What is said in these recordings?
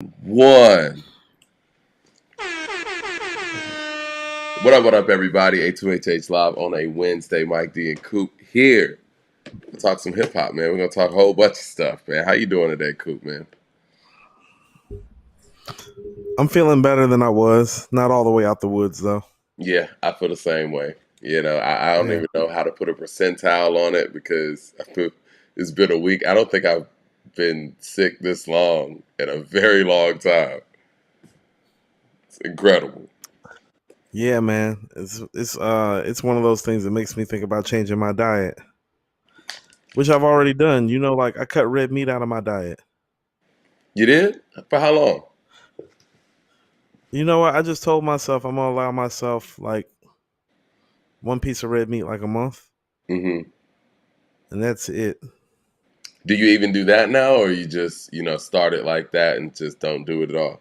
One. What up, everybody? A2HH Live on a Wednesday. Mike D and Coop here. We'll talk some hip hop, man. We're gonna talk a whole bunch of stuff, man. How you doing today, Coop, man? I'm feeling better than I was. Not all the way out the woods though. Yeah, I feel the same way. I don't Yeah. even know how to put a percentile on it because it's been a week. I don't think I've been sick this long in a very long time. It's incredible. Yeah, man. It's one of those things that makes me think about changing my diet, which I've already done. Like I cut red meat out of my diet. You did? For how long? You know what? I just told myself I'm gonna allow myself like one piece of red meat like a month, Hmm. and that's it. Do you even do that now, or you just start it like that and just don't do it at all?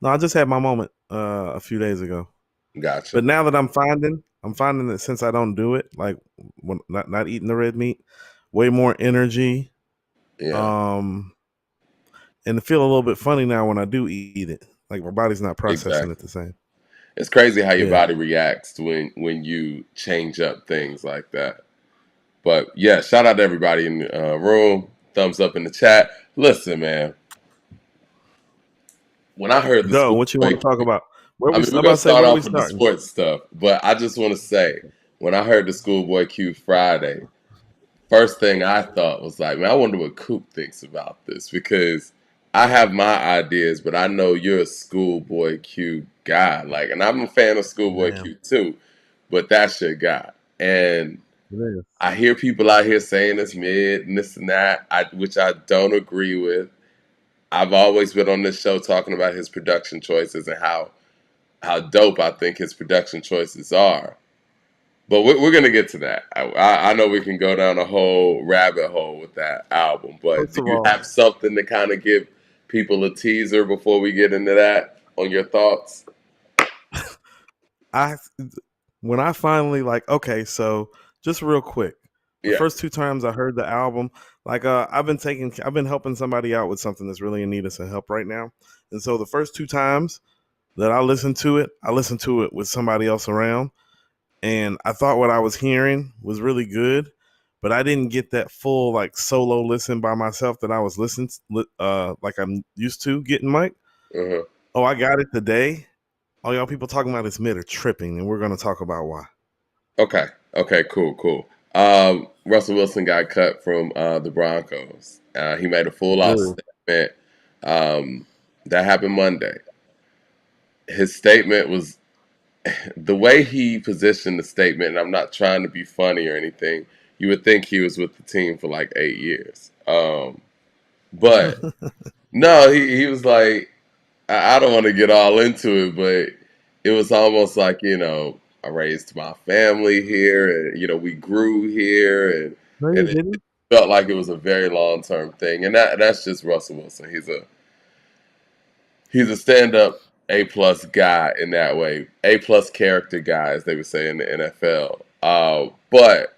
No, I just had my moment a few days ago. Gotcha. But now that I'm finding that since I don't do it, like when not eating the red meat, way more energy. Yeah, Um, and I feel a little bit funny now when I do eat it. Like my body's not processing it exactly. the same. It's crazy how your Yeah. body reacts when you change up things like that. But yeah, shout out to everybody in the room. Thumbs up in the chat. Listen, man. When I heard the Go. school What you want break, to talk about? Where I we? mean, we're I'm gonna about to say start where we off with the starting. sports stuff, but I just want to say, when I heard the Schoolboy Q Friday, first thing I thought was like, man, I wonder what Coop thinks about this because I have my ideas, but I know you're a Schoolboy Q guy. Like, and I'm a fan of Schoolboy Damn. Q too, but that's your guy. And It is. I hear people out here saying it's mid and this and that, which I don't agree with. I've always been on this show talking about his production choices and how dope I think his production choices are. But we're gonna get to that. I know we can go down a whole rabbit hole with that album. But First do of you all, have something to kind of give people a teaser before we get into that on your thoughts? I when I finally like okay, so just real quick, the Yeah. first two times I heard the album, like I've been helping somebody out with something that's really in need of some help right now, and so the first two times that I listened to it with somebody else around, and I thought what I was hearing was really good, but I didn't get that full like solo listen by myself that I was listening like I'm used to getting, Mike. Uh-huh. Oh, I got it today. All y'all people talking about this mid are tripping, and we're gonna talk about why. Okay. Okay. Cool. Cool. Russell Wilson got cut from the Broncos. He made a full out Good. statement. That happened Monday. His statement was the way he positioned the statement, and I'm not trying to be funny or anything, you would think he was with the team for like 8 years. But no, he was like, I don't want to get all into it, but it was almost like, I raised my family here, and, we grew here, No, you and it didn't. felt like it was a very long term thing. And that's just Russell Wilson. He's a stand up A+ guy in that way, A+ character guy, as they would say in the NFL. But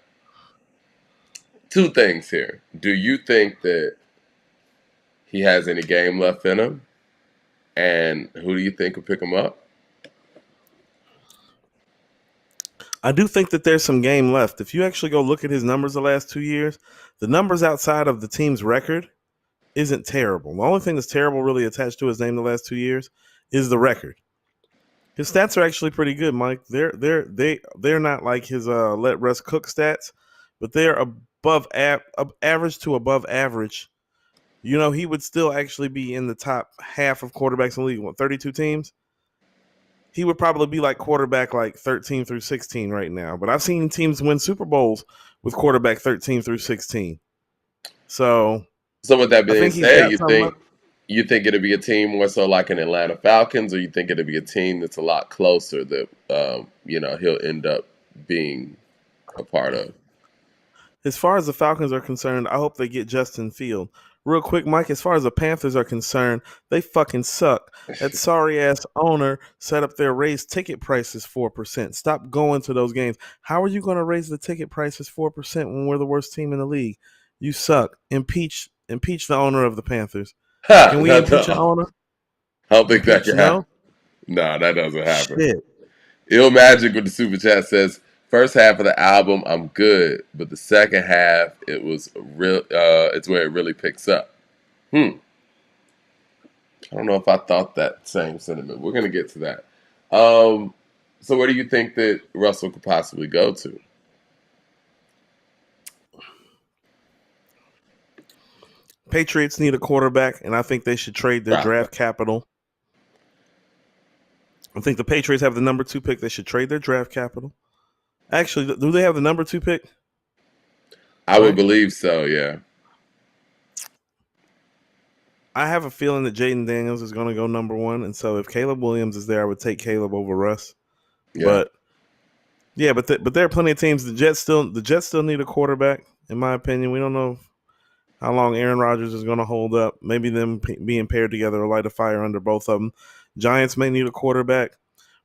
two things here. Do you think that he has any game left in him? And who do you think will pick him up? I do think that there's some game left. If you actually go look at his numbers the last 2 years, the numbers outside of the team's record isn't terrible. The only thing that's terrible really attached to his name the last 2 years is the record. His stats are actually pretty good, Mike. They're not like his let Russ cook stats, but they're average to above average. He would still actually be in the top half of quarterbacks in the league. What, 32 teams? He would probably be like quarterback like 13 through 16 right now. But I've seen teams win Super Bowls with quarterback 13 through 16. So So with that I being think he's said, got you some think left. you think it'll be a team more so like an Atlanta Falcons, or you think it'll be a team that's a lot closer that he'll end up being a part of? As far as the Falcons are concerned, I hope they get Justin Field. Real quick, Mike, as far as the Panthers are concerned, they fucking suck. That sorry ass owner set up their raised ticket prices 4%. Stop going to those games. How are you going to raise the ticket prices 4% when we're the worst team in the league? You suck. Impeach the owner of the Panthers. Ha! Can we No, impeach an no. owner? I don't think that Impeach? can happen. No. No, that doesn't happen. Shit. Ill Magic with the super chat says, first half of the album, I'm good, but the second half, it was real. It's where it really picks up. Hmm. I don't know if I thought that same sentiment. We're gonna get to that. Um, so where do you think that Russell could possibly go to? Patriots need a quarterback, and I think they should trade their Right. draft capital. I think the Patriots have the number 2 pick. They should trade their draft capital. Actually, do they have the number 2 pick, I would Mike? believe so. Yeah. I have a feeling that Jaden Daniels is going to go number 1, and so if Caleb Williams is there, I would take Caleb over Russ. Yeah. But yeah, but there are plenty of teams. The Jets still need a quarterback, in my opinion. We don't know how long Aaron Rodgers is going to hold up. Maybe them being paired together will light a fire under both of them. Giants may need a quarterback.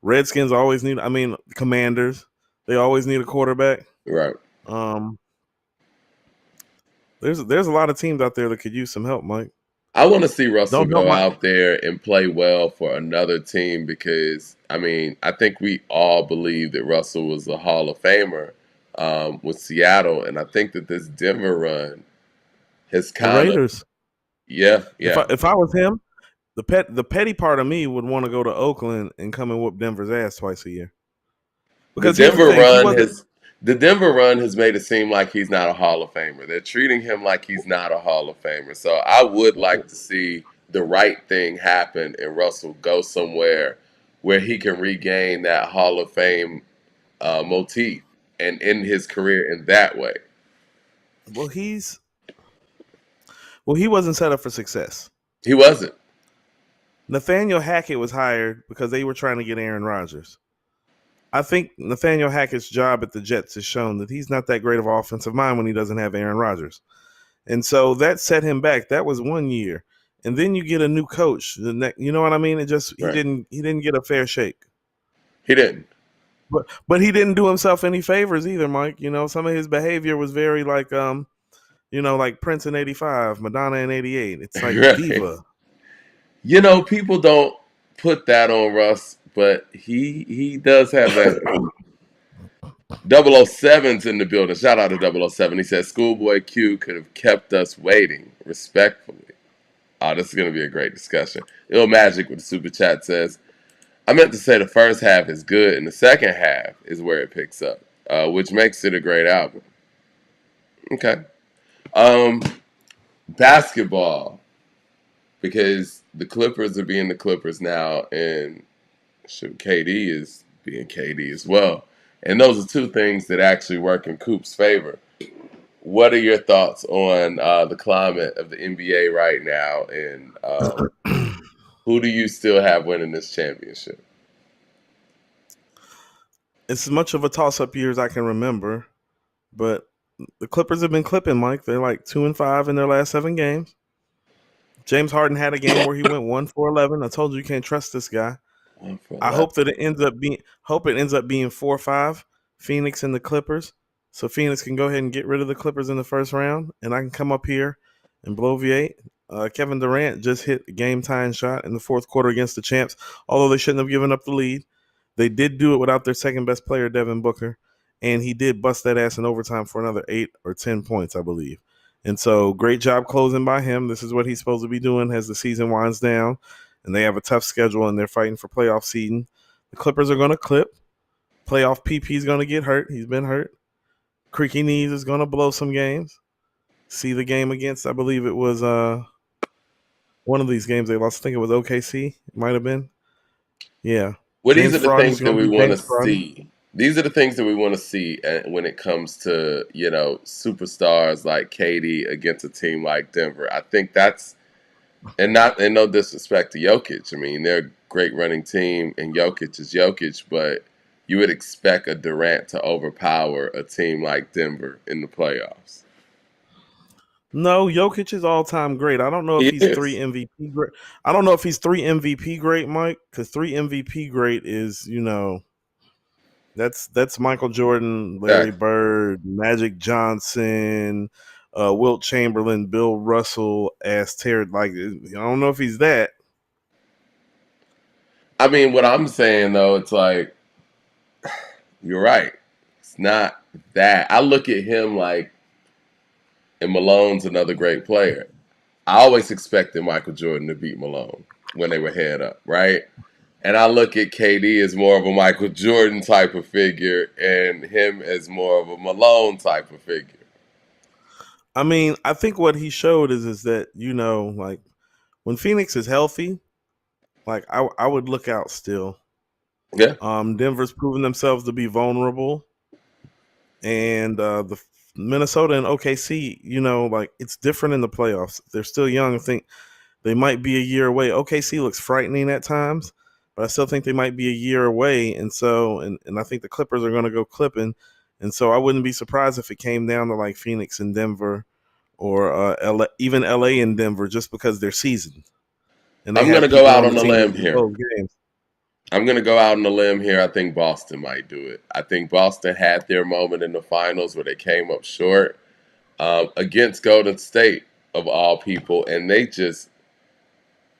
Redskins always need. I mean, Commanders, they always need a quarterback. Right. Um, there's a lot of teams out there that could use some help, Mike. I want to see Russell Don't help go my. out there and play well for another team because, I mean, I think we all believe that Russell was a Hall of Famer with Seattle. And I think that this Denver run has The kind of, Raiders. yeah, If yeah. I was him, the petty part of me would want to go to Oakland and come and whoop Denver's ass twice a year. The Because here's the Denver thing, he run wasn't. has the Denver run has made it seem like he's not a Hall of Famer. They're treating him like he's not a Hall of Famer. So I would like to see the right thing happen and Russell go somewhere where he can regain that Hall of Fame motif and end his career in that way. Well, he wasn't set up for success. He wasn't. Nathaniel Hackett was hired because they were trying to get Aaron Rodgers. I think Nathaniel Hackett's job at the Jets has shown that he's not that great of an offensive mind when he doesn't have Aaron Rodgers. And so that set him back. That was 1 year. And then you get a new coach. You know what I mean? It just Right. he didn't get a fair shake. He didn't. But he didn't do himself any favors either, Mike. You know, some of his behavior was very like like Prince in '85, Madonna in '88. It's like Right. diva. People don't put that on Russ, but he does have that. 007's in the building. Shout out to 007. He says Schoolboy Q could have kept us waiting respectfully. Oh, this is going to be a great discussion. Ill Magic with the super chat says, I meant to say the first half is good and the second half is where it picks up, which makes it a great album. Okay. Um, Basketball, because the Clippers are being the Clippers now, and KD is being KD as well. And those are two things that actually work in Coop's favor. What are your thoughts on the climate of the NBA right now, and who do you still have winning this championship? It's as much of a toss up year as I can remember, but the Clippers have been clipping, Mike. They're like 2-5 in their last 7 games. James Harden had a game where he went 1 for 11. I told you can't trust this guy. 1 for I 11. hope that it ends up being 4-5, Phoenix and the Clippers. So Phoenix can go ahead and get rid of the Clippers in the first round, and I can come up here and bloviate. Kevin Durant just hit a game-tying shot in the fourth quarter against the champs, although they shouldn't have given up the lead. They did do it without their second-best player, Devin Booker, and he did bust that ass in overtime for another 8 or 10 points, I believe. And so great job closing by him. This is what he's supposed to be doing as the season winds down, and they have a tough schedule, and they're fighting for playoff seeding. The Clippers are going to clip. Playoff PP is going to get hurt. He's been hurt. Creaky knees is going to blow some games. See the game against, I believe it was one of these games they lost. I think it was OKC. It might have been. Yeah. Well, these James are the Fraud is things that going to we be want to James Fraud. see. These are the things that we want to see when it comes to superstars like KD against a team like Denver. I think that's and no disrespect to Jokic. I mean, they're a great running team, and Jokic is Jokic, but you would expect a Durant to overpower a team like Denver in the playoffs. No, Jokic is all time great. I don't know if He he's three is. MVP great. I don't know if he's three MVP great, Mike, because three MVP great is, that's Michael Jordan, Larry Exactly. Bird, Magic Johnson, Wilt Chamberlain, Bill Russell as Terry. Like, I don't know if he's that. I mean, what I'm saying though, it's like you're right. It's not that. I look at him like, and Malone's another great player. I always expected Michael Jordan to beat Malone when they were head up, right? And I look at KD as more of a Michael Jordan type of figure and him as more of a Malone type of figure. I mean, I think what he showed is that, like when Phoenix is healthy, like I would look out still. Yeah. Denver's proven themselves to be vulnerable, and the Minnesota and OKC, like it's different in the playoffs. They're still young. I think they might be a year away. OKC looks frightening at times, but I still think they might be a year away. And so, and I think the Clippers are going to go clipping. And so I wouldn't be surprised if it came down to like Phoenix and Denver, or even LA and Denver, just because they're seasoned and they I'm going to have go people out on the on a team that limb can here. close games. I'm going to go out on a limb here. I think Boston might do it. I think Boston had their moment in the finals where they came up short against Golden State, of all people, and they just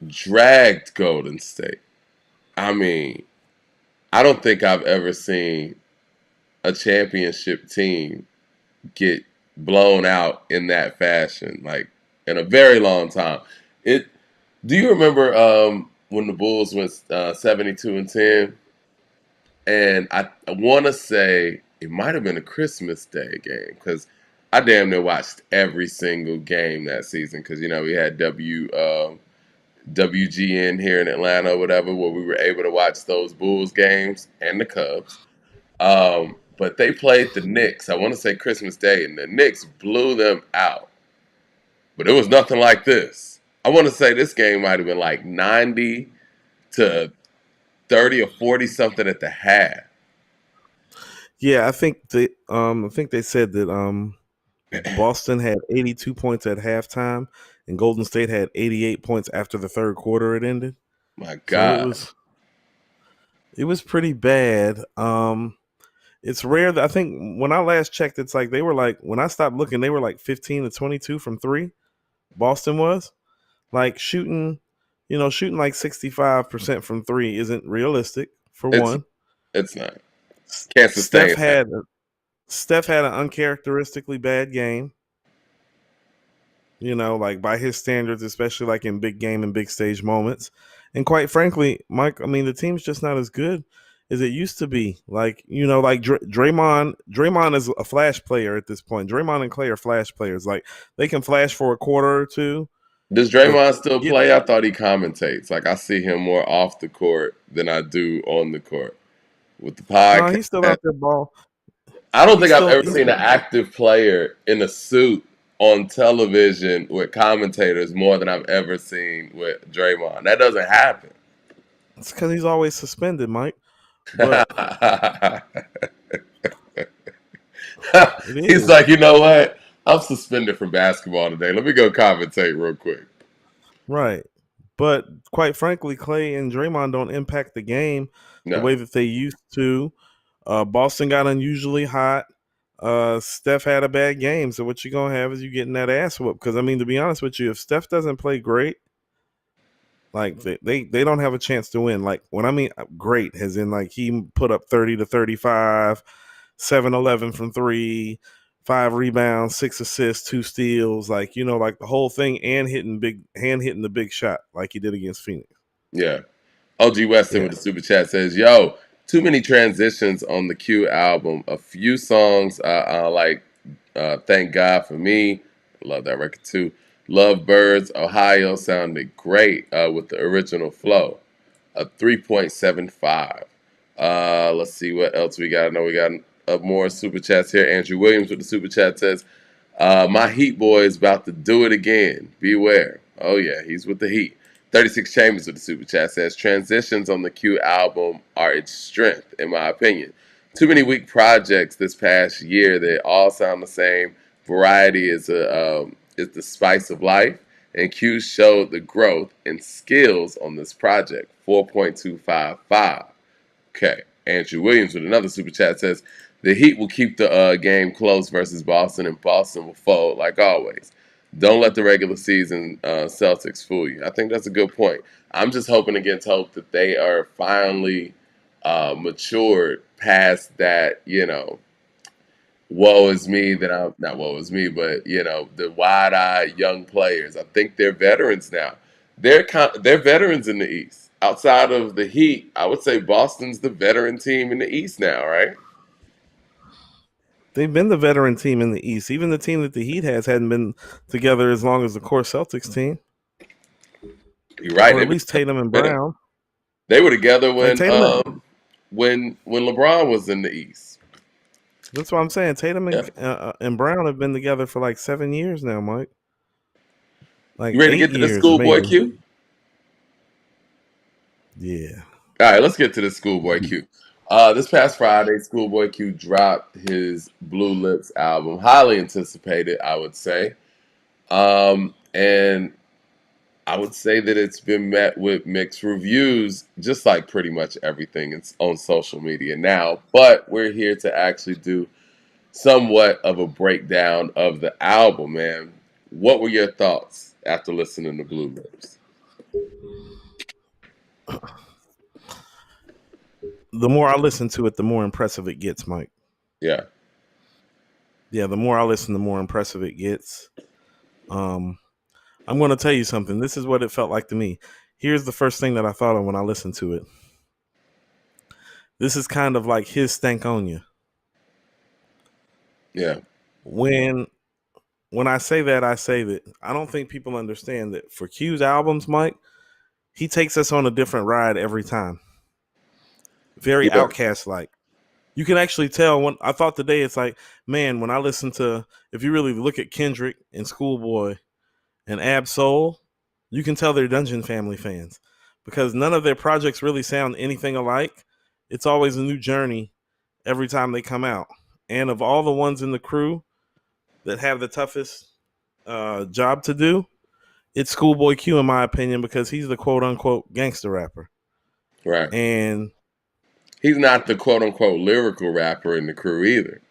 dragged Golden State. I mean, I don't think I've ever seen a championship team get blown out in that fashion, like in a very long time. It. Do you remember when the Bulls went 72-10? And I want to say it might have been a Christmas Day game because I damn near watched every single game that season because we had WGN here in Atlanta or whatever where we were able to watch those Bulls games and the Cubs. But they played the Knicks. I want to say Christmas Day, and the Knicks blew them out. But it was nothing like this. I want to say this game might have been like 90 to 30 or 40 something at the half. Yeah, I think they said that Boston had 82 points at halftime, and Golden State had 88 points after the third quarter it ended. My So God. it was pretty bad. It's rare that I think when I last checked, it's like they were like when I stopped looking, they were like 15 to 22 from three. Boston was like shooting like 65% from three isn't realistic for It's one. it's not. Can't Steph sustain that. had Steph had an uncharacteristically bad game. Like by his standards, especially like in big game and big stage moments. And quite frankly, Mike, I mean, the team's just not as good as it used to be. Like, like Draymond is a flash player at this point. Draymond and Clay are flash players. Like, they can flash for a quarter or two, Does but Draymond still get, play? I thought he commentates. Like I see him more off the court than I do on the court with the no, podcast. he's still out there ball. I don't He's think I've still ever he's seen an active player in a suit on television with commentators more than I've ever seen with Draymond. That doesn't happen. it's because he's always suspended, Mike. But it He's is. like, you know what? I'm suspended from basketball today. Let me go commentate real quick. Right. But quite frankly, Clay and Draymond don't impact the game the No, way that they used to. Boston got unusually hot. Steph had a bad game. So what you're gonna have is you getting that ass whooped. Because I mean, to be honest with you, if Steph doesn't play great, like they don't have a chance to win. Like when I mean great, as in like he put up 30 to 35, 7-11 from three, 5 rebounds, 6 assists, 2 steals, like like the whole thing, and hitting the big shot like he did against Phoenix. yeah. OG Weston Yeah. with the super chat says, "Yo, too many transitions on the Q album. A few songs I like. Thank God for Me. Love that record too. Lovebirds, Ohio sounded great with the original flow. A 3.75. Let's see what else we got. I know we got more super chats here. Andrew Williams with the super chat says, my Heat boy is about to do it again. Beware. Oh, yeah, he's with the Heat. 36 Chambers with the super chat says, transitions on the Q album are its strength, in my opinion. Too many weak projects this past year. They all sound the same. Variety is the spice of life, and Q showed the growth and skills on this project. 4.255. Okay. Andrew Williams with another super chat says, The Heat will keep the game close versus Boston, and Boston will fold like always. Don't let the regular season Celtics fool you. I think that's a good point. I'm just hoping against hope that they are finally matured past that, woe is me that I'm not woe is me, but the wide eyed young players. I think they're veterans now. They're veterans in the East. Outside of the Heat, I would say Boston's the veteran team in the East now, right? They've been the veteran team in the East. Even the team that the Heat has hadn't been together as long as the core Celtics team, You're right. or at least Tatum and Yeah. Brown. They were together Like when Tatum, when LeBron was in the East. that's what I'm saying. Tatum Yeah. and Brown have been together for like 7 years now, Mike. You Like ready to eight get to the years, Schoolboy maybe. Q? Yeah. All right, let's get to the Schoolboy Q. This past Friday, Schoolboy Q dropped his Blue Lips album, highly anticipated, I would say. And I would say that it's been met with mixed reviews, just like pretty much everything it's on social media now. But we're here to actually do somewhat of a breakdown of the album, man. What were your thoughts after listening to Blue Lips? The more I listen to it, the more impressive it gets, Mike. Yeah. Yeah, the more I listen, the more impressive it gets. Um, I'm going to tell you something. This is what it felt like to me. Here's the first thing that I thought of when I listened to it. This is kind of like his Stankonia. Yeah. When I say that, I don't think people understand that for Q's albums, Mike, he takes us on a different ride every time. Very Yeah. Outkast like. You can actually tell when I thought today, it's like, man, when I listen to, if you really look at Kendrick and Schoolboy and Ab Soul, you can tell they're Dungeon Family fans because none of their projects really sound anything alike. It's always a new journey every time they come out. And of all the ones in the crew that have the toughest job to do, it's Schoolboy Q, in my opinion, because he's the quote unquote gangster rapper. Right. And He's not the quote unquote lyrical rapper in the crew either.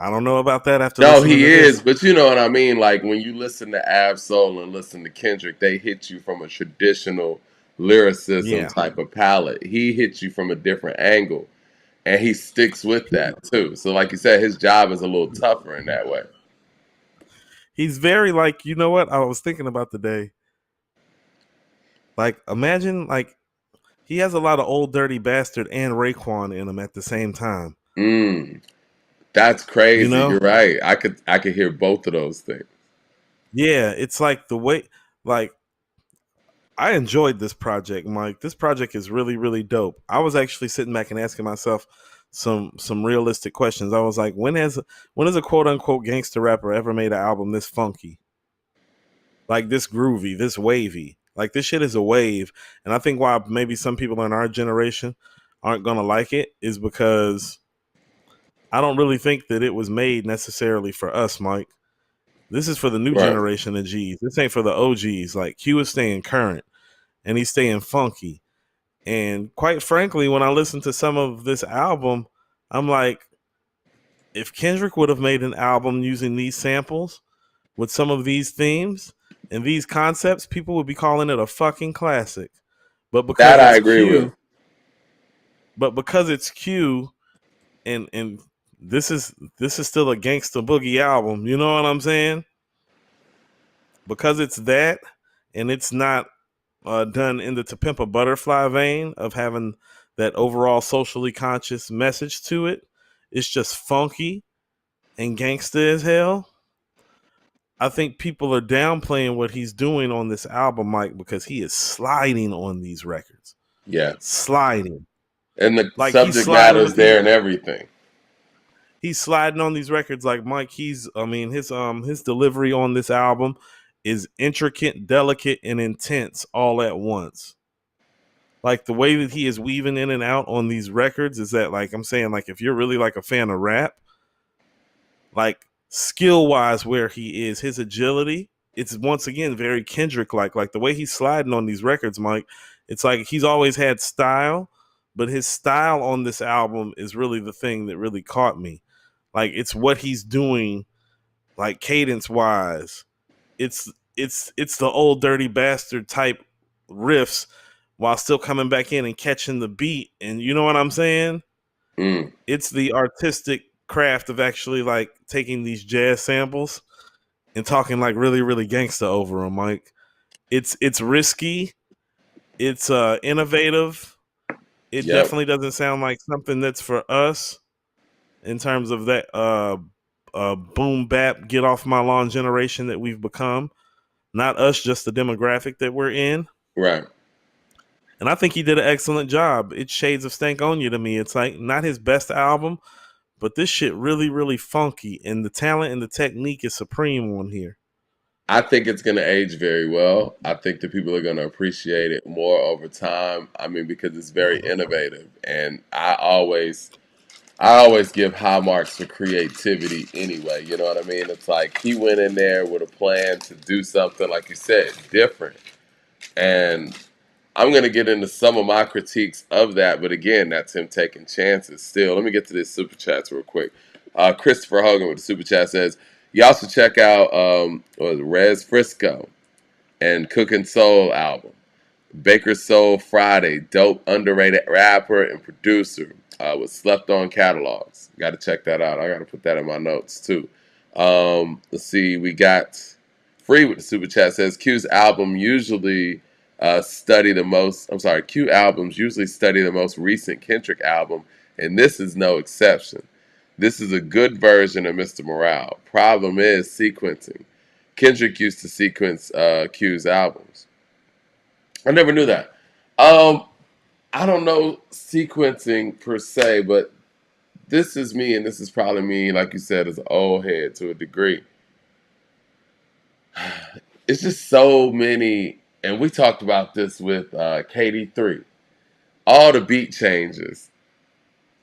I don't know about that after No, listening he to is, this. but you know what I mean? Like when you listen to Ab Soul and listen to Kendrick, they hit you from a traditional lyricism Yeah. type of palette. He hits you from a different angle, and he sticks with that too. So, like you said, his job is a little tougher in that way. He's very like, you know what? I was thinking about today. Like, imagine like he has a lot of Old Dirty Bastard and Raekwon in him at the same time. Mm, that's You crazy. know? You're right. I could hear both of those things. Yeah, it's like the way like I enjoyed this project, Mike. This project is really, really dope. I was actually sitting back and asking myself some realistic questions. I was like, when has a quote unquote gangster rapper ever made an album this funky? Like this groovy, this wavy. Like this shit is a wave. And I think why maybe some people in our generation aren't gonna like it is because I don't really think that it was made necessarily for us, Mike. This is for the new Right. generation of G's. This ain't for the OGs. Like Q is staying current and he's staying funky. And quite frankly, when I listen to some of this album, I'm like, if Kendrick would have made an album using these samples with some of these themes and these concepts, people would be calling it a fucking classic. But That because I it's agree with. Q, but because it's Q and this is still a gangsta boogie album, you know what I'm saying? Because it's that and it's not done in the To Pimp a Butterfly vein of having that overall socially conscious message to it. It's just funky and gangsta as hell. I think people are downplaying what he's doing on this album, Mike, because he is sliding on these records. Yeah. Sliding. And the Like he's subject sliding matter is with these there and everything. he's sliding on these records like Mike, his delivery on this album is intricate, delicate, and intense all at once. Like the way that he is weaving in and out on these records is that like I'm saying, like if you're really like a fan of rap, like skill wise where he is, his agility, it's once again very Kendrick like the way he's sliding on these records, Mike. It's like he's always had style, but his style on this album is really the thing that really caught me. Like it's what he's doing, like cadence wise. It's the old dirty bastard type riffs while still coming back in and catching the beat. And you know what I'm saying? Mm, It's the artistic craft of actually like taking these jazz samples and talking like really, really gangsta over them. Like it's risky, it's innovative. It yep, definitely doesn't sound like something that's for us in terms of that boom bap get off my lawn generation that we've become. Not us, just the demographic that we're in. right. And I think he did an excellent job. It's Shades of Stankonia to me. It's like not his best album, but this shit really, really funky, and the talent and the technique is supreme on here. I think it's going to age very well. I think that people are going to appreciate it more over time. I mean, because it's very innovative, and I always give high marks for creativity anyway. You know what I mean? It's like he went in there with a plan to do something, like you said, different. And I'm going to get into some of my critiques of that, but again, that's him taking chances still. Let me get to this super chats real quick. Christopher Hogan with the super chat says, y'all should check out Rez Frisco and Cookin' Soul album. Baker Soul Friday, dope, underrated rapper and producer with slept on catalogs. Got to check that out. I got to put that in my notes too. Let's see. We got Free with the super chat says Q's album usually study the most. I'm sorry, Q albums usually study the most recent Kendrick album, and this is no exception. This is a good version of Mr. Morale. Problem is sequencing. Kendrick used to sequence Q's albums. I never knew that. Um, I don't know sequencing per se, but this is me, and this is probably me, like you said, as an old head to a degree. It's just so many, and we talked about this with KD3. All the beat changes.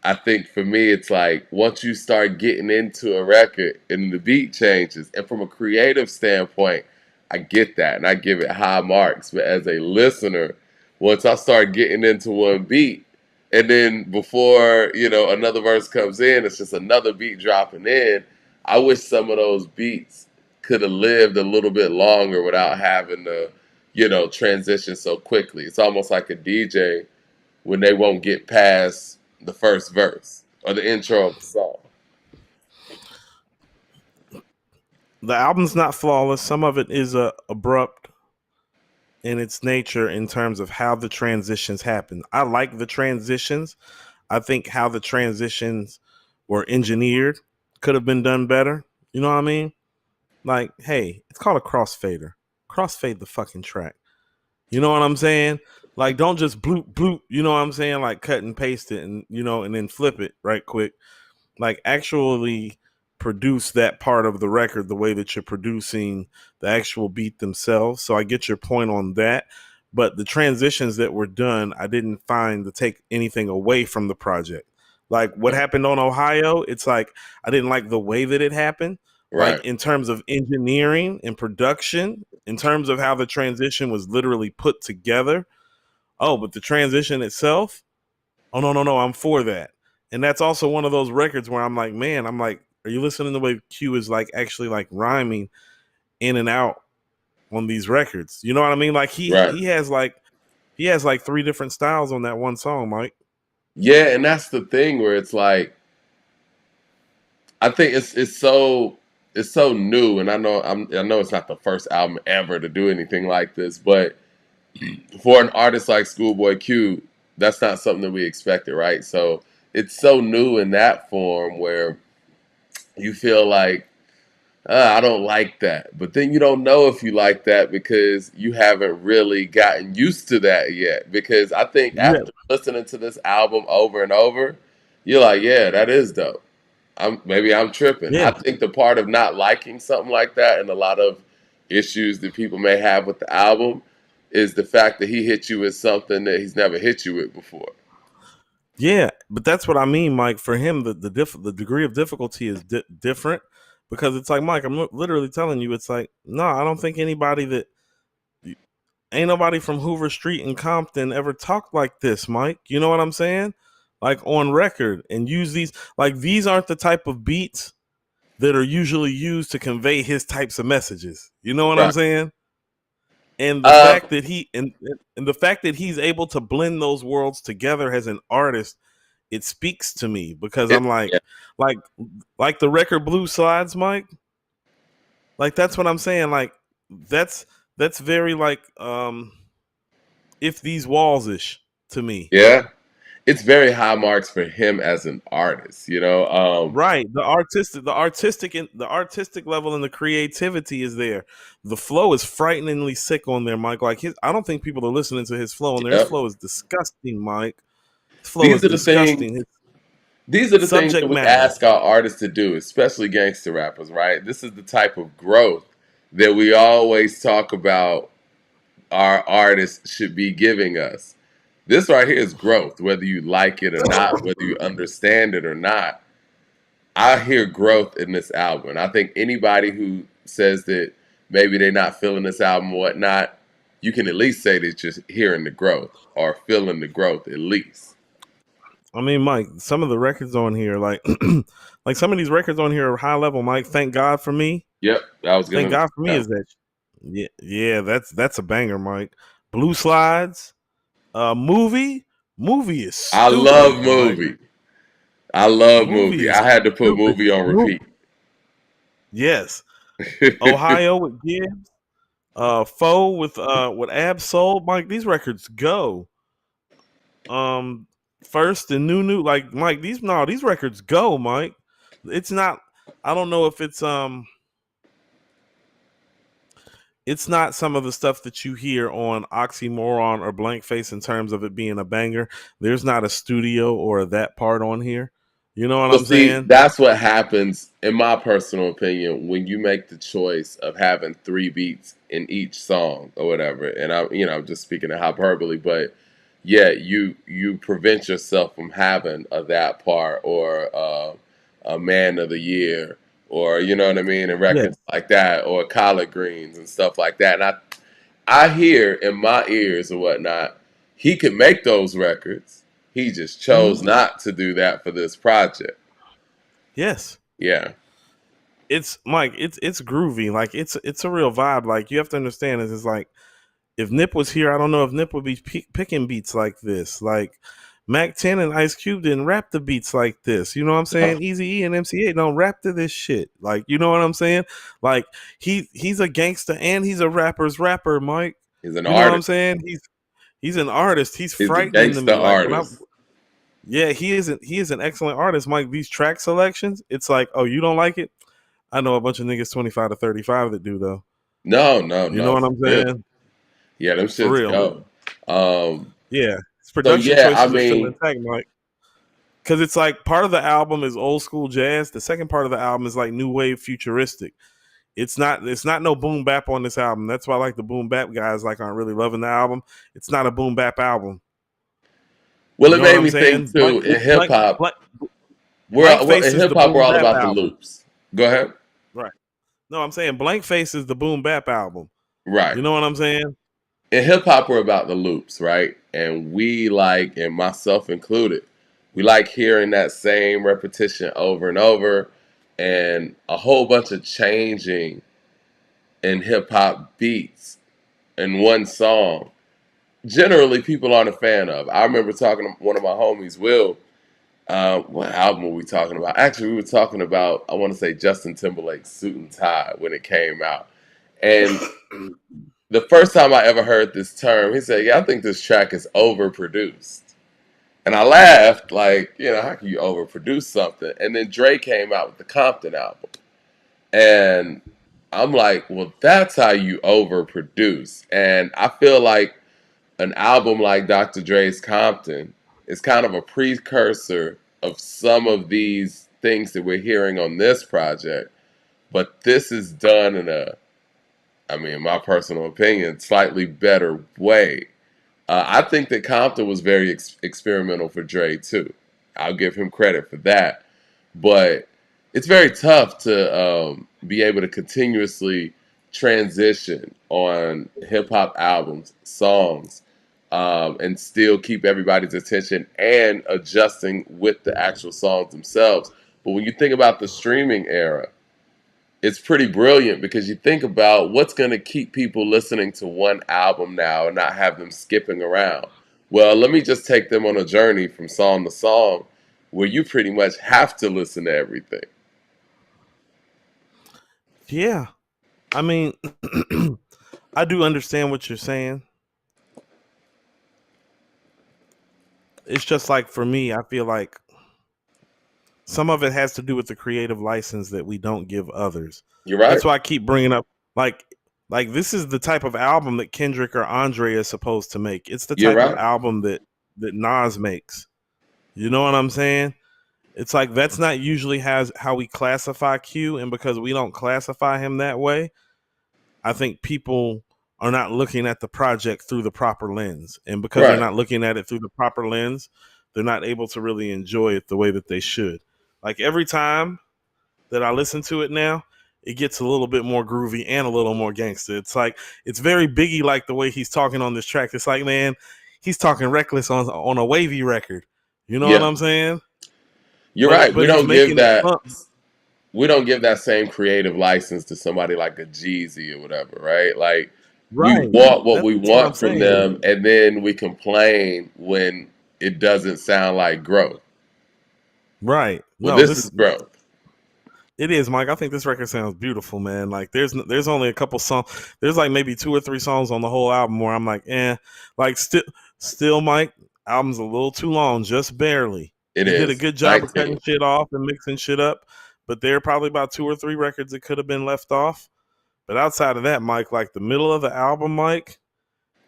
I think for me, it's like once you start getting into a record and the beat changes, and from a creative standpoint, I get that and I give it high marks. But as a listener, once I start getting into one beat, and then before another verse comes in, it's just another beat dropping in. I wish some of those beats could have lived a little bit longer without having to, transition so quickly. It's almost like a DJ when they won't get past the first verse or the intro of the song. The album's not flawless. Some of it is abrupt in its nature in terms of how the transitions happen. I like the transitions. I think how the transitions were engineered could have been done better. You know what I mean? Like, hey, it's called a crossfader. Crossfade the fucking track. You know what I'm saying? Like, don't just bloop bloop. You know what I'm saying? Like, cut and paste it, and and then flip it right quick. Like, actually produce that part of the record the way that you're producing the actual beat themselves. So I get your point on that. But the transitions that were done, I didn't find to take anything away from the project. Like what happened on Ohio, it's like I didn't like the way that it happened. Like Right. in terms of engineering and production, in terms of how the transition was literally put together. Oh, but the transition itself, oh no, no, no, I'm for that. And that's also one of those records where I'm like, man, I'm like, are you listening to the way Q is like actually like rhyming in and out on these records? You know what I mean? Like Right. he has like three different styles on that one song, Mike. Yeah, and that's the thing where it's like I think it's so new, and I know it's not the first album ever to do anything like this, but for an artist like Schoolboy Q, that's not something that we expected, right? So it's so new in that form where you feel like I don't like that. But then you don't know if you like that because you haven't really gotten used to that yet. Because I think You have, after listening to this album over and over, you're like, yeah, that is dope. Maybe I'm tripping. yeah, I think the part of not liking something like that and a lot of issues that people may have with the album is the fact that he hit you with something that he's never hit you with before. yeah, but that's what I mean, Mike. For him, the degree of difficulty is different because it's like, Mike, I'm literally telling you, it's like, no, I don't think anybody that ain't nobody from Hoover Street in Compton ever talked like this, Mike. You know what I'm saying? Like on record and use these like these aren't the type of beats that are usually used to convey his types of messages. You know what I'm Right. saying? And the Uh, fact that and the fact that he's able to blend those worlds together as an artist, it speaks to me because I'm yeah, like like the record Blue Slides, Mike. Like that's what I'm saying. Like that's that's very like if these walls ish to me. yeah. It's very high marks for him as an artist. Right. The artistic level and the creativity is there. The flow is frighteningly sick on there, Mike. Like his I don't think people are listening to his flow on there. His Yep. flow is disgusting, Mike. His flow is These are the things. disgusting. His These are the things that subject we matter. ask our artists to do, especially gangster rappers. Right. This is the type of growth that we always talk about. Our artists should be giving us. This right here is growth, whether you like it or not, whether you understand it or not. I hear growth in this album. And I think anybody who says that maybe they're not feeling this album or whatnot, you can at least say that you're hearing the growth or feeling the growth at least. I mean, Mike, some of the records on here, like like some of these records on here are high level, Mike. Thank God for me. Yep, I was Thank gonna. God for me Yeah. is that yeah, that's a banger, Mike. Blue Slides, movie. Movie is I love stupid, Mike. movie. I love Movie movie. is I had to put stupid. movie on repeat. Yes. Ohio with Gibbs. Foe with Ab Soul. Mike, these records go. Um First and New like Mike, these records go, Mike. It's not I don't know if it's not some of the stuff that you hear on Oxymoron or Blank Face in terms of it being a banger. There's not a studio or that part on here. You know what Well, I'm see, saying? that's what happens, in my personal opinion, when you make the choice of having three beats in each song or whatever. And I'm just speaking of hyperbole, but yeah, you prevent yourself from having a that part or a man of the year or you know what I mean, and Yeah. records like that or collard greens and stuff like that. And I hear in my ears or whatnot, he could make those records. He just chose Mhm. not to do that for this project. Yes. Yeah. It's Mike, it's groovy. Like it's a real vibe. Like you have to understand is it's like if Nip was here, I don't know if Nip would be picking beats like this. Like Mac 10 and Ice Cube didn't rap the beats like this. You know what I'm saying? Easy E and MC8 don't rap to this shit. Like, you know what I'm saying? Like he's a gangster and he's a rapper's rapper, Mike. He's an You know what I'm artist. saying? He's an artist. He's He's a frightening to gangster me. Like when I artist. yeah, he is an excellent artist, Mike. These track selections, it's like, oh, you don't like it? I know a bunch of niggas 25 to 35 that do though. No, no, You know no, what for I'm real. saying? Yeah, them For shits real. go. Yeah. His So production yeah, I choices are still mean, intact, Mike. Because it's like part of the album is old school jazz. The second part of the album is like new wave futuristic. It's not no boom bap on this album. That's why like the boom bap guys like aren't really loving the album. It's not a boom bap album. well, You it know what made I'm me think saying? too. In hip hop, Blank we're Face in is hip the hop, we're boom all bap about the album. loops. Go ahead. Right. No, I'm saying Blank Face is the boom bap album. Right. You know what I'm saying? In hip hop, we're about the loops, right? And we like, and myself included, we like hearing that same repetition over and over, and a whole bunch of changing in hip hop beats in one song. Generally, people aren't a fan of. I remember talking to one of my homies, Will. What album were we talking about? Actually, we were talking about, I want to say Justin Timberlake's Suit and Tie when it came out. And the first time I ever heard this term, he said, "Yeah, I think this track is overproduced." And I laughed, like, how can you overproduce something? And then Dre came out with the Compton album. And I'm like, well, that's how you overproduce. And I feel like an album like Dr. Dre's Compton is kind of a precursor of some of these things that we're hearing on this project. But this is done in in my personal opinion, slightly better way. I think that Compton was very experimental for Dre too. I'll give him credit for that. But it's very tough to be able to continuously transition on hip hop albums, songs, and still keep everybody's attention and adjusting with the actual songs themselves. But when you think about the streaming era, it's pretty brilliant because you think about what's going to keep people listening to one album now and not have them skipping around. Well, let me just take them on a journey from song to song where you pretty much have to listen to everything. Yeah. I mean, I do understand what you're saying. It's just like for me, I feel like some of it has to do with the creative license that we don't give others. You're right. That's why I keep bringing up like this is the type of album that Kendrick or Andre is supposed to make. It's the You're type of right. album that Nas makes. You know what I'm saying? It's like that's not usually how we classify Q, and because we don't classify him that way, I think people are not looking at the project through the proper lens. And because they're Right. not looking at it through the proper lens, they're not able to really enjoy it the way that they should. Like every time that I listen to it now, it gets a little bit more groovy and a little more gangster. It's like it's very Biggie like the way he's talking on this track. It's like, man, he's talking reckless on a wavy record. You know what Yeah. I'm saying? You're right. But he's making it fun. We don't give that same creative license to somebody like a Jeezy or whatever, right? Like we Right. want what That's we what I'm want from saying. them, and then we complain when it doesn't sound like growth. Right. Well, No, this this is growth. it is, Mike. I think this record sounds beautiful, man. Like there's only a couple songs. There's like maybe 2 or 3 songs on the whole album where I'm like, eh. Like still, Mike. Album's a little too long, just barely. It He did a is good job of 19. cutting shit off and mixing shit up, but there are probably about 2 or 3 records that could have been left off. But outside of that, Mike, like the middle of the album, Mike,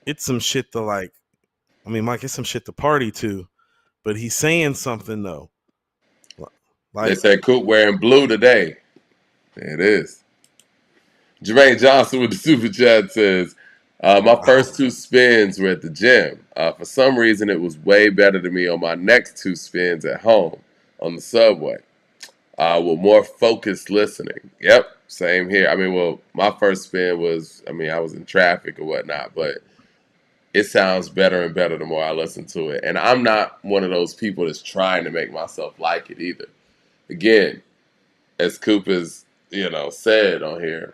it's some shit to like. I mean, Mike, it's some shit to party to. But he's saying something though. They Like, said Coop wearing blue today. There it is. Jermaine Johnson with the super chat says, my wow. first 2 spins were at the gym. For some reason, it was way better to me on my next 2 spins at home on the subway with more focused listening. Yep, same here. I mean, well, my first spin was, I mean, I was in traffic or whatnot, but it sounds better and better the more I listen to it. And I'm not one of those people that's trying to make myself like it either. Again, as Coop has, said on here,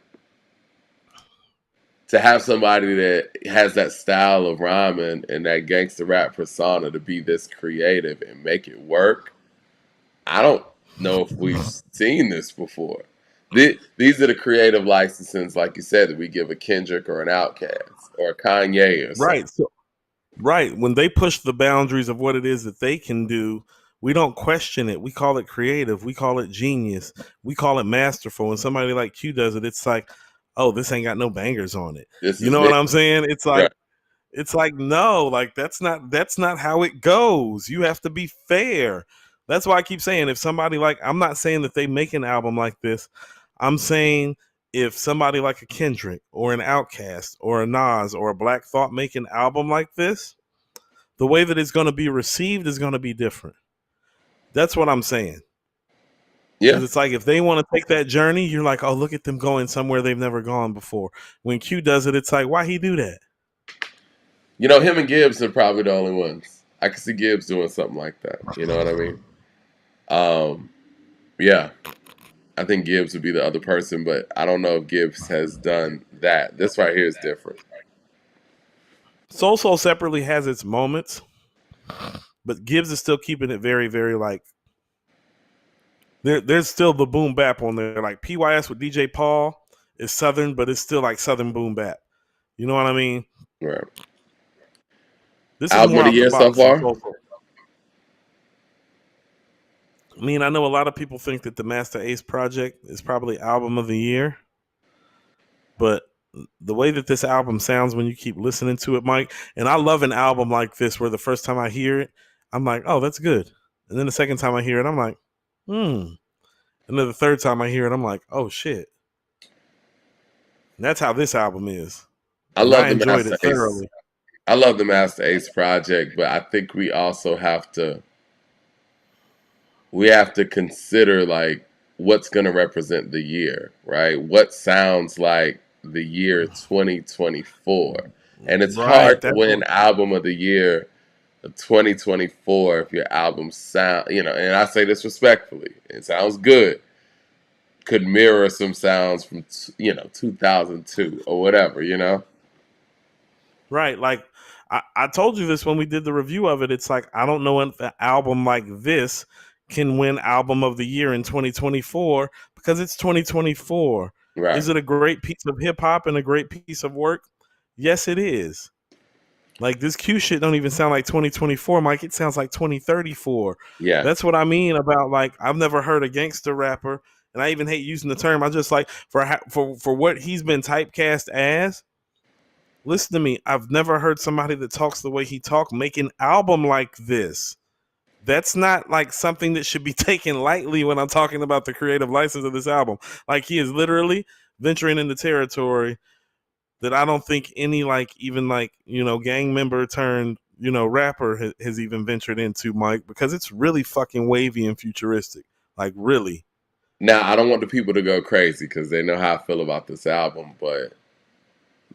to have somebody that has that style of rhyming and that gangster rap persona to be this creative and make it work, I don't know if we've seen this before. These are the creative licenses, like you said, that we give a Kendrick or an Outkast or a Kanye or something. Right. So right. When they push the boundaries of what it is that they can do, we don't question it. We call it creative. We call it genius. We call it masterful. When somebody like Q does it, it's like, oh, this ain't got no bangers on it. This You is know what it. I'm saying? Right. It's like no, like that's not how it goes. You have to be fair. That's why I keep saying if somebody like I'm not saying that they make an album like this. I'm saying if somebody like a Kendrick or an Outkast or a Nas or a Black Thought make an album like this, the way that it's going to be received is going to be different. That's what I'm saying. Because Yeah. it's like if they want to take that journey, you're like, oh, look at them going somewhere they've never gone before. When Q does it, it's like, why he do that? Him and Gibbs are probably the only ones. I can see Gibbs doing something like that. You know what I mean? Um, yeah. I think Gibbs would be the other person, but I don't know if Gibbs has done that. This right here is different. Soul separately has its moments, but Gibbs is still keeping it very, very like there's still the boom bap on there. Like PYS with DJ Paul is Southern, but it's still like Southern boom bap. You know what I mean? Right. This is Album more of the out the year so box than far? Soul. I mean, I know a lot of people think that the Master Ace project is probably album of the year, but the way that this album sounds when you keep listening to it, Mike, and I love an album like this where the first time I hear it, I'm like, oh, that's good. And then the second time I hear it, I'm like, hmm. And then the third time I hear it, I'm like, oh shit. And that's how this album is. I And love I the enjoyed Master it Ace. thoroughly. I love the Master Ace project, but I think we have to consider like what's going to represent the year, right? What sounds like the year 2024. And it's Right. hard to That's what, win album of the year of 2024 if your album sound, and I say this respectfully, it sounds good, could mirror some sounds from 2002 or whatever. right. Like I told you this when we did the review of it. It's like I don't know if an album like this can win album of the year in 2024 because it's 2024. Right. Is it a great piece of hip hop and a great piece of work? Yes, it is. Like this Q shit don't even sound like 2024, Mike. It sounds like 2034. That's Yes. what I mean about like I've never heard a gangster rapper, and I even hate using the term. I just like for what he's been typecast as. Listen to me. I've never heard somebody that talks the way he talk make an album like this. That's not like something that should be taken lightly when I'm talking about the creative license of this album. Like he is literally venturing into territory that I don't think any like even like gang member turned rapper has even ventured into, Mike, because it's really fucking wavy and futuristic, like really. Now, I don't want the people to go crazy because they know how I feel about this album, but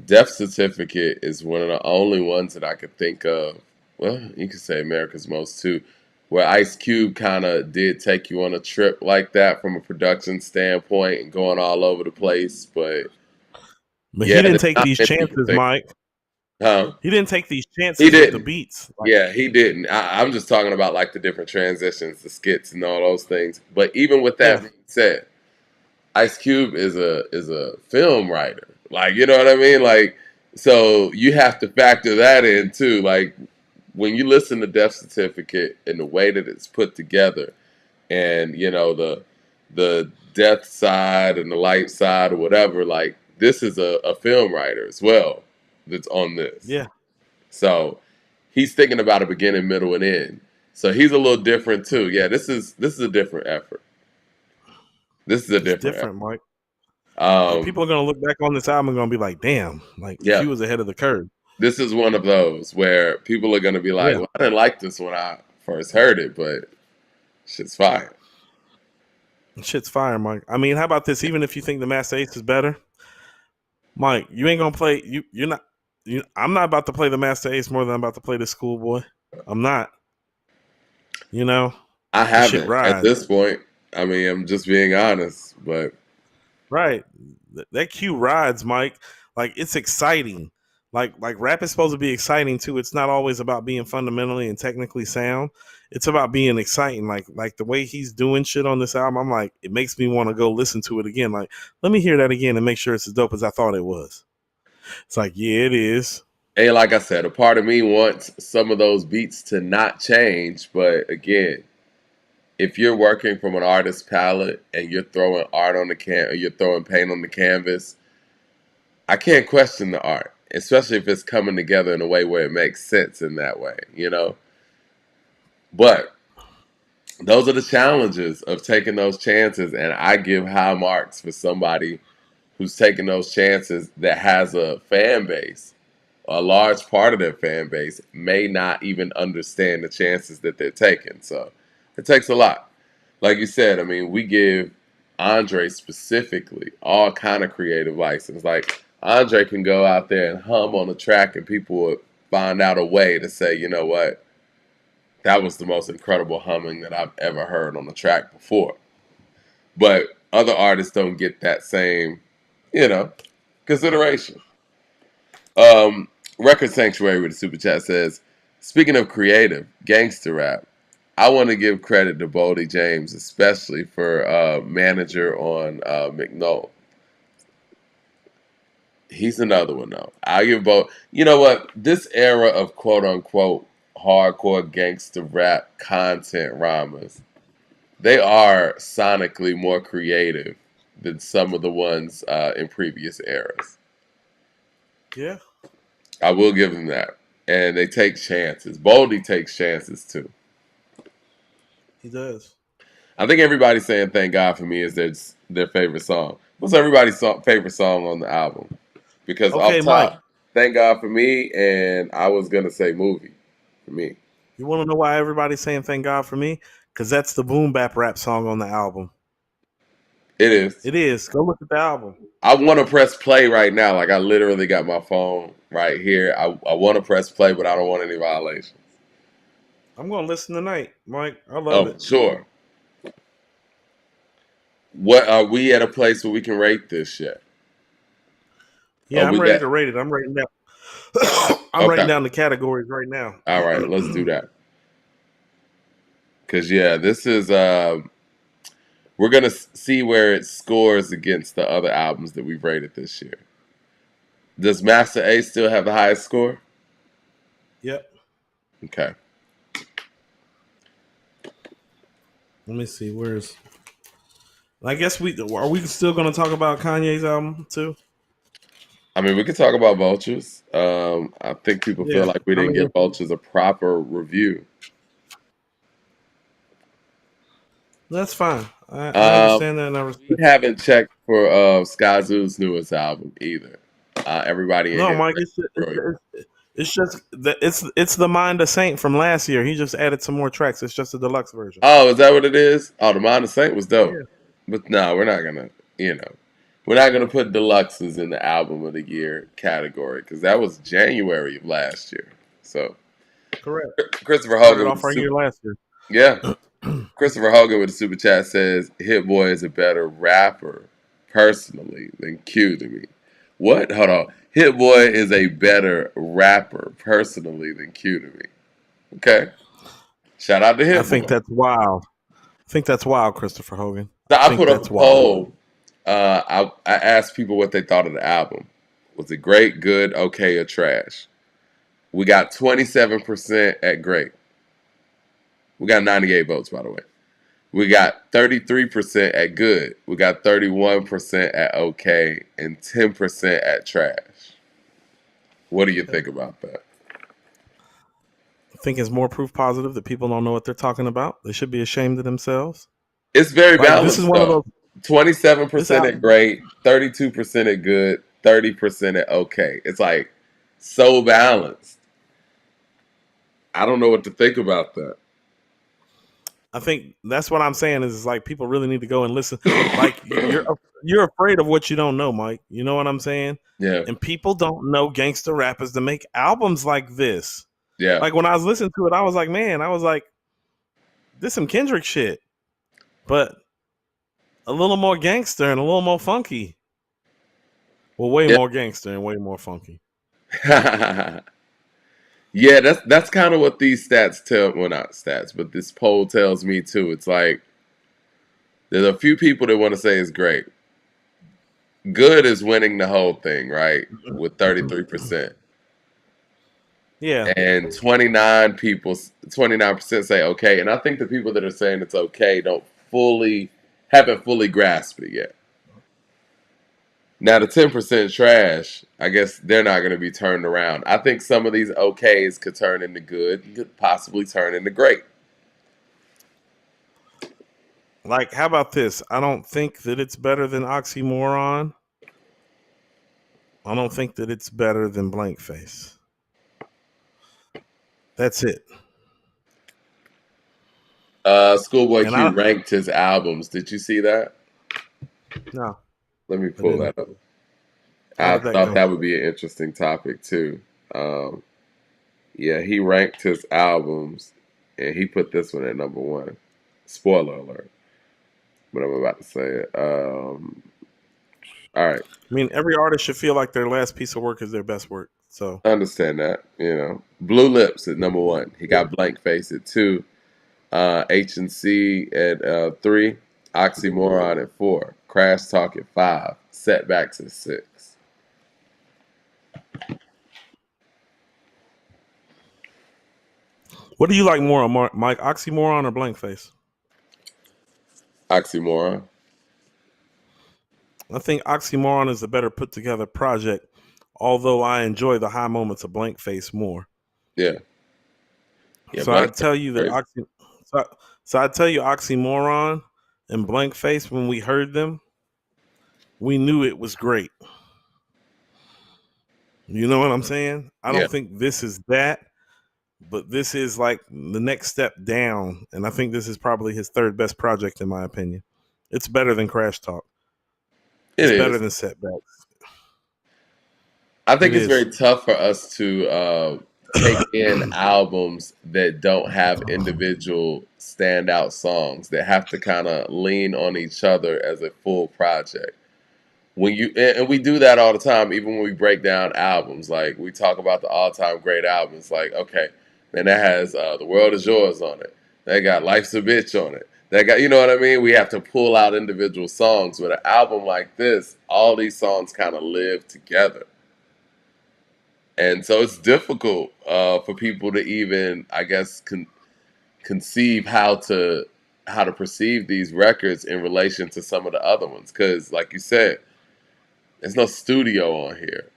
Death Certificate is one of the only ones that I could think of. Well, you could say America's Most too, where Ice Cube kind of did take you on a trip like that from a production standpoint and going all over the place. But But yeah, he didn't there's take not these many people chances, think, Mike. huh? He didn't take these He chances with the didn't. beats. Like, Yeah, he didn't. I'm just talking about like the different transitions, the skits, and all those things. But even with that yeah, being said, Ice Cube is a film writer. Like, you know what I mean? Like, so you have to factor that in too. Like when you listen to Death Certificate and the way that it's put together, and the death side and the light side or whatever, like this is a film writer as well that's on this. yeah, So he's thinking about a beginning, middle, and end. So he's a little different too. Yeah, this is a different effort. This is a it's different different, effort. Mike. Like Um, people are gonna look back on this album and gonna be like, damn, like yeah, Q was ahead of the curve. this is one of those where people are going to be like, Yeah, "Well, I didn't like this when I first heard it, but shit's fire." shit's fire, Mike. I mean, how about this? Even if you think the Master Ace is better, Mike, you ain't gonna play. You're not. I'm not about to play the Master Ace more than I'm about to play the Schoolboy. I'm not. You know, I the shit haven't at rides. this point. I mean, I'm just being honest, but Right. That Q rides, Mike. Like it's exciting. Like rap is supposed to be exciting too. It's not always about being fundamentally and technically sound. It's about being exciting. Like the way he's doing shit on this album, I'm like, it makes me want to go listen to it again. Like, let me hear that again and make sure it's as dope as I thought it was. It's like, yeah, it is. hey, like I said, a part of me wants some of those beats to not change. But again, if you're working from an artist palette and you're throwing art on the or you're throwing paint on the canvas, I can't question the art, especially if it's coming together in a way where it makes sense in that way. But those are the challenges of taking those chances, and I give high marks for somebody who's taking those chances that has a fan base. A large part of their fan base may not even understand the chances that they're taking. So it takes a lot. Like you said, I mean, we give Andre specifically all kind of creative license. Like Andre can go out there and hum on a track, and people would find out a way to say, you know what, that was the most incredible humming that I've ever heard on the track before. But other artists don't get that same, you know, consideration. Um, Record Sanctuary with the super chat says, speaking of creative gangster rap, I want to give credit to Boldy James, especially for manager on McNoll. He's another one though. I give both. You know what? This era of quote unquote hardcore gangster rap content rhymers, they are sonically more creative than some of the ones in previous eras. Yeah, I will give them that. And they take chances. Boldy takes chances too. he does. I think everybody's saying "Thank God for Me" is their favorite song. What's everybody's favorite song on the album? Because Okay, off Mike, top, "Thank God for Me," and I was gonna say "Movie" for me. you want to know why everybody's saying thank God for me? Because that's the boom bap rap song on the album. It is. It is. Go look at the album. I want to press play right now. Like I literally got my phone right here. I want to press play, but I don't want any violations. I'm gonna listen tonight, Mike. I love Oh, it. sure. What are we at a place where we can rate this yet? Oh, Yeah, I'm we ready got to rate it. I'm writing down. I'm writing okay. down the categories right now. All right, let's do that. Cause yeah, this is we're gonna see where it scores against the other albums that we've rated this year. Does Master A still have the highest score? Yep. Okay. Let me see. Where's? I guess we are we still gonna talk about Kanye's album too? I mean, we could talk about Vultures. I think people feel Yeah. like we I didn't mean, give Vultures a proper review. that's fine. I Um, understand that and I we respect it. haven't checked for Skyzoo's newest album either. Everybody in No, here Mike, thinks it's brilliant. it's just that it's the Mind of Saint from last year. He just added some more tracks. It's just a deluxe version. Oh, is that what it is? Oh, the Mind of Saint was dope. Yeah, But no, we're not gonna, you know, we're not gonna put deluxes in the album of the year category because that was January of last year. So correct. Christopher Started Hogan with off the our year super, last year. yeah, Christopher Hogan with the super chat says Hit Boy is a better rapper personally than Q to me. What? Hold on. Hit Boy is a better rapper personally than Q to me. Okay. Shout out to I Hit think Boy. that's wild. I think that's wild, Christopher Hogan. I So I think put up a that's wild. poll. I asked people what they thought of the album. Was it great, good, okay, or trash? We got 27% at great. We got 98 votes, by the way. We got 33% at good. We got 31% at okay, and 10% at trash. What do you think about that? I think it's more proof positive that people don't know what they're talking about. They should be ashamed of themselves. It's very Like this is balanced, one of though. those. This 27% at album. great, 32% at good, 30% at okay. It's like so balanced. I don't know what to think about that. I think that's what I'm saying is like people really need to go and listen. Like you're afraid of what you don't know, Mike. You know what I'm saying? Yeah, And people don't know gangster rappers to make albums like this. yeah, Like when I was listening to it, I was like, man, I was like, this some Kendrick shit, but a little more gangster and a little more funky. Well, way more gangster and way more funky. yeah. Yeah, that's kind of what these stats tell. Well, not stats, but this poll tells me too. It's like there's a few people that want to say it's great. Good is winning the whole thing, right? With 33%. Yeah, And 29% say okay. And I think the people that are saying it's okay haven't fully grasped it yet. Now the 10% trash, I guess they're not going to be turned around. I think some of these okays could turn into good, could possibly turn into great. like how about this? I don't think that it's better than Oxymoron. I don't think that it's better than Blank Face. That's it. Schoolboy And Q I ranked his albums. Did you see that? no, Let me I pull didn't. that up. How I did that thought go? that would be an interesting topic too. Um, yeah, he ranked his albums, and he put this one at number one. Spoiler alert, but I'm about to say it. All right, I mean, every artist should feel like their last piece of work is their best work. So I understand that. You know, Blue Lips at number one. He got Blank Face at two. H and C at three. Oxymoron at four. Crash Talk at five. Setbacks at six. what do you like more, Mike? Oxymoron or Blank Face? Oxymoron. I think Oxymoron is a better put together project, although I enjoy the high moments of Blank Face more. Yeah. Yeah, So Blank I'd Face tell is you that crazy. so, so I'd tell you Oxymoron and Blank Face when we heard them, we knew it was great. You know what I'm saying? I Yeah. don't think this is that, but this is like the next step down, and I think this is probably his third best project in my opinion. It's better than Crash Talk. It It's better is. than Setbacks. I It think it's is. very tough for us to take in albums that don't have individual standout songs that have to kind of lean on each other as a full project. When you and we do that all the time, even when we break down albums, like we talk about the all-time great albums, like okay, man, that has "The World Is Yours" on it. That got "Life's a Bitch" on it. That got, you know what I mean? We have to pull out individual songs. With an album like this, all these songs kind of live together. And so it's difficult for people to even, I guess, conceive how to perceive these records in relation to some of the other ones. Because, like you said, there's no studio on here,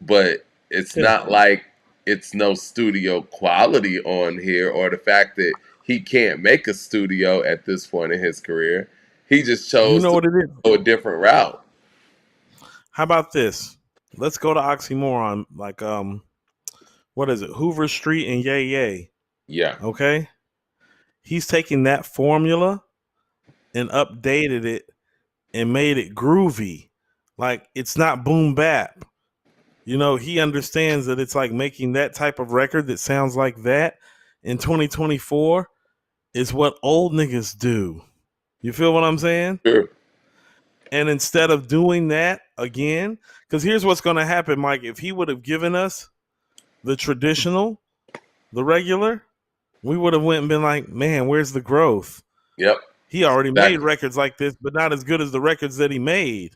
but it's Yeah. not like it's no studio quality on here, or the fact that he can't make a studio at this point in his career. He just You chose know to what it is? go a different route. How about this? Let's go to oxymoron. Like what is it? Hoover Street and Yay Yay. Yeah, Okay? He's taking that formula and updated it and made it groovy. Like it's not boom bap. You know, he understands that it's like making that type of record that sounds like that in 2024 is what old niggas do. You feel what I'm saying? sure. And instead of doing that again, because here's what's going to happen, Mike. If he would have given us the traditional, the regular, we would have went and been like, man, where's the growth? Yep, He already made exactly. records like this, but not as good as the records that he made.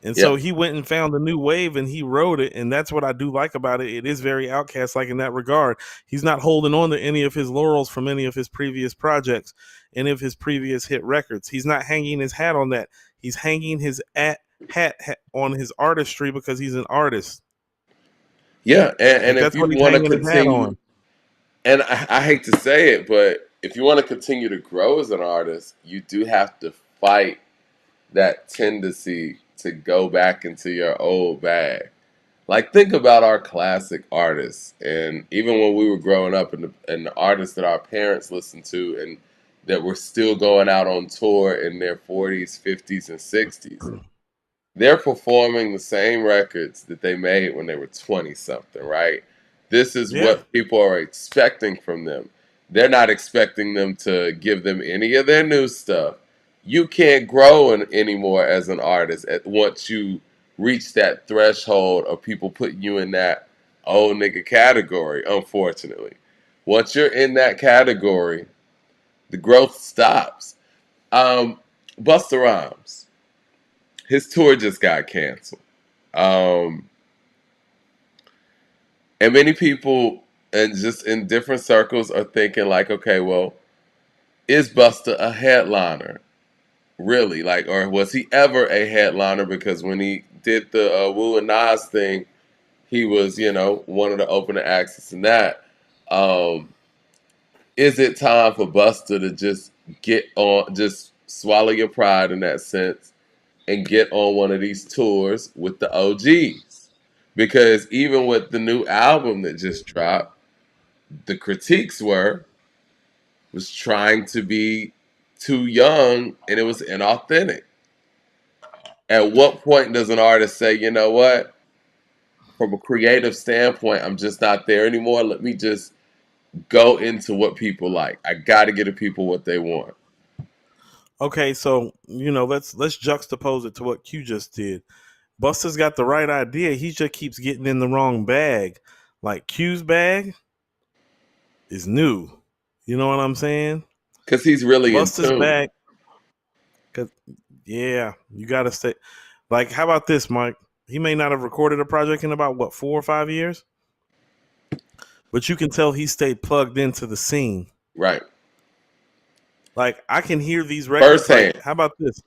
And so Yep. he went and found a new wave and he wrote it. And that's what I do like about it. It is very Outkast like in that regard. He's not holding on to any of his laurels from any of his previous projects, any of his previous hit records. He's not hanging his hat on that. He's hanging his hat on his artistry because he's an artist. Yeah, and Like if that's you what he's want to hanging his hat continue, on. and I hate to say it, but if you want to continue to grow as an artist, you do have to fight that tendency to go back into your old bag. Like think about our classic artists, and even when we were growing up, and the artists that our parents listened to, and that were still going out on tour in their 40s, 50s, and 60s. They're performing the same records that they made when they were 20 something, right? This is Yeah. what people are expecting from them. They're not expecting them to give them any of their new stuff. You can't grow anymore as an artist once you reach that threshold of people putting you in that old nigga category, unfortunately. Once you're in that category, the growth stops. Um, Busta Rhymes, his tour just got canceled. Um, and many people, and just in different circles, are thinking like, okay, well, is Busta a headliner? Really? Like, or was he ever a headliner? Because when he did the Wu and Nas thing, he was, one of the opening acts in that. Um, is it time for Busta to just get on, just swallow your pride in that sense, and get on one of these tours with the OGs? Because even with the new album that just dropped, the critiques was trying to be too young and it was inauthentic. At what point does an artist say, you know what? From a creative standpoint, I'm just not there anymore. Let me just go into what people like. I got to get the people what they want. Okay, so let's juxtapose it to what Q just did. Buster's got the right idea. He just keeps getting in the wrong bag. Like Q's bag is new. You know what I'm saying? Because he's really in Buster's tune. bag, cause yeah, you gotta stay. Like, how about this, Mike? He may not have recorded a project in about what 4 or 5 years, but you can tell he stayed plugged into the scene. Right. Like, I can hear these records. Like, Firsthand. how about this?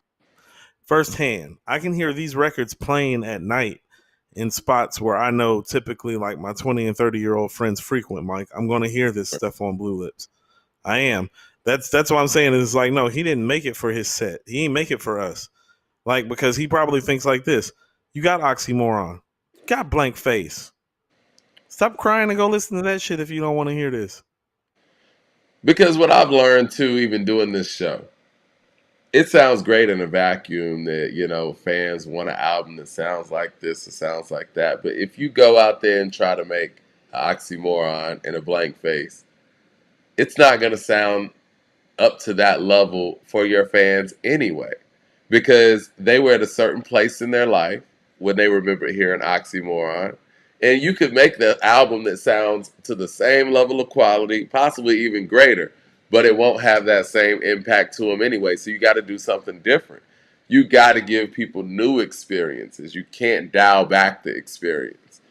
Firsthand, I can hear these records playing at night in spots where I know typically like my 20 and 30-year-old friends frequent. Mike, I'm going to hear this stuff on Blue Lips. I am. That's what I'm saying. Is like, no, he didn't make it for his set. He didn't make it for us. Like, because he probably thinks like this. You got oxymoron. You got blank face. Stop crying and go listen to that shit if you don't want to hear this. Because what I've learned too, even doing this show, it sounds great in a vacuum that, fans want an album that sounds like this or sounds like that. But if you go out there and try to make an oxymoron and a blank face, it's not going to sound up to that level for your fans anyway, because they were at a certain place in their life when they remember hearing oxymoron. And you could make the album that sounds to the same level of quality, possibly even greater, but it won't have that same impact to them anyway. So you got to do something different. You got to give people new experiences. You can't dial back the experience.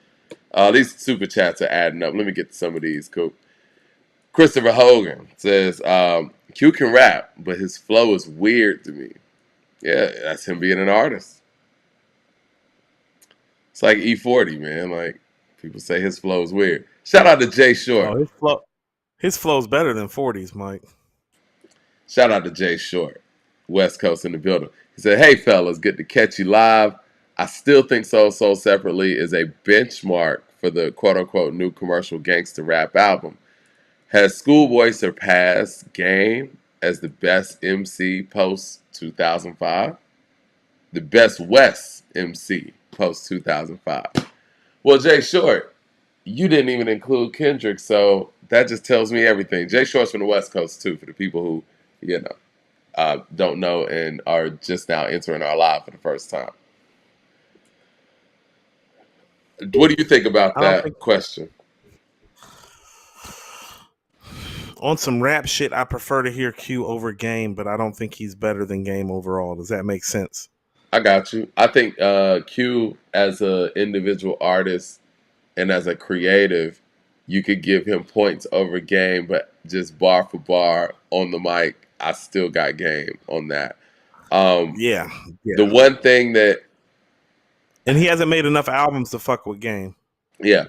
These super chats are adding up. Let me get to some of these. Cool. Christopher Hogan says, Q can rap, but his flow is weird to me. Yeah, that's him being an artist. It's like E40, man. Like, people say his flow is weird. Shout out to Jay Short. Oh, his flow's better than 40s, Mike. Shout out to Jay Short. West Coast in the building. He said, hey, fellas, good to catch you live. I still think Soul Separately is a benchmark for the quote-unquote new commercial gangster rap album. Has Schoolboy surpassed Game as the best MC post-2005? The best West MC post-2005. Well, Jay Short, you didn't even include Kendrick, so that just tells me everything. Jay Short's from the West Coast, too, for the people who, don't know and are just now entering our live for the first time. What do you think about that question? On some rap shit, I prefer to hear Q over Game, but I don't think he's better than Game overall. Does that make sense? I got you. I think Q, as an individual artist and as a creative, you could give him points over Game, but just bar for bar on the mic, I still got Game on that. Yeah. The one thing that... And he hasn't made enough albums to fuck with Game. Yeah.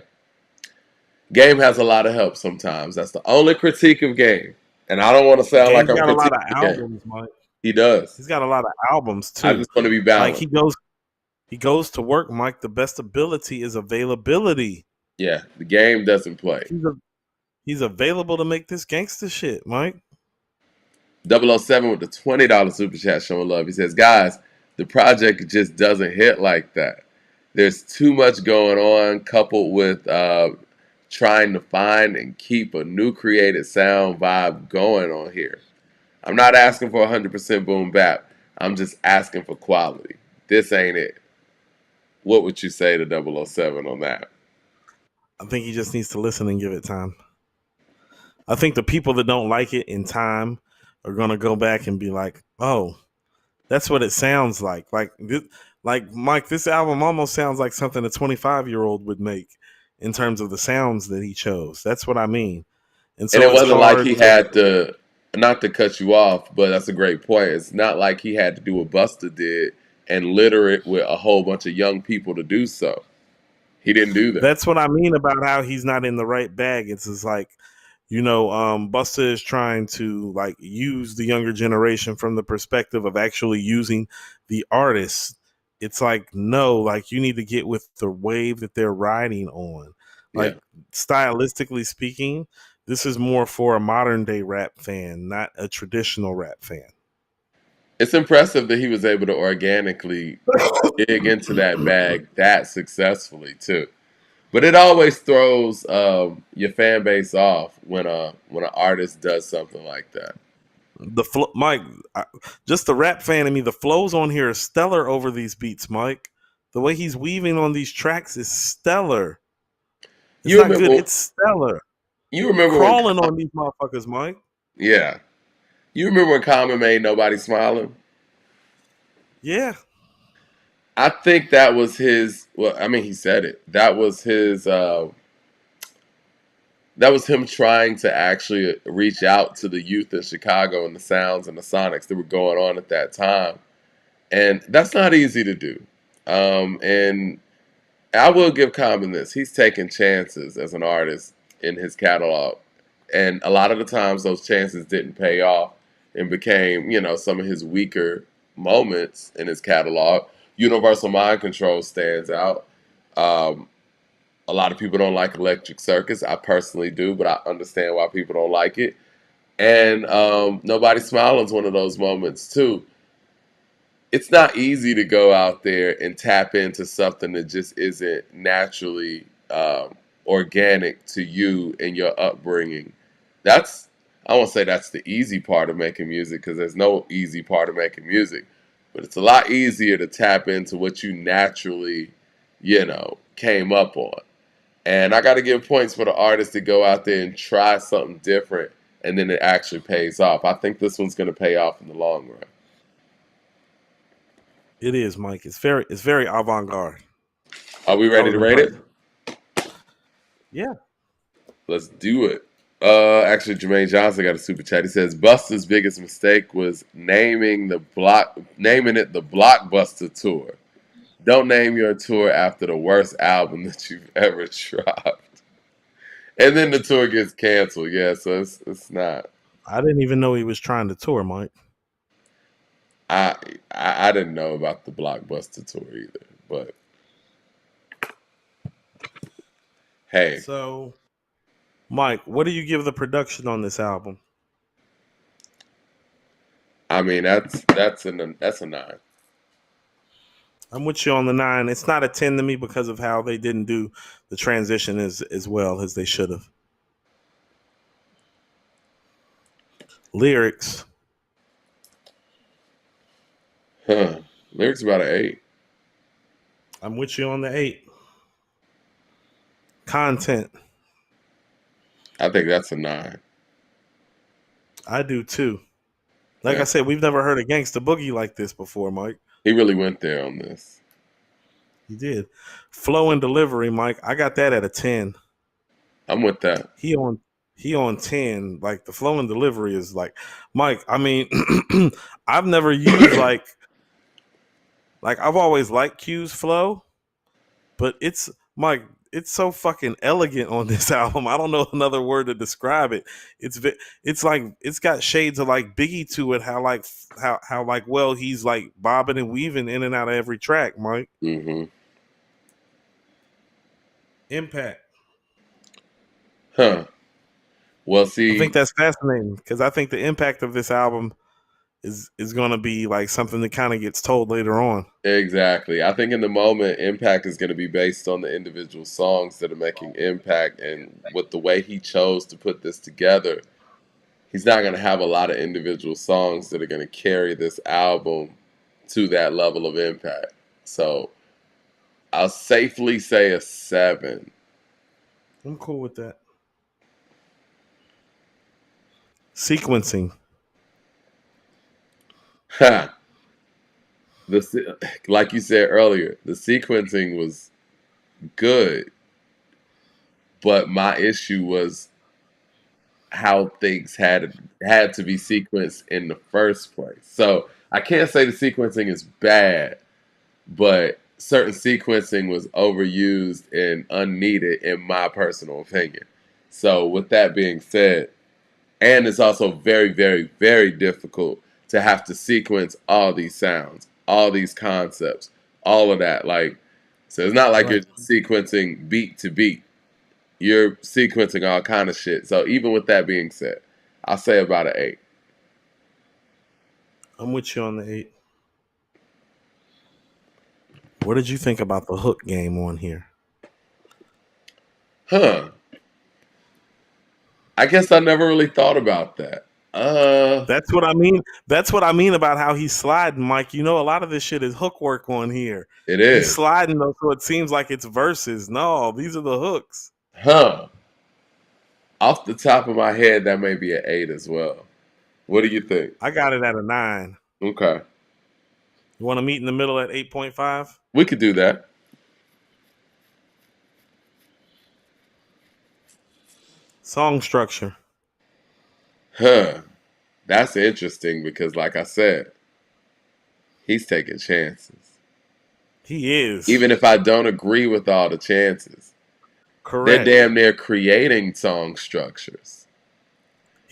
Game has a lot of help sometimes. That's the only critique of Game. And I don't want to sound like I'm critiquing a lot of albums, Mike. He does. He's got a lot of albums too. I just want to be balanced. Like he goes to work, Mike. The best ability is availability. Yeah, the Game doesn't play. He's available to make this gangster shit, Mike. 007 with the $20 super chat showing love. He says, guys, the project just doesn't hit like that. There's too much going on, coupled with trying to find and keep a new created sound vibe going on here. I'm not asking for 100% boom bap. I'm just asking for quality. This ain't it. What would you say to 007 on that? I think he just needs to listen and give it time. I think the people that don't like it in time are going to go back and be like, oh, that's what it sounds like. Like Mike, this album almost sounds like something a 25-year-old would make in terms of the sounds that he chose. That's what I mean. And so it wasn't like he had to, not to cut you off, but that's a great point. It's not like he had to do what Busta did and litter it with a whole bunch of young people to do so. He didn't do that. That's what I mean about how he's not in the right bag. It's just like, Busta is trying to like use the younger generation from the perspective of actually using the artists. It's like, no, like you need to get with the wave that they're riding on. Like stylistically speaking, this is more for a modern day rap fan, not a traditional rap fan. It's impressive that he was able to organically dig into that bag that successfully too. But it always throws your fan base off when an artist does something like that. Mike, just the rap fan in me, the flows on here are stellar over these beats, Mike. The way he's weaving on these tracks is stellar. It's not good. It's stellar. You remember crawling on these motherfuckers, Mike? Yeah. You remember when Common made Nobody Smiling? Yeah. I think that was his. Well, I mean, he said it. That was his. That was him trying to actually reach out to the youth in Chicago and the sounds and the sonics that were going on at that time. And that's not easy to do. And I will give Common this. He's taken chances as an artist in his catalog. And a lot of the times those chances didn't pay off and became, some of his weaker moments in his catalog. Universal Mind Control stands out. A lot of people don't like Electric Circus. I personally do, but I understand why people don't like it. And Nobody Smiling is one of those moments too. it's not easy to go out there and tap into something that just isn't naturally organic to you and your upbringing. That's I won't say that's the easy part of making music because there's no easy part of making music, but it's a lot easier to tap into what you naturally, came up on. And I got to give points for the artists to go out there and try something different, and then it actually pays off. I think this one's going to pay off in the long run. It is, Mike. It's very avant garde. Are we I ready was to rate it? impressed. Yeah. Let's do it. Actually, Jermaine Johnson got a super chat. He says Busta's biggest mistake was naming it the Blockbuster Tour. Don't name your tour after the worst album that you've ever dropped. And then the tour gets canceled. Yeah, so it's not. I didn't even know he was trying to tour, Mike. I I didn't know about the Blockbuster Tour either. But hey, So, Mike, what do you give the production on this album? I mean that's a 9. I'm with you on the 9. It's not a 10 to me because of how they didn't do the transition as well as they should have. Lyrics. Huh. Lyrics about an 8. I'm with you on the 8. Content. I think that's a 9. I do too. Like I Yeah. said, we've never heard a Gangsta Boogie like this before, Mike. He really went there on this. He did. Flow and delivery, Mike. I got that at a 10. I'm with that. He on he on 10. Like the flow and delivery is like Mike, I mean, I've never used like I've always liked Q's flow, but it's Mike, it's so fucking elegant on this album. I don't know another word to describe it. It's like it's got shades of like Biggie to it. How like well he's like bobbing and weaving in and out of every track, Mike. Mm-hmm. Impact. Huh. Well, I think see, that's fascinating because I think the impact of this album is going to be like something that kind of gets told later on. exactly. I think in the moment, impact is going to be based on the individual songs that are making impact, and with the way he chose to put this together, he's not going to have a lot of individual songs that are going to carry this album to that level of impact. So I'll safely say a 7. I'm cool with that. Sequencing. Ha. Like you said earlier, the sequencing was good, but my issue was how things had to be sequenced in the first place. So I can't say the sequencing is bad, but certain sequencing was overused and unneeded in my personal opinion. So with that being said, and it's also very, very, very difficult to have to sequence all these sounds, all these concepts, all of that. Like, so it's not like you're Right. sequencing beat to beat. You're sequencing all kind of shit. So even with that being said, I'll say about an 8. I'm with you on the 8. What did you think about the hook game on here? Huh. I guess I never really thought about that. That's what I mean. That's what I mean about how he's sliding, Mike. You know, a lot of this shit is hook work on here. It He's is. sliding though, so it seems like it's verses. No, these are the hooks. Huh. Off the top of my head, that may be an 8 as well. What do you think? I got it at a 9. Okay. You want to meet in the middle at 8.5? We could do that. Song structure. Huh. That's interesting because, like I said, he's taking chances. He is. Even if I don't agree with all the chances, they're Correct. damn near creating song structures.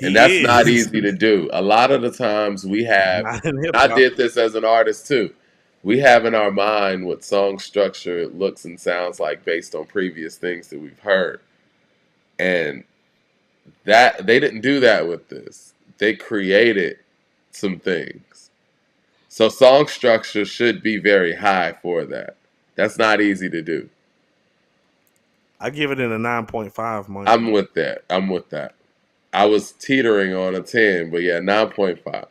And that's He not is. easy to do. A lot of the times we have, Not in hip I hop. did this as an artist too. We have in our mind what song structure looks and sounds like based on previous things that we've heard. And that they didn't do that with this. They created some things. So song structure should be very high for that. That's not easy to do. I give it in a 9.5, Mike. I'm with that. I'm with that. I was teetering on a 10, but yeah, 9.5.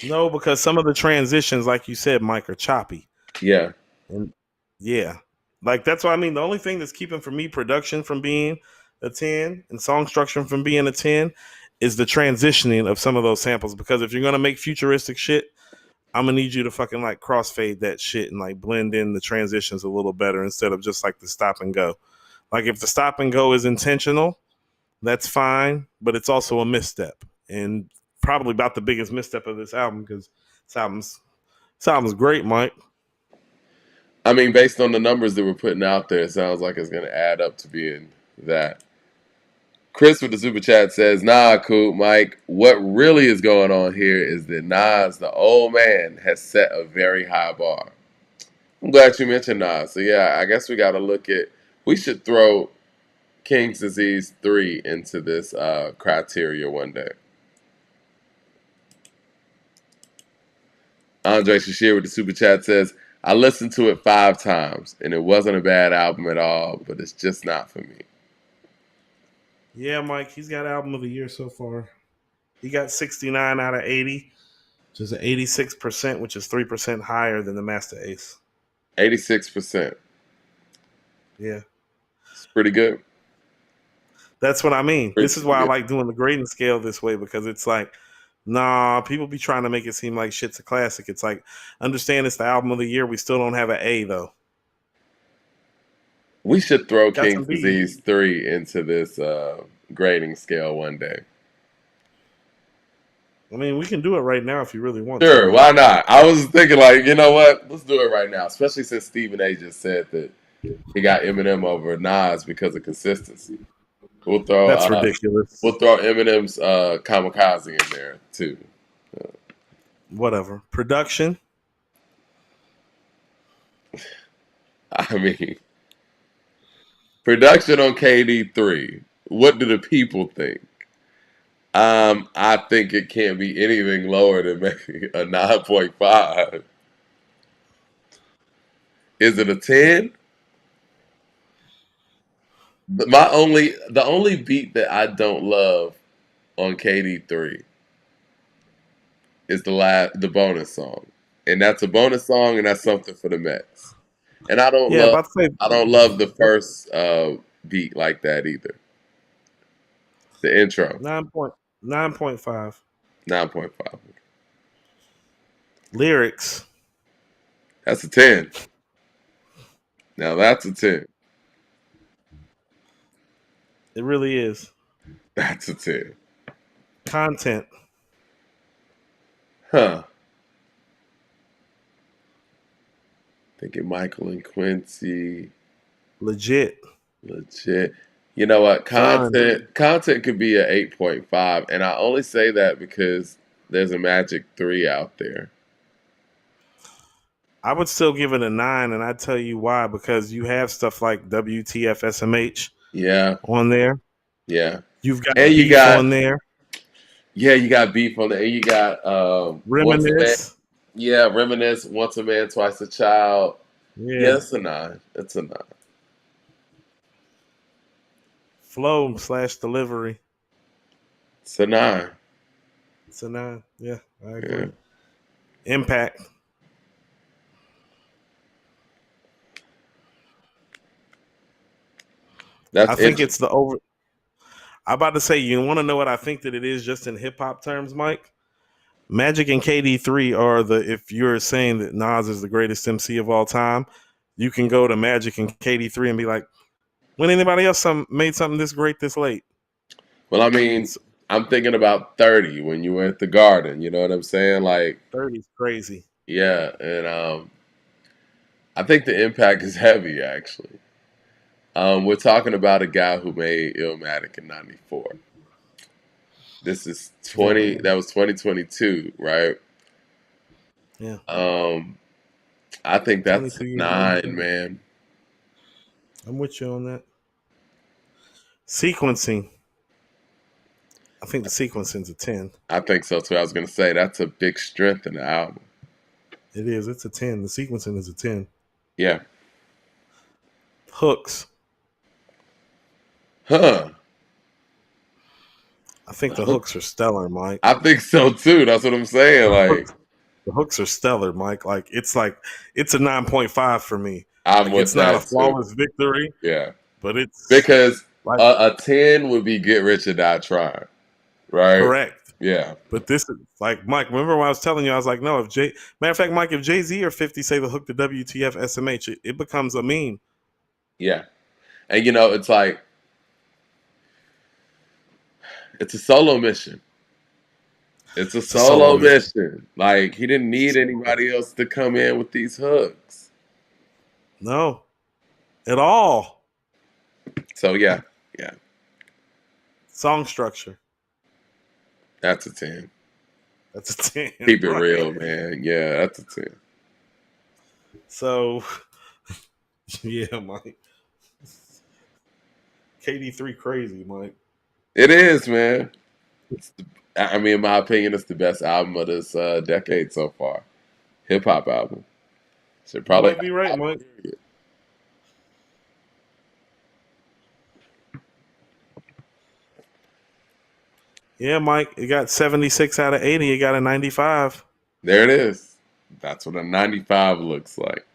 No, because some of the transitions, like you said, Mike, are choppy. Yeah. And yeah, like that's what I mean. The only thing that's keeping for me production from being a 10 and song structure from being a 10 is the transitioning of some of those samples. Because if you're gonna make futuristic shit, I'm gonna need you to fucking like crossfade that shit and like blend in the transitions a little better instead of just like the stop and go. Like if the stop and go is intentional, that's fine, but it's also a misstep and probably about the biggest misstep of this album because this album's great, Mike. I mean, based on the numbers that we're putting out there, it sounds like it's going to add up to being that. Chris with the super chat says, "Nah, cool, Mike. What really is going on here is that Nas, the old man, has set a very high bar." I'm glad you mentioned Nas. So yeah, I guess we got to look at. We should throw King's Disease 3 into this criteria one day. Andre Shashir with the super chat says, "I listened to it 5 times, and it wasn't a bad album at all, but it's just not for me." Yeah, Mike, he's got album of the year so far. He got 69 out of 80, which is 86%, which is 3% higher than the Master Ace. 86%. Yeah. It's pretty good. That's what I mean. This is Pretty why I good. like doing the grading scale this way because it's like, nah, people be trying to make it seem like shit's a classic. It's like, understand it's the album of the year. We still don't have an A, though. We should throw Got some King's B. Disease 3 into this grading scale one day. I mean, we can do it right now if you really want to, Sure, Mike. why not? I was thinking, like, you know what? Let's do it right now, especially since Stephen A. just said that he got Eminem over Nas because of consistency. We'll throw That's ridiculous. Eminem's Kamikaze in there too. Whatever. Production. I mean, production on KD3. What do the people think? I think it can't be anything lower than maybe a 9.5. Is it a 10? The only beat that I don't love on KD3 is the bonus song, and that's a bonus song, and that's something for the Mets. And Yeah, about to say I don't love the first beat like that either. The intro 9.5. 9.5. Lyrics. That's a 10. Now that's a 10. It really is. That's a 10. Content. Huh. Thinking Michael and Quincy. Legit. Legit. You know what? Fun. Content could be a 8.5, and I only say that because there's a Magic 3 out there. I would still give it a 9, and I'd tell you why. Because you have stuff like WTFSMH Yeah. on there. Yeah. You've got And you Beef got on there. Yeah, you got Beef on there. And you got Once a Man. Reminisce. Yeah, Reminisce, Once a Man, Twice a Child. Yeah, Yeah. it's a 9. It's a 9. Flow/delivery. It's a 9. It's a 9. Yeah, I agree. Yeah. Impact. That's I think interesting. it's the over. I'm about to say, you want to know what I think that it is just in hip hop terms, Mike? Magic and KD3 are if you're saying that Nas is the greatest MC of all time, you can go to Magic and KD3 and be like, when anybody else made something this great this late? Well, I mean, It's I'm thinking about 30 when you were at the Garden. You know what I'm saying? Like, 30 is crazy. yeah, and I think the impact is heavy. Actually, we're talking about a guy who made Illmatic in '94. This is Yeah, 20. That was 2022, right? yeah. Um, I think that's 22 years old. 9, man. I'm with you on that. Sequencing. I I think the sequencing's a 10. I think so too. I was gonna say that's a big strength in the album. It is. It's a 10. The sequencing is a 10. Yeah. Hooks. Huh. I think The the hook. hooks are stellar, Mike. I think so too. That's what I'm saying. The Like hooks, the hooks are stellar, Mike. Like it's a 9.5 for me. I'm Like with it's not a that too. flawless victory, Yeah. but it's Because like a 10 would be Get Rich or Die Trying, right? correct. Yeah. But this is like Mike. Remember when I was telling you? I was like, no. If matter of fact, Mike, if Jay-Z or 50 say the hook to WTF SMH, it becomes a meme. Yeah. And it's like it's a solo mission. It's a It's a solo solo mission. mission. Like he didn't need anybody else to come in with these hooks. No, at all. So yeah, yeah, Song structure. that's a 10. That's a 10. Keep it Right? real, man. Yeah, that's a 10. So yeah, Mike. KD3 crazy, Mike. It is, man. I mean, in my opinion, it's the best album of this decade so far. Hip hop album. Should You probably might be right, Mike. Yeah, Mike. It got 76 out of 80. It got a 95. There it is. That's what a 95 looks like.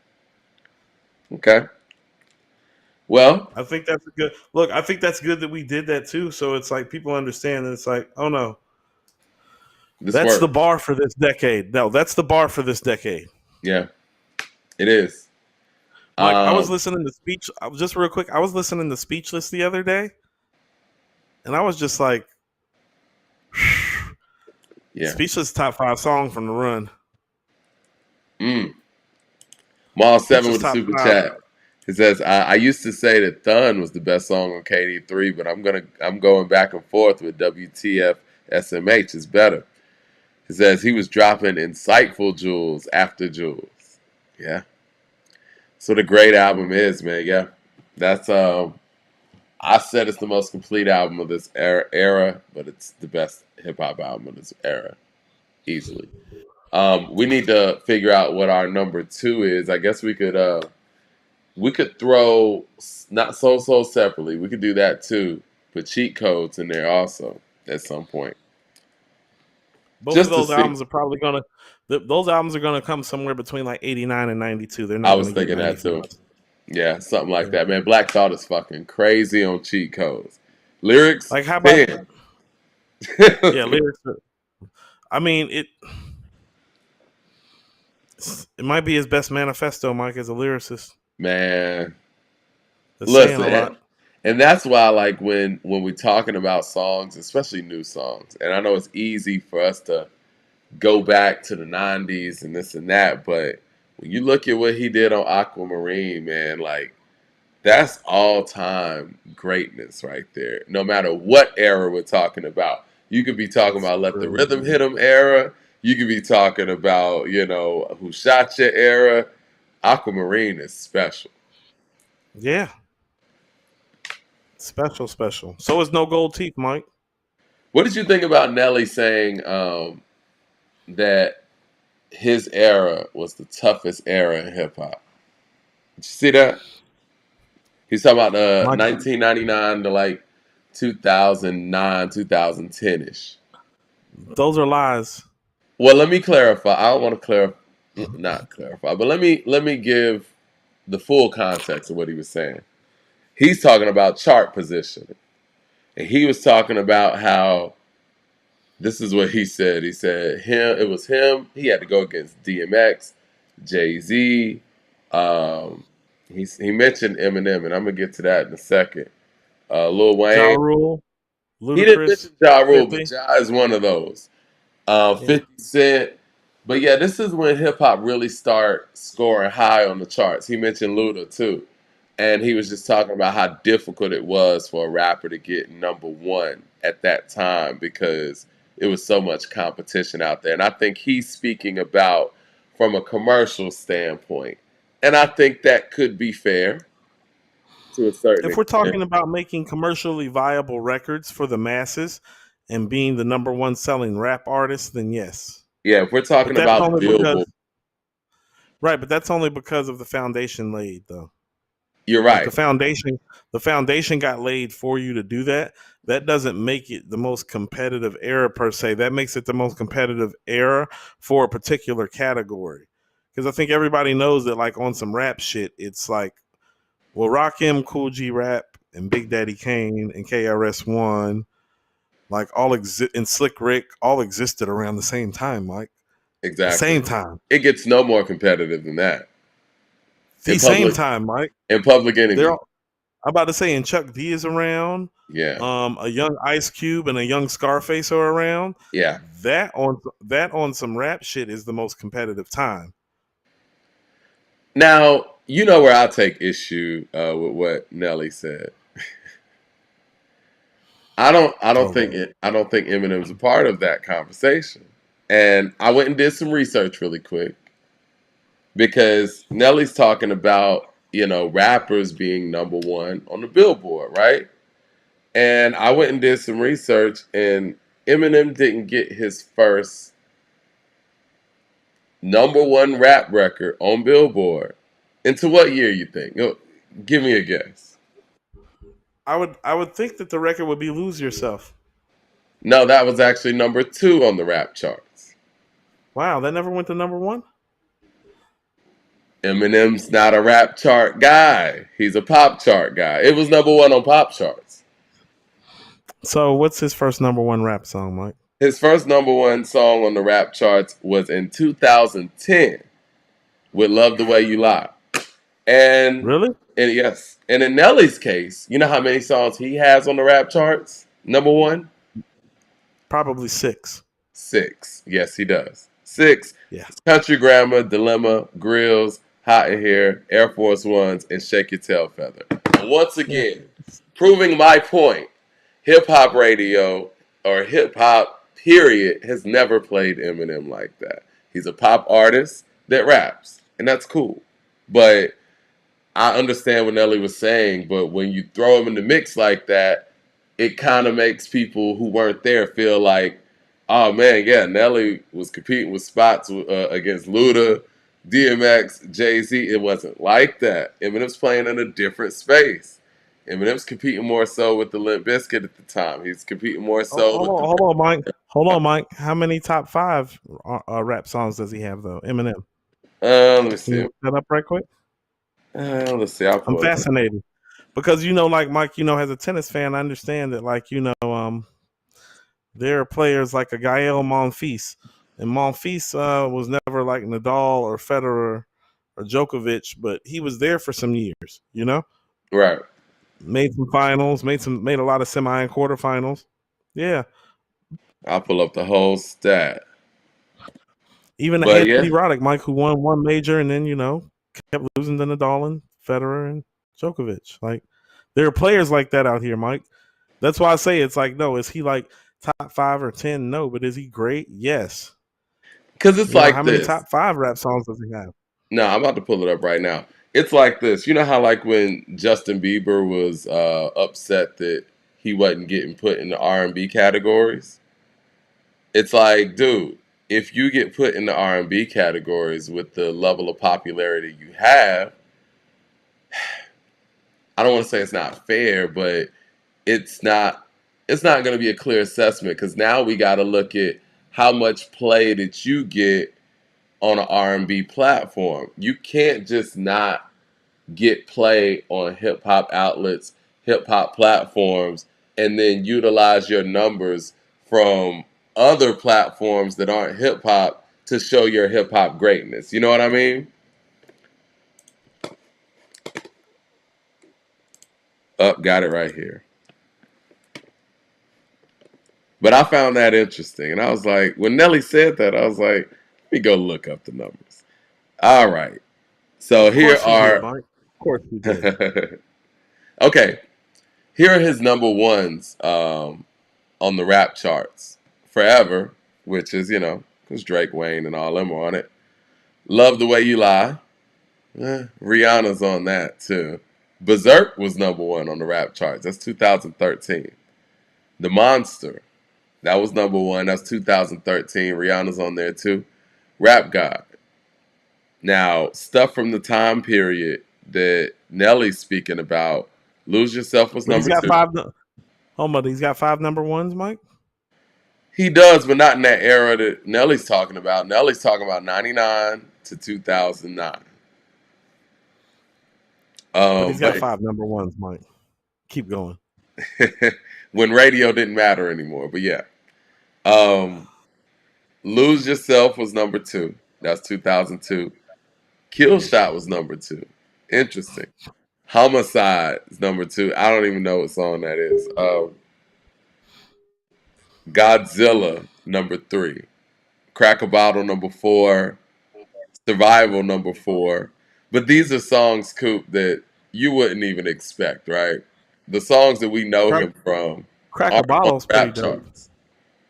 Okay. Well, I think that's a good look. I think that's good that we did that too. So it's like people understand that it's like, oh no, this that's the works. bar for this decade. No, that's the bar for this decade. Yeah, it is. Mike, I was Um, listening to speech. Just real quick, I was listening to Speechless the other day, and I was just like, yeah. Speechless top 5 song from the run. Mm. Mall 7 Speechless with a top super 5. chat. It says, I used to say that Thun was the best song on KD3, but I'm going back and forth with WTF SMH is better. It says he was dropping insightful jewels after jewels. Yeah. That's what a great album is, man. Yeah. That's I said it's the most complete album of this era, but it's the best hip hop album of this era, easily. We need to figure out what our number 2 is. I guess we could throw not so separately. We could do that too. Put cheat codes in there also at some point, Both of just to those see. albums are probably gonna. Those albums are gonna come somewhere between like 89 and 92. They're I not was gonna get thinking that 95. too. Yeah, something like Yeah. that, man. Black Thought is fucking crazy on cheat codes. Lyrics Like how about 10. yeah lyrics? I mean it might be his best manifesto, Mike, as a lyricist. Man, That's saying a listen, lot. and that's why, like, when we're talking about songs, especially new songs, and I know it's easy for us to go back to the '90s and this and that, but when you look at what he did on Aquamarine, man, like that's all time greatness right there. No matter what era we're talking about, you could be talking It's about Let the Rhythm crazy. Hit 'Em era. You could be talking about Who Shot Ya era. Aquamarine is special. Yeah, special, special. So is No Gold Teeth, Mike. What did you think about Nelly saying that his era was the toughest era in hip hop? Did you see that? He's talking about Mike, 1999 to like 2009, 2010 ish. those are lies. Well, let me clarify. I don't want to not clarify, but let me give the full context of what he was saying. He's talking about chart positioning, and he was talking about how this is what he said. He said him. It was him. He had to go against DMX, Jay Z. Um, he mentioned Eminem, and I'm gonna get to that in a second. Lil Ja Wayne. Rule, He didn't Ludacris, mention Ja Rule, but 50. Ja is one of those. Yeah. 50 Cent. But yeah, this is when hip hop really start scoring high on the charts. He mentioned Luda too. And he was just talking about how difficult it was for a rapper to get number one at that time because it was so much competition out there. And I think he's speaking about from a commercial standpoint. And I think that could be fair to a certain If we're extent. talking about making commercially viable records for the masses, and being the number one selling rap artist, then yes. Yeah, if we're But talking that's about only Billboard, because right, but that's only because of the foundation laid though. you're Like right. the foundation got laid for you to do that. That doesn't make it the most competitive era per se. That makes it the most competitive era for a particular category. Because I think everybody knows that, like on some rap shit, it's like, well, Rakim, Cool G Rap, and Big Daddy Kane and KRS One, like and Slick Rick, all existed around the same time, Mike. The Exactly. same time. It gets no more competitive than that. The In same public, time, Mike. in Public They're Enemy. I'm about to say, and Chuck D is around. Yeah, A young Ice Cube and a young Scarface are around. yeah. That on some rap shit is the most competitive time. Now you know where I take issue with what Nelly said. Oh, go ahead. I don't think Eminem's a part of that conversation. And I went and did some research really quick because Nelly's talking about, rappers being number one on the Billboard, right? And I went and did some research, and Eminem didn't get his first number one rap record on Billboard. Into what year you think? Give me a guess. I would think that the record would be "Lose Yourself." No, that was actually number two on the rap charts. Wow, that never went to number one. Eminem's not a rap chart guy. He's a pop chart guy. It was number one on pop charts. So, what's his first number one rap song, Mike? His first number one song on the rap charts was in 2010 with Love the Way You Lie. And Really? and yes, and in Nelly's case, you know how many songs he has on the rap charts? Number one? Probably six. Six. Yes, he does. Six. Yeah. Country Grammar, Dilemma, Grills, Hot in Here, Air Force Ones, and Shake Your Tail Feather. And once Yeah. again, proving my point, hip hop radio or hip hop period has never played Eminem like that. He's a pop artist that raps, and that's cool. But I understand what Nelly was saying, but when you throw him in the mix like that, it kind of makes people who weren't there feel like, oh man, yeah, Nelly was competing with spots against Luda, DMX, Jay Z. It wasn't like that. Eminem's playing in a different space. Eminem's competing more so with the Limp Bizkit at the time. He's competing more Oh, so with the. hold on, Mike. Hold on, Mike. How many top five rap songs does he have though? Eminem. Let me Can you see. look that up right quick? Let's see. I'll I'm pull it up. fascinated because like Mike, as a tennis fan, I understand that there are players like a Gael Monfils, and Monfils was never like Nadal or Federer or Djokovic, but he was there for some years. Right. Made some finals, made a lot of semi and quarterfinals. Yeah, I'll pull up the whole stat. even But Andy yeah, Roddick, Mike, who won one major and then kept losing to Nadal and Federer and Djokovic. Like there are players like that out here, Mike. That's why I say it's like, no, is he like top 5 or 10? No, but is he great? Yes. because it's like How many this. top 5 rap songs does he have? No, I'm about to pull it up right now. It's like this. You know how like when Justin Bieber was upset that he wasn't getting put in the R&B categories? It's like, dude, if you get put in the R&B categories with the level of popularity you have, I don't want to say it's not fair, but it's not going to be a clear assessment because now we got to look at how much play did you get on an R&B platform. You can't just not get play on hip hop outlets, hip hop platforms, and then utilize your numbers from other platforms that aren't hip hop to show your hip hop greatness. You know what I mean? Got it right here. But I found that interesting. And I was like, when Nelly said that, I was like, let me go look up the numbers. All right. So Of here course you did, are, Mike. Of course you did. okay, here are his number ones on the rap charts. Forever, which is, because Drake, Wayne, and all them are on it. Love the Way You Lie. Rihanna's on that too. Berserk was number one on the rap charts. That's 2013. The Monster. That was number one. That's 2013. Rihanna's on there too. Rap God. Now, stuff from the time period that Nelly's speaking about, Lose Yourself was But he's number got two. five. Hold on, he's got five number ones, Mike. He does, but not in that era that Nelly's talking about. Nelly's talking about 99 to 2009. But he's got But five number ones, Mike. Keep going. when radio didn't matter anymore. But yeah. Um, Lose Yourself was number two. That's 2002. Kill Shot was number two. Interesting. Homicide is number two. I don't even know what song that is. Godzilla number three. Crack a Bottle number four. Survival number four. But these are songs, Coop, that you wouldn't even expect, right? The songs that we know Crack, him from crack a aren't on bottle's pretty rap dope. charts.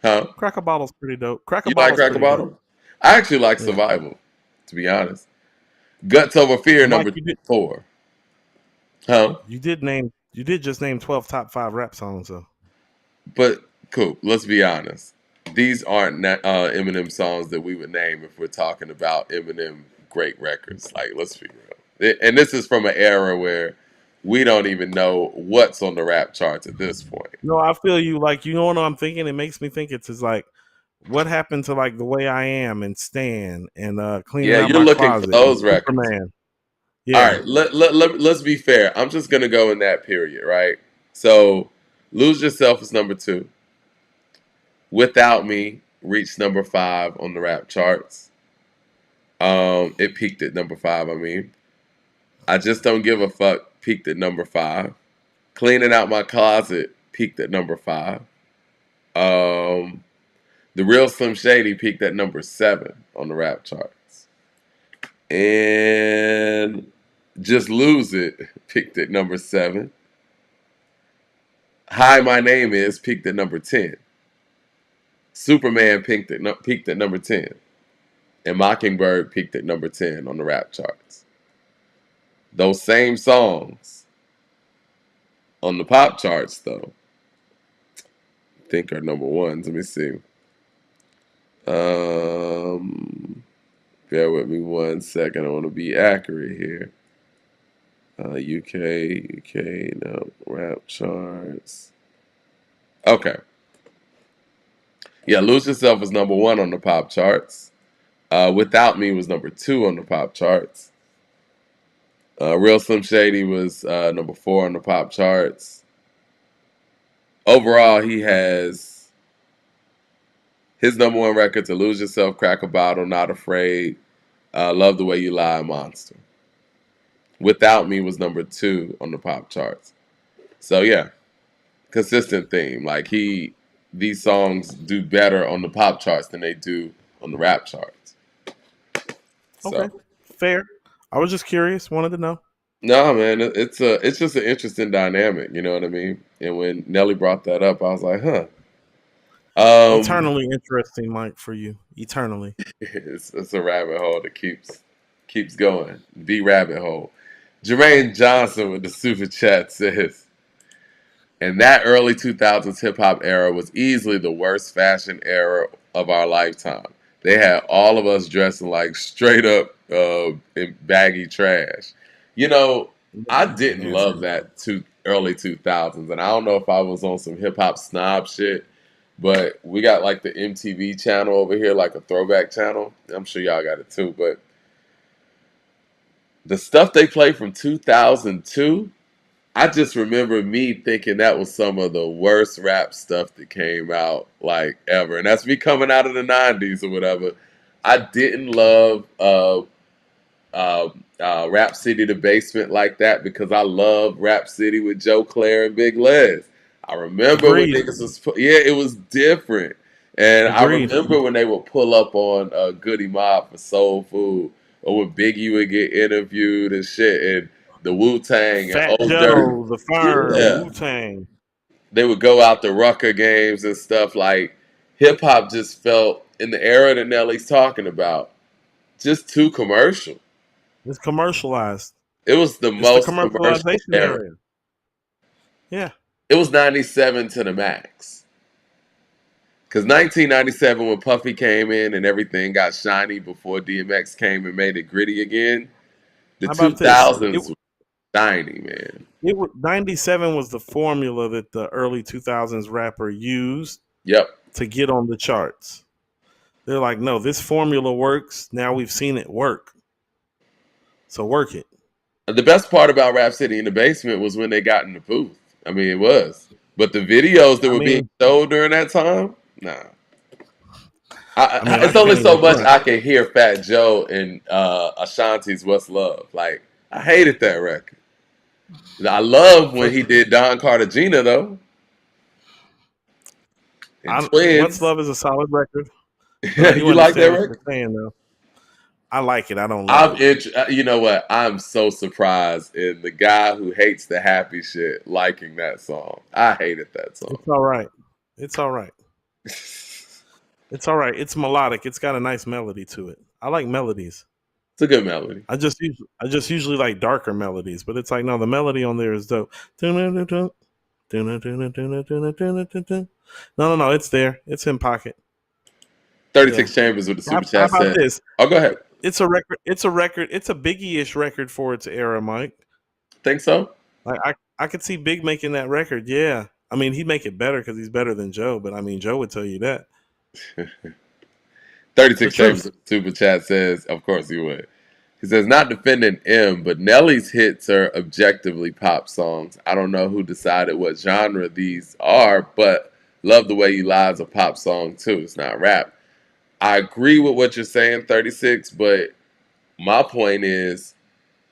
Huh? Crack a bottle's pretty dope. Crack a You like bottle's Crack a pretty dope. Bottle? I actually like Yeah. Survival, to be honest. Guts Over Fear Mike, number four. Huh? you did just name 12 top 5 rap songs though. But cool. Let's be honest. These aren't Eminem songs that we would name if we're talking about Eminem great records. Like, let's be real. And this is from an era where we don't even know what's on the rap charts at this point. No, I feel you. Like, you know what I'm thinking? It makes me think it's like, what happened to like The Way I Am and Stan and Cleaning Yeah, Out you're My looking for Closet and those records. Superman? All Yeah. right, let's be fair. I'm just going to go in that period, right? So, Lose Yourself is number two. Without Me reached number 5 on the rap charts. It peaked at number 5, I mean. I Just Don't Give a Fuck peaked at number 5. Cleaning Out My Closet peaked at number 5. The Real Slim Shady peaked at number 7 on the rap charts. And Just Lose It peaked at number 7. Hi, My Name Is peaked at number 10. Superman peaked at number 10. And Mockingbird peaked at number 10 on the rap charts. Those same songs on the pop charts, though, I think are number ones. Let me see. Bear with me 1 second. I want to be accurate here. UK, no, rap charts. Okay. Yeah, Lose Yourself was number 1 on the pop charts. Without Me was number 2 on the pop charts. Real Slim Shady was number 4 on the pop charts. Overall, he has his number 1 record to Lose Yourself, Crack a Bottle, Not Afraid, Love the Way You Lie, Monster. Without Me was number 2 on the pop charts. So yeah, consistent theme. Like these songs do better on the pop charts than they do on the rap charts. So. Okay. Fair. I was just curious. Wanted to know. No, man, it's just an interesting dynamic. You know what I mean? And when Nelly brought that up, I was like, huh. Eternally interesting, Mike, for you. Eternally. It's a rabbit hole that keeps going. The rabbit hole. Jermaine Johnson with the super chat says, and that early 2000s hip hop era was easily the worst fashion era of our lifetime. They had all of us dressing like straight up in baggy trash. You know, I didn't love that early 2000s, and I don't know if I was on some hip hop snob shit, but we got like the MTV channel over here, like a throwback channel. I'm sure y'all got it too, but the stuff they play from 2002, I just remember me thinking that was some of the worst rap stuff that came out like ever, and that's me coming out of the 90s or whatever. I didn't love Rap City The Basement like that because I love Rap City with Joe Clair and Big Les. I remember when niggas was it was different, and I remember when they would pull up on Goody Mob for Soul Food, or when Biggie would get interviewed and shit, and the Wu-Tang and Fat Old Joe, Dirty. the Firm, Yeah. Wu-Tang. They would go out to Rucker games and stuff. Like, hip-hop just felt, in the era that Nelly's talking about, just too commercial. It's commercialized. It was the most the commercial commercialization era. Yeah. It was 97 to the max. Because 1997, when Puffy came in and everything got shiny before DMX came and made it gritty again, the How about this? 2000s was shiny, man. 97 was the formula that the early 2000s rapper used Yep. to get on the charts. They're like, no, this formula works. Now we've seen it work. So work it. The best part about Rap City in the Basement was when they got in the booth. I mean, it was. But the videos that I were being mean, showed during that time, nah. I It's only can't so even much front. I can hear Fat Joe and Ashanti's "What's Love." Like, I hated that record. I love when he did Don Cartagena though, and What's Twins. Love is a solid record, but I do You like that understand what you're record? saying, though. I like it. I don't love it. You know what? I'm so surprised in the guy who hates the happy shit liking that song. I hated that song. It's all right. It's all right. It's all right. It's melodic. It's got a nice melody to it. I like melodies. It's a good melody. I just usually like darker melodies, but it's like no, the melody on there is dope. No, no, it's there. It's in pocket. 36 Chambers with the super How chat about said. this? Oh, go ahead. It's a record. It's a record. It's a Biggie-ish record for its era, Mike. Think so? Like I could see Big making that record. Yeah, I mean he'd make it better because he's better than Joe. But I mean Joe would tell you that. 36 Chambers with the super chat says, of course he would. He says, not defending M, but Nelly's hits are objectively pop songs. I don't know who decided what genre these are, but love the way you lie's a pop song too. It's not rap. I agree with what you're saying, 36, but my point is,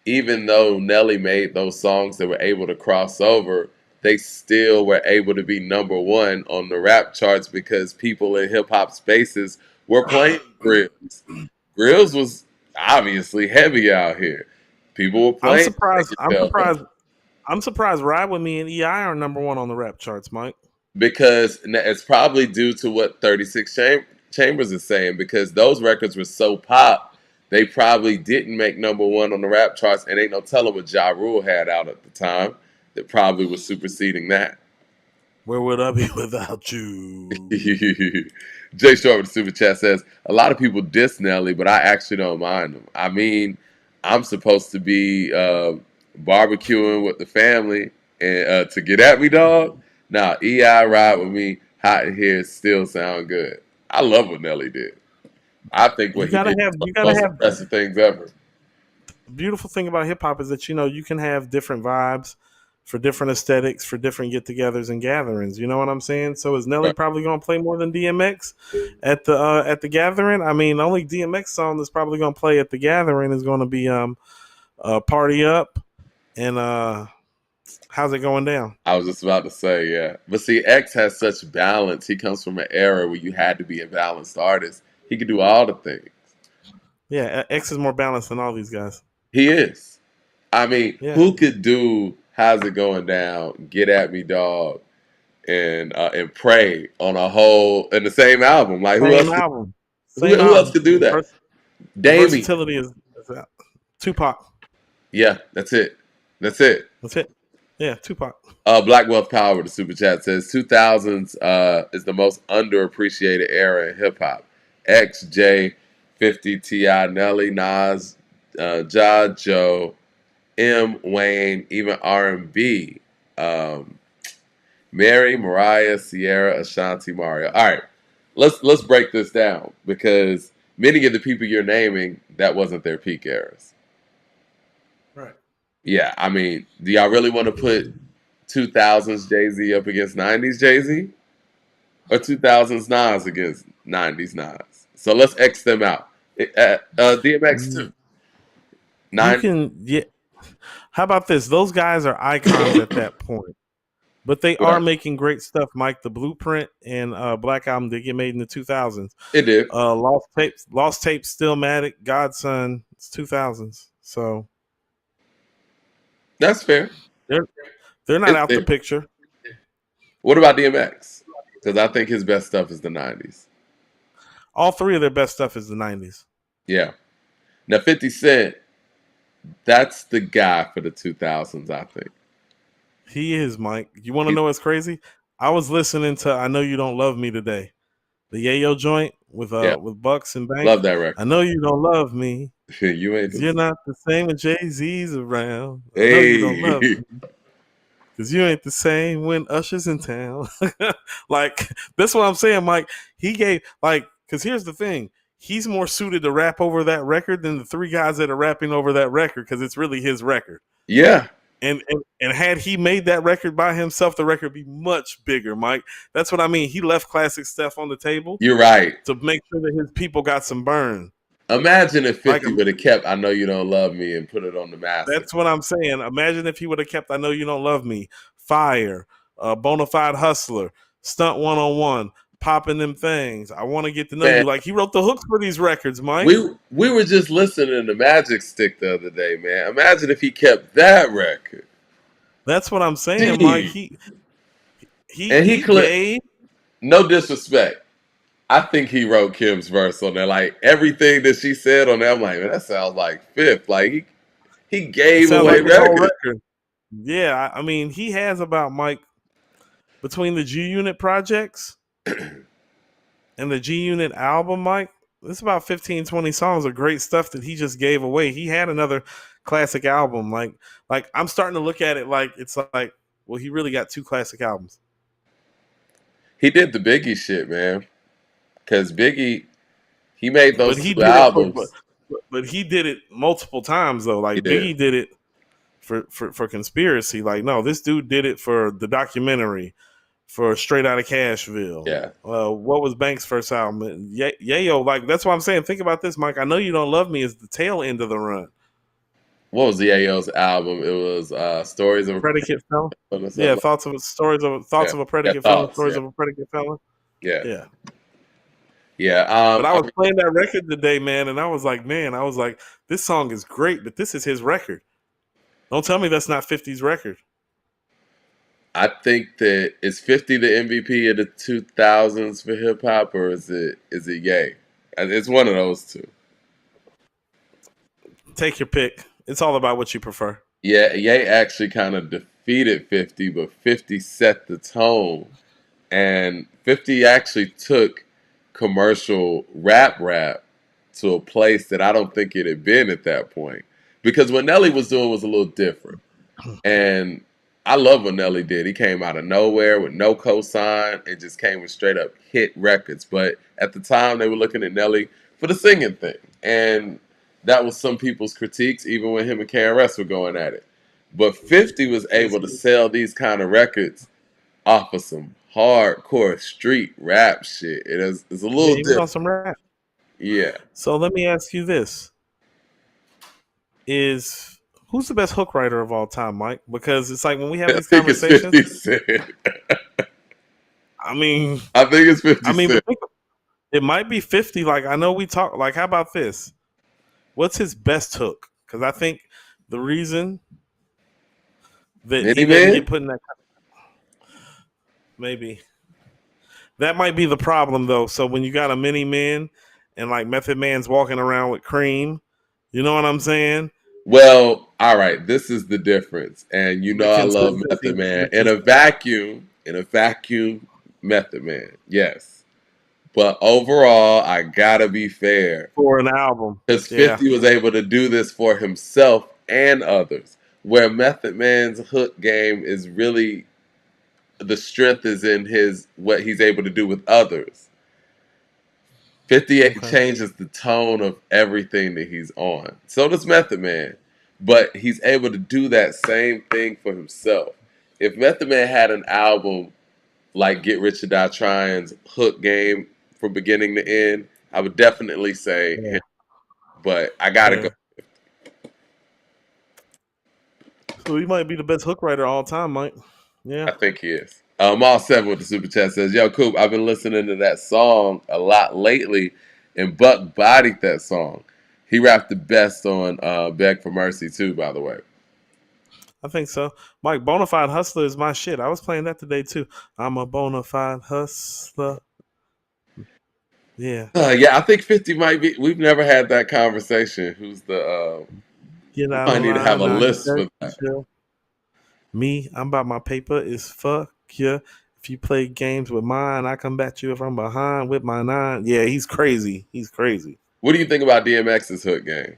even though Nelly made those songs that were able to cross over, they still were able to be number one on the rap charts because people in hip hop spaces were playing Grills. Grills was obviously heavy out here. People were I'm playing. surprised. I'm surprised. I'm surprised. Ride with Me and EI are number one on the rap charts, Mike. Because it's probably due to what 36 Chambers is saying, because those records were so pop, they probably didn't make number one on the rap charts, and ain't no telling what Ja Rule had out at the time that probably was superseding that. Where would I be without you? Jay Short with the super chat says, a lot of people diss Nelly, but I actually don't mind them. I mean, I'm supposed to be barbecuing with the family and to get at me, dog. Now, EI Ride With Me, Hot in Here still sound good. I love what Nelly did. I think what he did was one of the most impressive things ever. The beautiful thing about hip hop is that you can have different vibes for different aesthetics for different get-togethers and gatherings. You know what I'm saying? So is Nelly Right. probably going to play more than DMX at the gathering? I mean, the only DMX song that's probably going to play at the gathering is going to be "Party Up" and "How's It Going Down." I was just about to say, yeah. But see, X has such balance. He comes from an era where you had to be a balanced artist. He could do all the things. Yeah, X is more balanced than all these guys. He is. I mean, Yeah, who could do "How's It Going Down," "Get at Me, Dog," and "Pray" on a whole in the same album? Like who same else? album, same Who else album. could do that? The Damien. versatility is out. Tupac. Yeah, that's it. That's it. That's it. Yeah, Tupac. Black Wealth Power, the super chat says 2000s is the most underappreciated era in hip hop. X, J, 50, T.I., Nelly, Nas, Ja, Joe, M, Wayne, even R&B. Mary, Mariah, Sierra, Ashanti, Mario. All right, let's break this down because many of the people you're naming, that wasn't their peak eras. Right. Yeah, I mean, do y'all really want to put 2000s Jay Z up against 90s Jay Z? Or 2000s Nas against 90s Nas? So let's X them out. DMX too. You Nine. can, yeah. How about this? Those guys are icons at that point, but they are Right. making great stuff. Mike, the Blueprint and Black Album did get made in the 2000s. It did. Lost Tapes, Stillmatic, Godson, it's 2000s. So That's fair. they're they're not It's out the fair. picture. What about DMX? Because I think his best stuff is the 90s. All three of their best stuff is the 90s. Yeah. Now 50 Cent, that's the guy for the 2000s, I think. He is, Mike. You want to know what's crazy? I was listening to "I Know You Don't Love Me" today, The Yayo joint Yeah, with Bucks and love Banks. that I record. know you don't love me You ain't because you're this. not the same when Jay-Z's around. I know you don't love Hey, me because you ain't the same when Usher's in town. Like, that's what I'm saying, Mike. He gave, like, because here's the thing. He's more suited to rap over that record than the three guys that are rapping over that record because it's really his record. yeah, And had he made that record by himself, the record would be much bigger, Mike. That's what I mean. He left classic stuff on the table you're right. to make sure that his people got some burn. Imagine if Like, 50 would have kept "I Know You Don't Love Me" and put it on the master. that's what I'm saying. Imagine if he would have kept "I Know You Don't Love Me," "Fire," "Bonafide Hustler," "Stunt 101," "Popping Them Things," "I Want to Get to Know Man, You." Like, he wrote the hooks for these records, Mike. we were just listening to Magic Stick the other day, man. Imagine if he kept that record. That's what I'm saying, Mike. Gee. He And he he clipped, gave. no disrespect. I think he wrote Kim's verse on there. Like everything that she said on there, I'm like, man, that sounds like Fifth. Like he It gave sounds away like his whole records. record. Yeah, I mean, he has about, Mike, between the G Unit projects and the G Unit album, Mike, it's about 15, 20 songs of great stuff that he just gave away. He had another classic album. Like I'm starting to look at it like it's like, well, he really got two classic albums. He did the Biggie shit, man. Because Biggie, he made But those he two did it for albums. but he did it multiple times though. He Like, did. Biggie did it for Conspiracy. Like, no, this dude did it for the documentary, for Straight Outta Cashville. Yeah. What was Banks' first album? Yayo, like, that's what I'm saying. Think about this, Mike. I Know You Don't Love Me is the tail end of the run. What was the AO's album? It was Stories of a Predicate Felon. Felon or something Yeah, like thoughts that. of a Yeah. predicate felon, Thoughts. stories Yeah. of a predicate felon. Yeah. Yeah. Yeah. But I I was mean, playing that record today, man, and I was like, this song is great, but this is his record. Don't tell me that's not 50's record. I think that is 50 the MVP of the 2000s for hip hop, or is it Ye? It's one of those two. Take your pick. It's all about what you prefer. Yeah, Ye actually kind of defeated 50, but 50 set the tone. And 50 actually took commercial rap to a place that I don't think it had been at that point. Because what Nelly was doing was a little different. And I love what Nelly did. He came out of nowhere with no cosign and just came with straight up hit records. But at the time, they were looking at Nelly for the singing thing. And that was some people's critiques, even when him and KRS were going at it. But 50 was able to sell these kind of records off of some hardcore street rap shit. It's a Yeah, little he was on different. some rap. Yeah. So let me ask you this: Is who's the best hook writer of all time, Mike? Because it's like when we have I these think it's conversations. 50 Cent. I mean, I think it's 50 Cent. but it might be 50. Like, I know we talk. Like, how about this? What's his best hook? Because I think the reason that he Many doesn't Man? get put in that, maybe that might be the problem though. So when you got a mini man and like Method Man's walking around with cream, you know what I'm saying? Well, all right. This is the difference. And you The know I love consistency, Method Man. the cons- In a vacuum, Method Man. Yes. But overall, I gotta be fair. for an album. Because Yeah. 50 was able to do this for himself and others. Where Method Man's hook game is really the strength is in his what he's able to do with others. 58 Okay. changes the tone of everything that he's on. So does Method Man. But he's able to do that same thing for himself. If Method Man had an album like Get Rich or Die Trying's hook game from beginning to end, I would definitely say Yeah. him. But I gotta go. Yeah. So he might be the best hook writer of all time, Mike. Yeah. I think he is. All seven with the super chat says, "Yo, Coop, I've been listening to that song a lot lately, and Buck bodied that song. He rapped the best on Beg for Mercy too, by the way." I think so. Mike, Bonafide Hustler is my shit. I was playing that today too. I'm a Bonafide Hustler. Yeah. Yeah, I think 50 might be. We've never had that conversation. Who's the? Get We out might of need to have line. a I list got for that. you. Me, I'm about my paper is fuck yeah. If you play games with mine, I come back to you if I'm behind with my nine. Yeah, he's crazy. He's crazy. What do you think about DMX's hook game?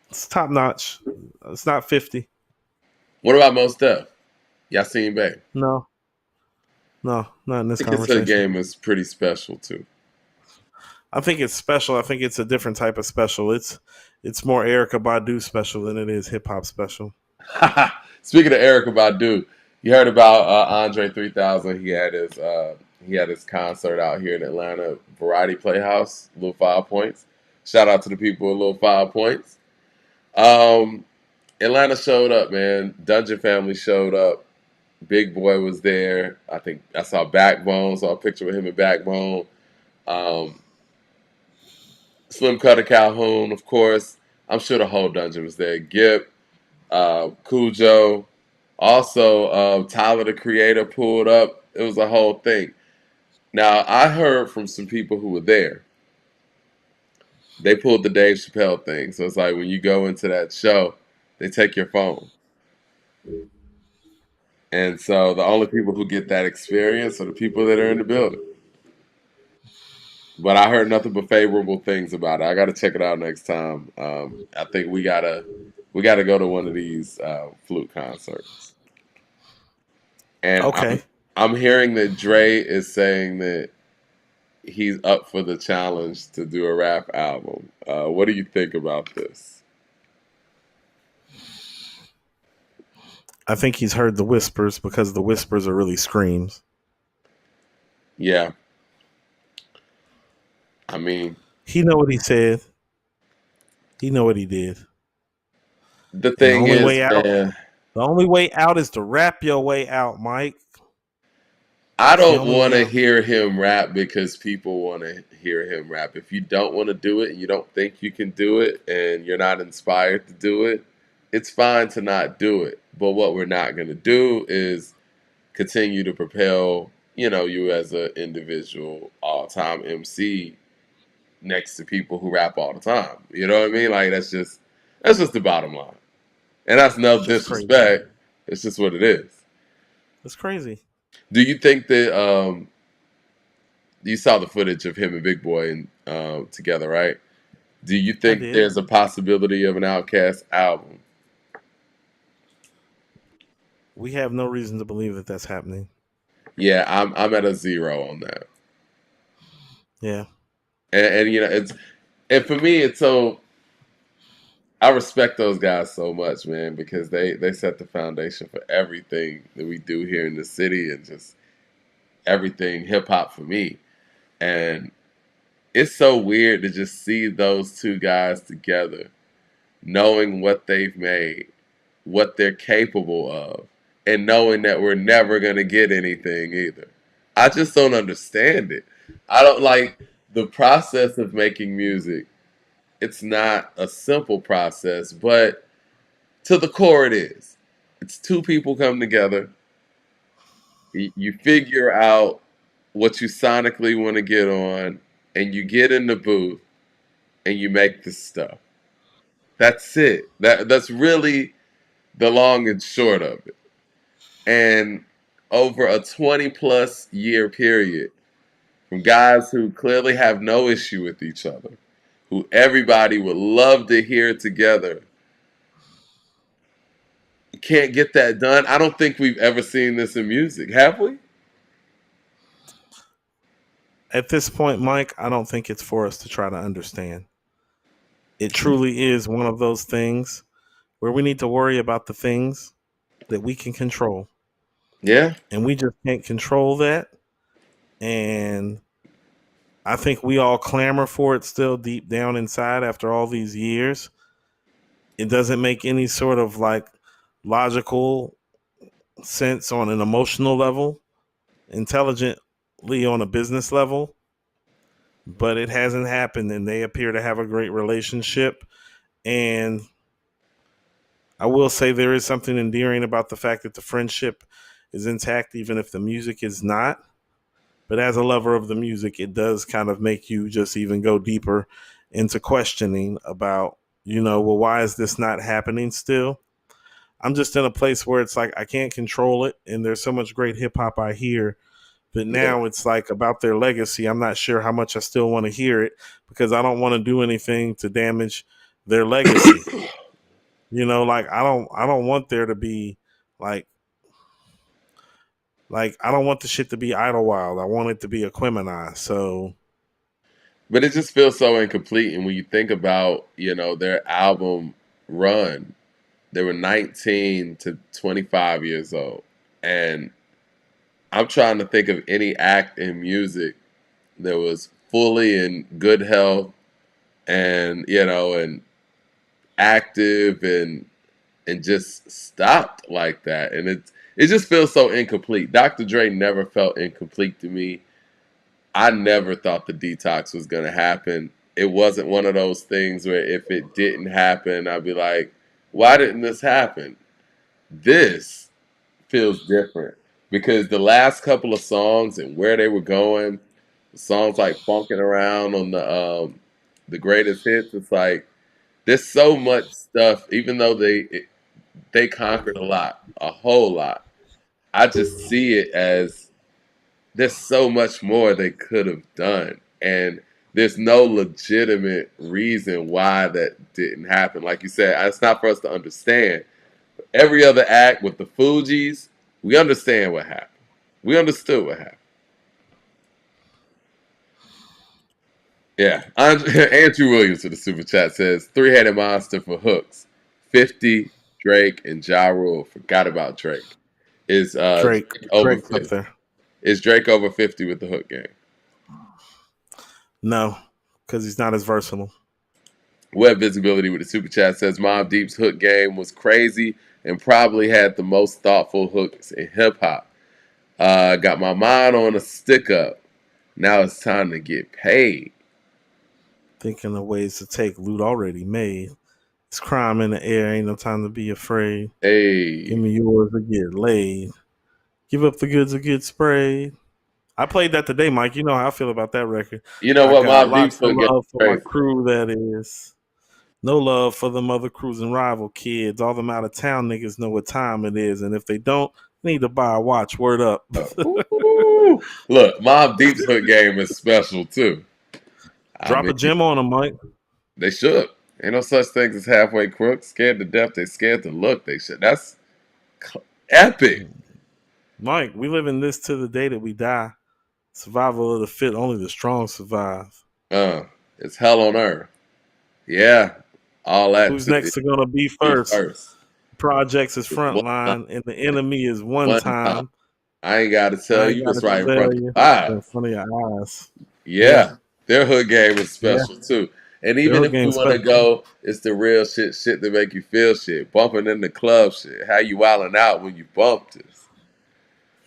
It's top notch. It's not 50. What about Most Def? Yassine Bey. I No, no, not in this think his hook conversation. game is pretty special too. I think it's special. I think it's a different type of special. It's more Erica Badu special than it is hip hop special. Speaking of Erica Badu, you heard about Andre 3000. He had his concert out here in Atlanta, Variety Playhouse, Little 5 Points. Shout out to the people of Little 5 Points. Um, Atlanta showed up, man. Dungeon Family showed up. Big Boy was there. I think I saw Backbone, saw a picture with him and Backbone. Um, Slim Cutter Calhoun, of course. I'm sure the whole dungeon was there. Gip, Cujo, also Tyler the Creator pulled up. It was a whole thing. Now I heard from some people who were there. They pulled the Dave Chappelle thing. So it's like when you go into that show, they take your phone. And so the only people who get that experience are the people that are in the building. But I heard nothing but favorable things about it. I got to check it out next time. I think we gotta go to one of these flute concerts. And Okay. I'm hearing that Dre is saying that he's up for the challenge to do a rap album. What do you think about this? I think he's heard the whispers because the whispers are really screams. Yeah, I mean, He know what he said. He know what he did. the And the thing only is, way out, man, the only way out is to rap your way out, Mike. I It's the don't only want way to out. hear him rap because people want to hear him rap. If you don't want to do it and you don't think you can do it and you're not inspired to do it, it's fine to not do it. But what we're not going to do is continue to propel, you as an individual, all-time MC next to people who rap all the time. You know what I mean? Like that's just the bottom line. And that's It's no just crazy. disrespect. It's just what it is. It's crazy. Do you think that you saw the footage of him and Big Boy together, right? Do you I think did. there's a possibility of an Outkast album? We have no reason to believe that that's happening. Yeah, I'm at a zero on that. Yeah. And it's and for me it's so I respect those guys so much, man, because they set the foundation for everything that we do here in the city and just everything hip hop for me. And it's so weird to just see those two guys together, knowing what they've made, what they're capable of, and knowing that we're never going to get anything either. I just don't understand it. I don't like the process of making music. It's not a simple process, but to the core it is. It's two people come together, you figure out what you sonically want to get on, and you get in the booth and you make the stuff. That's it. That's really the long and short of it. And over a 20 plus year period, from guys who clearly have no issue with each other, who everybody would love to hear together, can't get that done. I don't think we've ever seen this in music, have we? At this point, Mike, I don't think it's for us to try to understand. It truly is one of those things where we need to worry about the things that we can control. Yeah. And we just can't control that. And I think we all clamor for it still deep down inside after all these years. It doesn't make any sort of like logical sense on an emotional level, intelligently on a business level, but it hasn't happened and they appear to have a great relationship. And I will say there is something endearing about the fact that the friendship is intact, even if the music is not. But as a lover of the music, it does kind of make you just even go deeper into questioning about, well, why is this not happening still? I'm just in a place where it's like I can't control it, and there's so much great hip hop I hear. But Yeah. now it's like about their legacy. I'm not sure how much I still want to hear it because I don't want to do anything to damage their legacy. Like I don't want there to be like I don't want the shit to be Idlewild. I want it to be Equimini. So But it just feels so incomplete. And when you think about, their album run, they were 19 to 25 years old. And I'm trying to think of any act in music that was fully in good health and, and active and just stopped like that. And it just feels so incomplete. Dr. Dre never felt incomplete to me. I never thought the detox was going to happen. It wasn't one of those things where if it didn't happen, I'd be like, why didn't this happen? This feels different because the last couple of songs and where they were going, songs like "Funkin' Around" on the greatest hits, it's like there's so much stuff. Even though they conquered a lot, a whole lot, I just see it as there's so much more they could have done, and there's no legitimate reason why that didn't happen. Like you said, it's not for us to understand. Every other act with the Fugees, we understand what happened. We understood what happened. Yeah. Andrew Williams with the super chat says three-headed monster for hooks. 50, Drake, and Ja Rule. Forgot about Drake. Is Drake Drake over Drake's up 50? there. Is Drake over 50 with the hook game? No, because he's not as versatile. Web Visibility with the super chat says Mobb Deep's hook game was crazy and probably had the most thoughtful hooks in hip hop. Got my mind on a stick up. Now it's time to get paid. Thinking of ways to take loot already made. It's crime in the air. Ain't no time to be afraid. Give Hey, me yours or get laid. Give up the goods or get sprayed. I played that today, Mike. You know how I feel about that record. you know I what? got Mobb lots Deep's of hook game love for is my crazy. crew, that is. No love for them other cruising rival kids. All them out of town niggas know what time it is. And if they don't, they need to buy a watch. Word up. Ooh. Look, Mobb Deep's hook game is special too. I Drop mean, a gem on them, Mike. they should. Ain't no such things as halfway crooks. Scared to death. They scared to look. They should. That's epic. Mike, we live in this to the day that we die. Survival of the fit, only the strong survive. Uh, it's hell on earth. Yeah, all that Who's too. next to gonna be Be first? first. Projects is It's front line, and the enemy is one one time. time. I ain't got to tell I ain't you. gotta It's right in tell front of you. your In eyes. front of your eyes. Yeah, Yeah, their hood game is yeah. special too. And Their even hood if we game's want to special. go, it's the real shit that make you feel shit. Bumping in the club shit. How you wilding out when you bump this?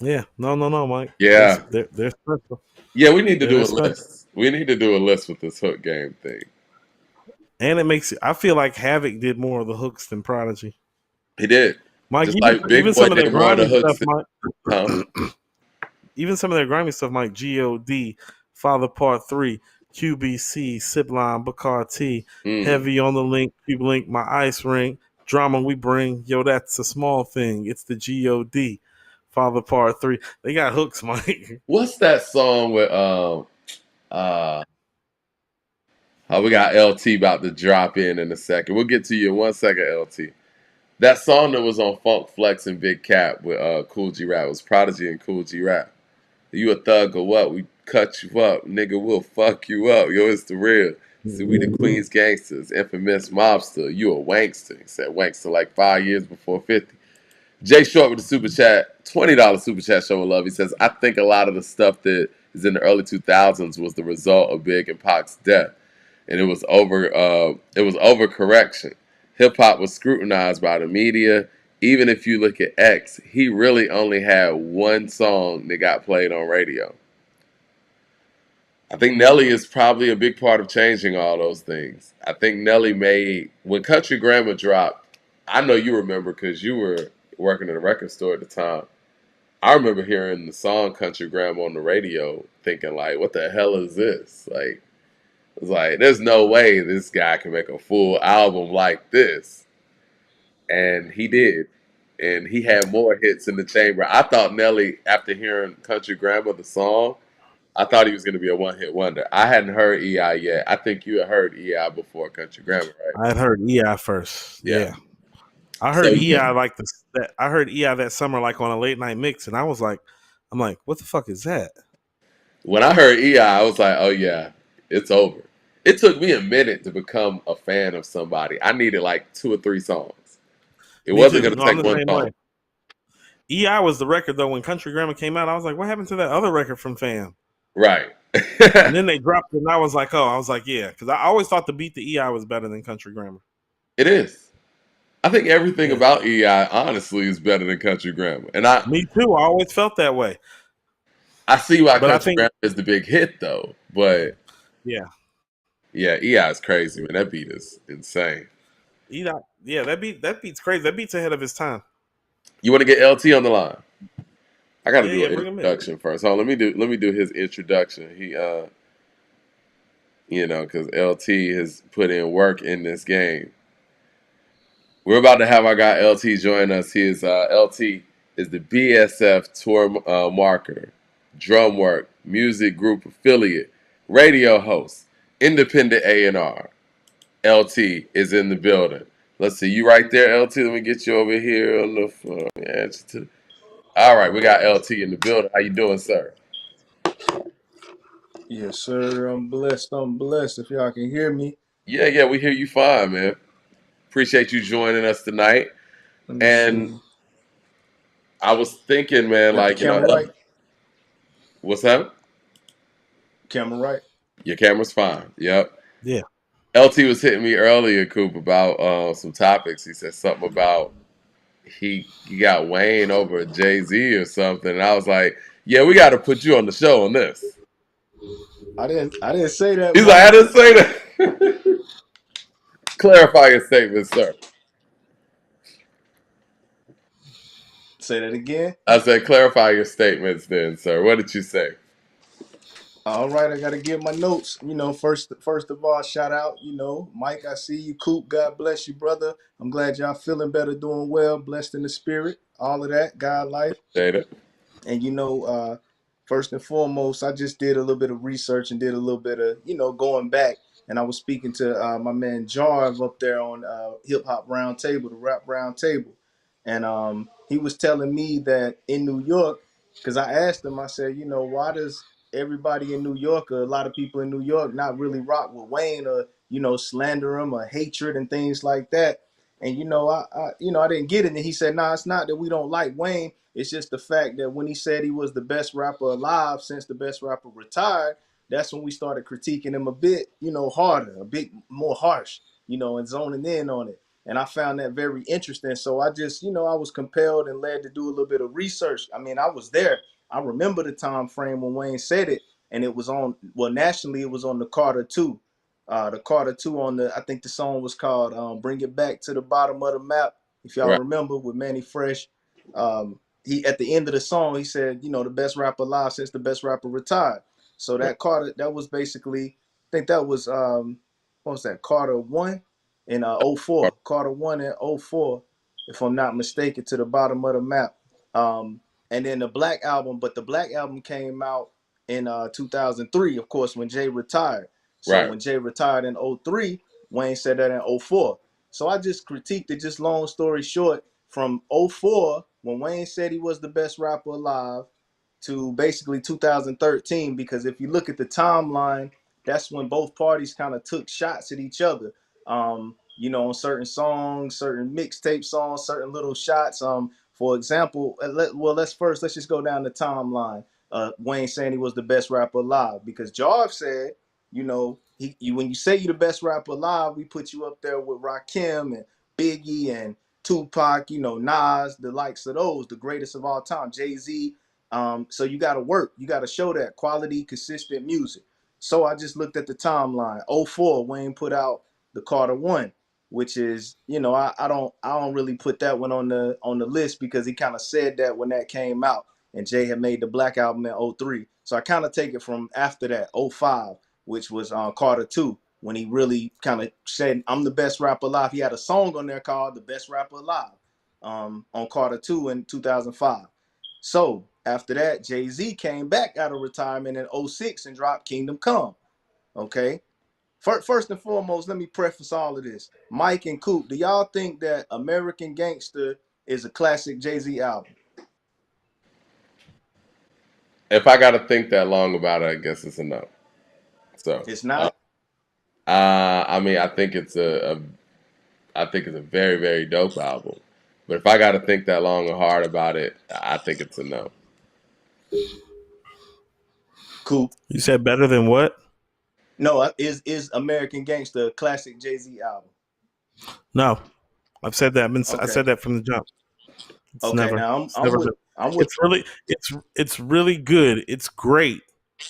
Yeah. No, Mike. Yeah, They're special. yeah. We need to They're do a special. list. We need to do a list with this hook game thing. And it makes I feel like Havoc did more of the hooks than Prodigy. He did, Mike, just like Big even Boy some of their did more of the grimy hooks. stuff, Mike. Huh? Even some of their grimy stuff, Mike. God, Father Part 3, QBC, Sipline, Bakar T, Mm. Heavy on the Link, Cube Link, My Ice Ring, Drama We Bring. Yo, that's a small thing. It's the God. Father Part 3. They got hooks, Mike. What's that song with uh oh, we got LT about to drop in a second. We'll get to you in 1 second, LT. That song that was on Funk Flex and Big Cat with Cool G Rap was Prodigy and Cool G Rap. You a thug or what? We cut you up, nigga. We'll fuck you up. Yo, it's the real. See, we the Queens gangsters, infamous mobster. You a wankster. He said wankster like 5 years before 50. Jay Short with the super chat, $20 super chat showing love. He says, I think a lot of the stuff that is in the early 2000s was the result of Big and Pac's death, and it was overcorrection. Hip hop was scrutinized by the media. Even if you look at X, he really only had one song that got played on radio. I think Nelly is probably a big part of changing all those things. I think Nelly made when Country Grammar dropped. I know you remember because you were working at a record store at the time. I remember hearing the song Country Grammar on the radio, thinking like, "What the hell is this?" Like, it's like, "There's no way this guy can make a full album like this," and he did. and he had more hits in the chamber. I thought Nelly, after hearing Country Grammar, the song, I thought he was going to be a one hit wonder. I hadn't heard EI yet. I think you had heard EI before Country Grammar, right? I had heard EI first. Yeah. Yeah. I So heard EI like this. I heard EI that summer, like on a late night mix, and I was like, I'm like, what the fuck is that? when I heard EI, I was like, oh yeah, it's over. It took me a minute to become a fan of somebody. I needed like 2 or 3 songs. It Me wasn't too. going to No, I'm take the one same song. way. EI was the record though when Country Grammar came out. I was like, what happened to that other record from Fam? Right. And then they dropped it, and I was like, oh, I was like, yeah, because I always thought the beat the EI was better than Country Grammar. It is. I think everything Yeah, about EI honestly is better than Country Grammar. And me too. I always felt that way. I see why But I Country think, Grammar is the big hit though. But yeah, yeah, EI is crazy, man. That beat is insane. EI, yeah, that beat's crazy. That beat's ahead of his time. You want to get LT on the line? I got to Yeah, do yeah, an bring him in. introduction first. Hold on, let me do his introduction. He because LT has put in work in this game. We're about to have our guy LT join us. He is LT is the BSF tour marketer, drum work, music group affiliate, radio host, independent A&R. LT is in the building. Let's see you right there, LT. Let me get you over here on the phone. Yeah, all right, we got LT in the building. How you doing, sir? Yes, sir. I'm blessed. I'm blessed. If y'all can hear me, Yeah, yeah, we hear you fine, man. Appreciate you joining us tonight. let me And see. I was thinking, man, Got the like, camera right? what's up? Camera right? Your camera's fine. Yep. Yeah, LT was hitting me earlier, Coop, about some topics. He said something about he got Wayne over Jay-Z or something. And I was like, yeah, we got to put you on the show on this. I didn't say that, He's like, I Mike. didn't say that. Clarify your statement, sir. Say that again. I said, clarify your statements then, sir. What did you say? All right, I gotta get my notes. First of all, shout out, Mike, I see you. Coop, God bless you, brother. I'm glad y'all feeling better, doing well, blessed in the spirit, all of that, God life. Jada? And first and foremost, I just did a little bit of research and did a little bit of going back. And I was speaking to my man Jarv up there on Hip Hop Roundtable, the Rap Roundtable, and he was telling me that in New York, because I asked him, I said, why does everybody in New York, or a lot of people in New York, not really rock with Wayne, or slander him, or hatred and things like that? And I didn't get it. And he said, "Nah, it's not that we don't like Wayne. It's just the fact that when he said he was the best rapper alive since the best rapper retired, that's when we started critiquing him a bit, harder, a bit more harsh, and zoning in on it. And I found that very interesting. So I just, I was compelled and led to do a little bit of research. I mean, I was there. I remember the time frame when Wayne said it, and it was on, well, nationally, it was on the Carter 2. The Carter 2 on I think the song was called Bring It Back to the Bottom of the Map. If y'all Right. remember, with Manny Fresh. He at the end of the song, he said, the best rapper alive since the best rapper retired. So Right. that Carter, that was basically, I think that was what was that, Carter 1 in '04. Carter 1 in '04, if I'm not mistaken, to the bottom of the map. And then the Black album, but the Black album came out in 2003, of course, when Jay retired. So Right. when Jay retired in '03, Wayne said that in '04. So I just critiqued it, just long story short, from '04, when Wayne said he was the best rapper alive, to basically 2013, because if you look at the timeline, that's when both parties kind of took shots at each other. On certain songs, certain mixtape songs, certain little shots. For example, let's just go down the timeline. Wayne saying he was the best rapper alive because Jarv said, when you say you're the best rapper alive, we put you up there with Rakim and Biggie and Tupac, Nas, the likes of those, the greatest of all time, Jay-Z. So you got to work. You got to show that quality, consistent music. So I just looked at the timeline. '04, Wayne put out the Carter 1, which is, I don't really put that one on the list because he kind of said that when that came out, and Jay had made the Black album in '03. So I kind of take it from after that, '05, which was Carter 2, when he really kind of said, I'm the best rapper alive. He had a song on there called The Best Rapper Alive. on Carter 2 in 2005. So after that, Jay-Z came back out of retirement in 06 and dropped Kingdom Come. Okay. First and foremost, let me preface all of this. Mike and Coop, do y'all think that American Gangster is a classic Jay-Z album? If I got to think that long about it, I guess it's a no. So, It's not? I mean, I think it's a very, very dope album. But if I got to think that long and hard about it, I think it's a no. Coop. You said better than what? No, is American Gangster a classic Jay-Z album? No, I've said that. I Okay. said that from the jump. It's Okay, never. now It's never been. I'm with It's really good. It's great.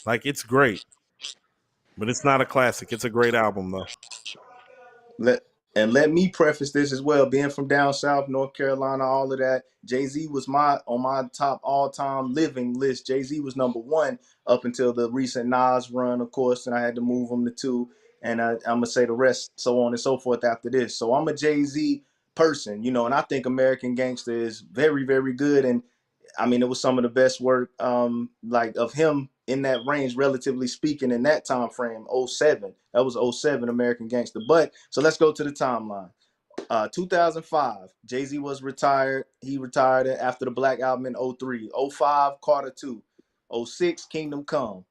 Like it's great, but it's not a classic. It's a great album though. let me preface this as well. Being from down south, North Carolina, all of that, Jay-Z was on my top all-time living list. Jay-Z was number one up until the recent Nas run, of course, and I had to move him to two. And I'm gonna say the rest, so on and so forth after this. So I'm a Jay-Z person, and I think American Gangster is very, very good. And I mean, it was some of the best work, like of him in that range, relatively speaking, in that time frame. '07, that was '07 American Gangster. But so let's go to the timeline. 2005, Jay-Z was retired. He retired after the Black Album in '03. '05, Carter 2. '06, Kingdom Come.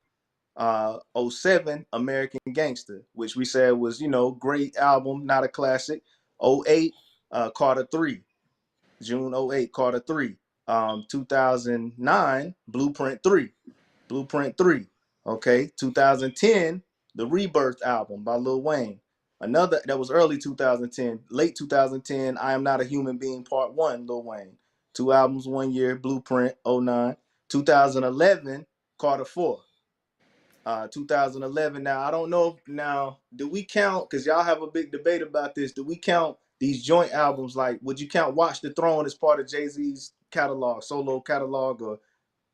'07, American Gangster, which we said was, great album, not a classic. '08, Carter 3. June '08, Carter 3. 2009, Blueprint 3. Blueprint 3. Okay. 2010, the Rebirth album by Lil Wayne. Another that was early 2010, late 2010, I Am Not a Human Being Part 1, Lil Wayne. Two albums, 1 year, Blueprint, '09. 2011, Carter 4. 2011. Now, I don't know. Now, do we count, because y'all have a big debate about this, do we count these joint albums? Like, would you count Watch the Throne as part of Jay-Z's catalog, solo catalog, or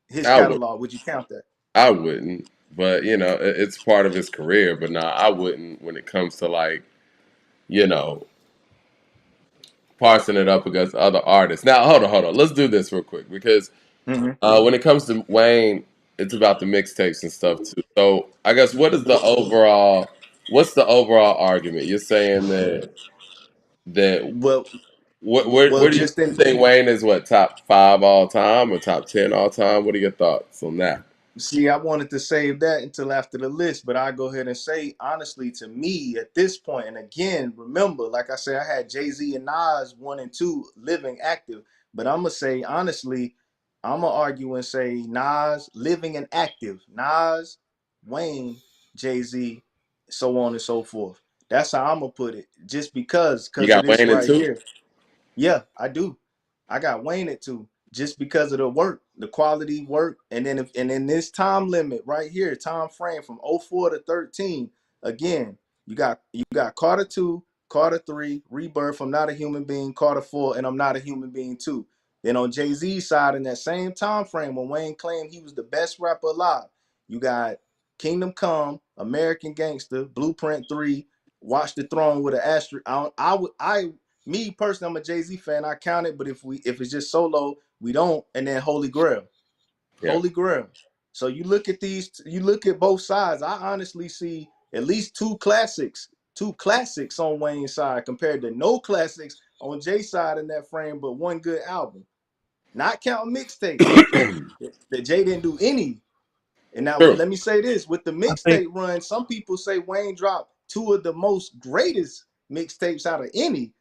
his I would, catalog? Would you count that? I wouldn't. But it's part of his career. But no, I wouldn't when it comes to like you know parsing it up against other artists. Now, hold on. Let's do this real quick because Mm-hmm. when it comes to Wayne, it's about the mixtapes and stuff too. So I guess what's the overall argument? You're saying that Well, well, where do you just in think Wayne is? What, top 5 all time or top 10 all time? What are your thoughts on that? See, I wanted to save that until after the list, but I go ahead and say, honestly, to me at this point, and again, remember, like I said, I had Jay-Z and Nas 1 and 2 living active, but I'm gonna say, honestly, I'm gonna argue and say Nas living and active, Nas, Wayne, Jay-Z, so on and so forth. That's how I'm gonna put it, just You because of got this Wayne in right two? here. Yeah, I do. I got Wayne at 2 just because of the work, the quality work, and then in this time limit right here, time frame from '04 to 13. Again, you got Carter 2, Carter 3, Rebirth, I'm Not a Human Being, Carter 4, and I'm Not a Human Being 2. Then on Jay-Z's side, in that same time frame when Wayne claimed he was the best rapper alive, you got Kingdom Come, American Gangster, Blueprint 3, Watch the Throne with an asterisk. I me personally, I'm a Jay-Z fan. I count it, but if it's just solo, we don't. And then Holy Grail. Yeah. Holy Grail. So you look at you look at both sides. I honestly see at least two classics on Wayne's side compared to no classics on Jay's side in that frame, but one good album. Not counting mixtapes. That Jay didn't do any. And now True. let me say this, with the I think mixtape run, some people say Wayne dropped two of the most greatest mixtapes out of any.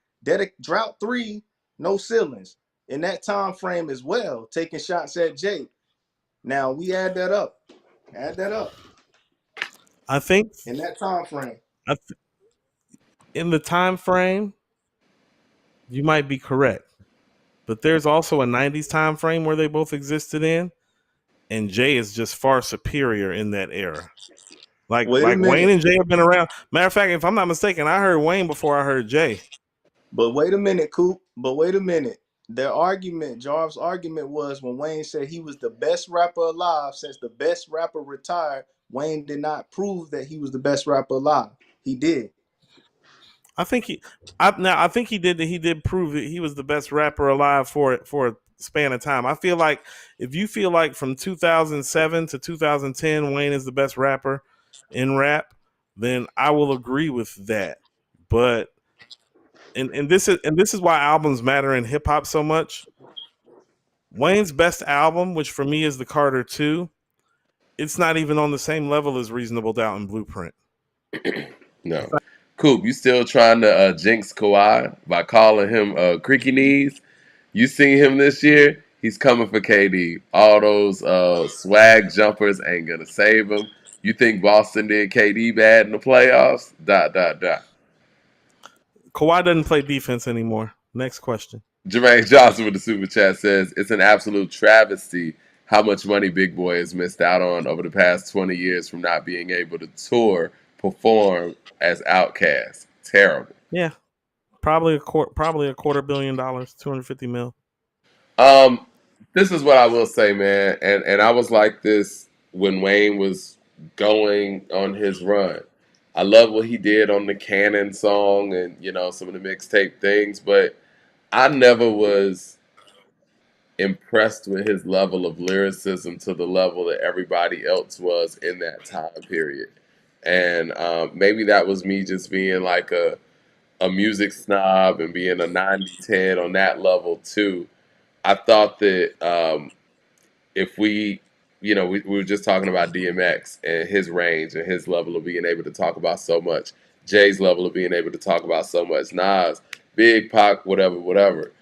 Drought 3, No Ceilings. In that time frame as well, taking shots at Jay. Now we add that up. Add that up I think in that time frame. I th- in the time frame you might be correct, but there's also a '90s time frame where they both existed in, and Jay is just far superior in that era. Wait a Like Wayne minute. and Jay have been around. Matter of fact, if I'm not mistaken, I heard Wayne before I heard Jay. But wait a minute, Coop. But wait a minute. Their argument, Jarv's argument was when Wayne said he was the best rapper alive since the best rapper retired, Wayne did not prove that he was the best rapper alive. He did. I think I think he did prove it. He was the best rapper alive for a span of time. I feel like if you feel like from 2007 to 2010 Wayne is the best rapper in rap, then I will agree with that. But and this is why albums matter in hip hop so much. Wayne's best album, which for me is the Carter 2, it's not even on the same level as Reasonable Doubt and Blueprint. No. Coop, you still trying to jinx Kawhi by calling him creaky knees? You seen him this year? He's coming for KD. All those swag jumpers ain't gonna save him. You think Boston did KD bad in the playoffs? Dot dot dot. Kawhi doesn't play defense anymore. Next question. Jermaine Johnson with the super chat says it's an absolute travesty how much money Big Boy has missed out on over the past 20 years from not being able to tour, perform as Outkast. Terrible. Yeah, probably a $250 million, 250 mil. Um, this is what I will say, man, and I was like this when Wayne was going on his run. I love what he did on the Cannon song and some of the mixtape things, but I never was impressed with his level of lyricism to the level that everybody else was in that time period. And maybe that was me just being like a music snob and being a 90-10 on that level too. I thought that if we were just talking about DMX and his range and his level of being able to talk about so much, Jay's level of being able to talk about so much, Nas, Big Pac, whatever, whatever.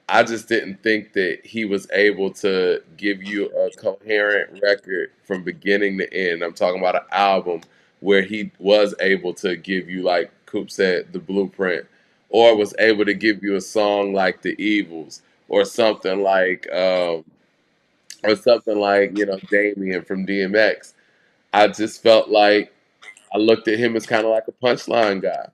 I just didn't think that he was able to give you a coherent record from beginning to end. I'm talking about an album where he was able to give you, like Coop said, the blueprint, or was able to give you a song like The Evils, or something like, Damien from DMX. I just felt like I looked at him as kind of like a punchline guy.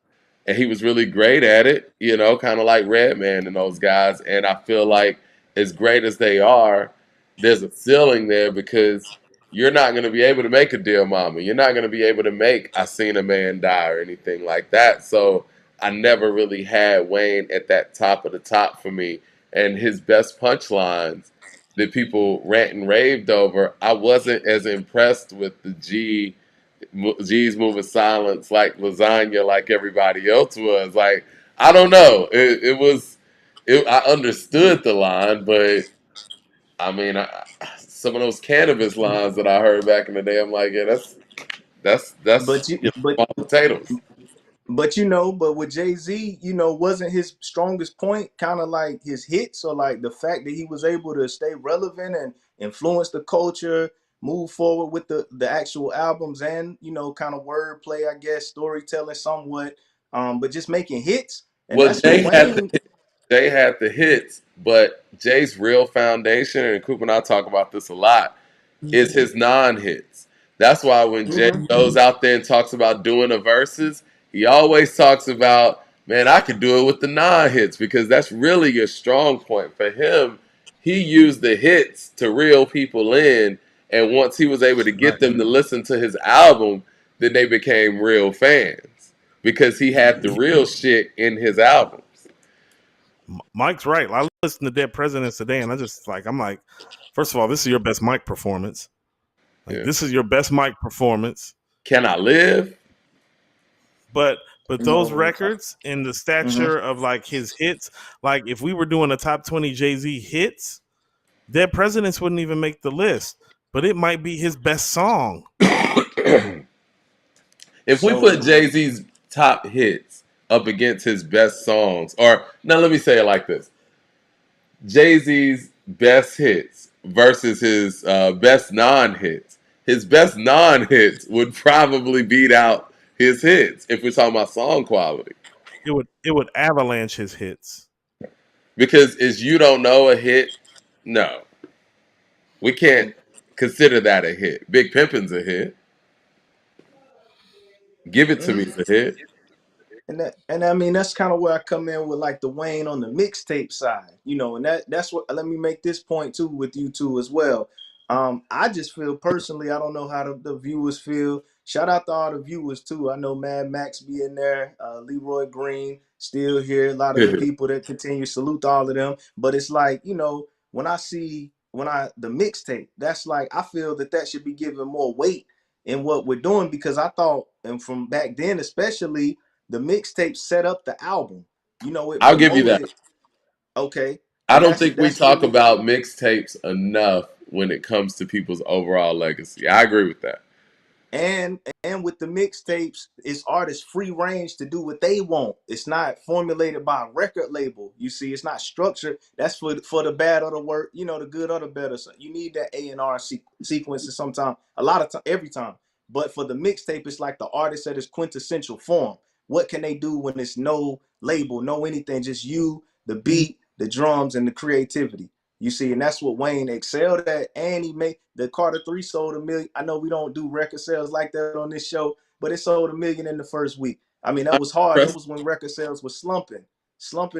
And he was really great at it, kind of like Redman and those guys. And I feel like, as great as they are, there's a ceiling there because you're not going to be able to make a Dear Mama. You're not going to be able to make I Seen a Man Die or anything like that. So I never really had Wayne at that top of the top for me. And his best punchlines that people rant and raved over, I wasn't as impressed with the G's moving silence like lasagna, like everybody else was. Like, I don't know. It was. I understood the line, but I mean, some of those cannabis lines that I heard back in the day, I'm like, yeah, that's But you, but small potatoes. but with Jay Z, wasn't his strongest point kind of like his hits, or like the fact that he was able to stay relevant and influence the culture, move forward with the actual albums, and kind of wordplay, I guess, storytelling somewhat, but just making hits, and Well, that's what Wayne. Jay had the hits, but Jay's real foundation, and Coop and I talk about this a lot, is his non-hits. That's why when Jay Mhm. goes out there and talks about doing the verses, he always talks about, man, I could do it with the non-hits because that's really your strong point. For him, he used the hits to reel people in, and once he was able to get Right. them to listen to his album, then they became real fans because he had the real shit in his albums. Mike's right. I listen to Dead Presidents today, and I'm like, first of all, this is your best Mike performance. Like, Yeah. this is your best Mike performance. Can I live? But No, those records and the hmm stature of like his hits, like if we were doing a top 20 Jay Z hits, Dead Presidents wouldn't even make the list. But it might be his best song. If we So put Jay Z's top hits up against his best songs, or now let me say it like this: Jay Z's best hits versus his best non-hits. His best non-hits would probably beat out his hits if we're talking about song quality. It would avalanche his hits. Because is You Don't Know a hit? No, we can't and consider that a hit. Big Pimpin's a hit. Give It to Me's a hit. and I mean that's kind of where I come in with like the Wayne on the mixtape side, and that's what. Let me make this point too with you two as well. I just feel personally, I don't know how the viewers feel. Shout out to all the viewers too. I know Mad Max be in there, Leroy Green still here. A lot of the people that continue, salute to all of them. But it's like, when I see the mixtape, that's like, I feel that should be given more weight in what we're doing, because I thought, and from back then especially, the mixtape set up the album. It I'll give you that. promoted. Okay, I and don't that's think we that's talk really. about mixtapes enough when it comes to people's overall legacy. I agree with that. And with the mixtapes, it's artists free range to do what they want. It's not formulated by a record label. You see, it's not structured. That's for the bad or the work, the good or the better. So you need that A&R sequences sometimes, a lot of time, every time. But for the mixtape, it's like the artist at its quintessential form. What can they do when it's no label, no anything, just you, the beat, the drums, and the creativity? You see, and that's what Wayne excelled at. And he made the Carter 3 sold 1 million. I know we don't do record sales like that on this show, but it sold 1 million in the first week. I mean, that was hard. That was when record sales was slumping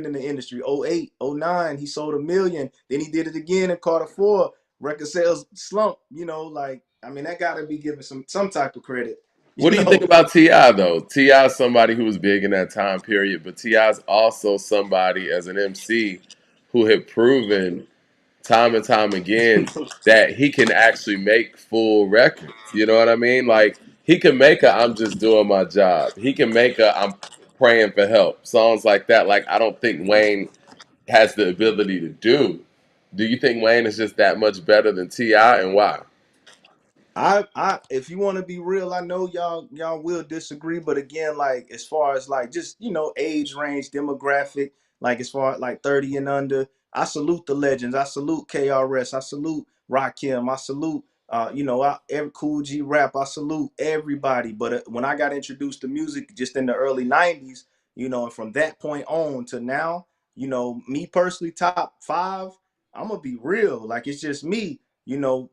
in the industry. 08, 09, he sold 1 million. Then he did it again in Carter 4. Record sales slump, like, I mean, that gotta be given some type of credit. What You do you think know. about Ti though? Ti is somebody who was big in that time period, but Ti is also somebody as an MC who had proven time and time again that he can actually make full records. You know what I mean? Like he can make a "I'm just doing my job." He can make a "I'm praying for help." Songs like that. Like I don't think Wayne has the ability to do. Do you think Wayne is just that much better than Ti, and why? If you want to be real, I know y'all will disagree, but again, like as far as like just age range, demographic, like as far as like 30 and under, I salute the legends. I salute KRS. I salute Rakim. I salute every Cool G Rap. I salute everybody. But when I got introduced to music just in the early 90s, and from that point on to now, me personally, top five, I'm gonna be real. Like it's just me,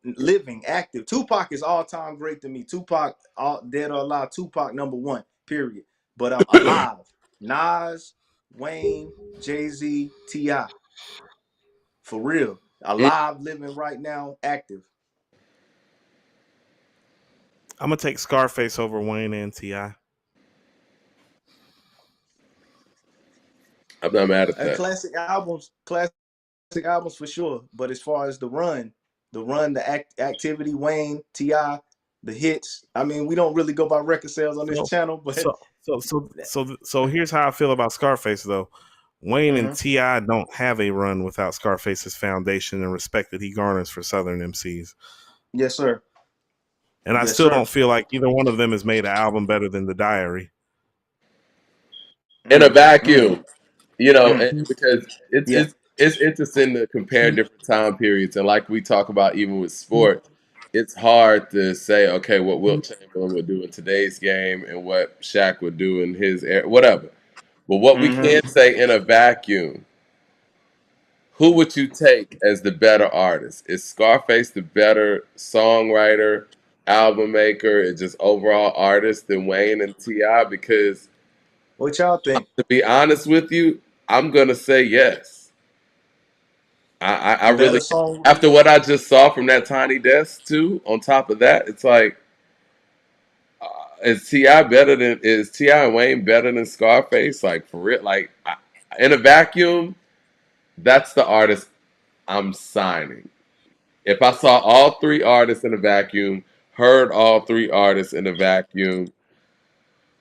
living, active. Tupac is all time great to me. Tupac, all dead or alive. Tupac number one. Period. But alive, Nas, Wayne, Jay-Z, Ti, for real, alive, living right now, active. I'm gonna take Scarface over Wayne and Ti. I'm not mad at that. Classic albums for sure. But as far as the activity, Wayne, Ti, the hits. I mean, we don't really go by record sales on this So, channel, but so here's how I feel about Scarface though. Wayne and mhm. Ti don't have a run without Scarface's foundation and respect that he garners for Southern MCs. Yes, sir. And I Yes, still sir. don't feel like either one of them has made an album better than The Diary. In a Mm, mm, vacuum, mm. because it's Yeah. it's it's interesting to compare different time periods, and like we talk about even with sport, it's hard to say okay what Wilt Chamberlain would do in today's game and what Shaq would do in his era, whatever. But what we Hmm. can say in a vacuum, who would you take as the better artist? Is Scarface the better songwriter, album maker, and just overall artist than Wayne and Ti? Because What y'all think? to be honest with you, I'm gonna say yes. I Better really, song? after what I just saw from that Tiny Desk too. On top of that, it's like, is Ti and Wayne better than Scarface? Like for real? Like in a vacuum, that's the artist I'm signing. If I saw all three artists in a vacuum, heard all three artists in a vacuum,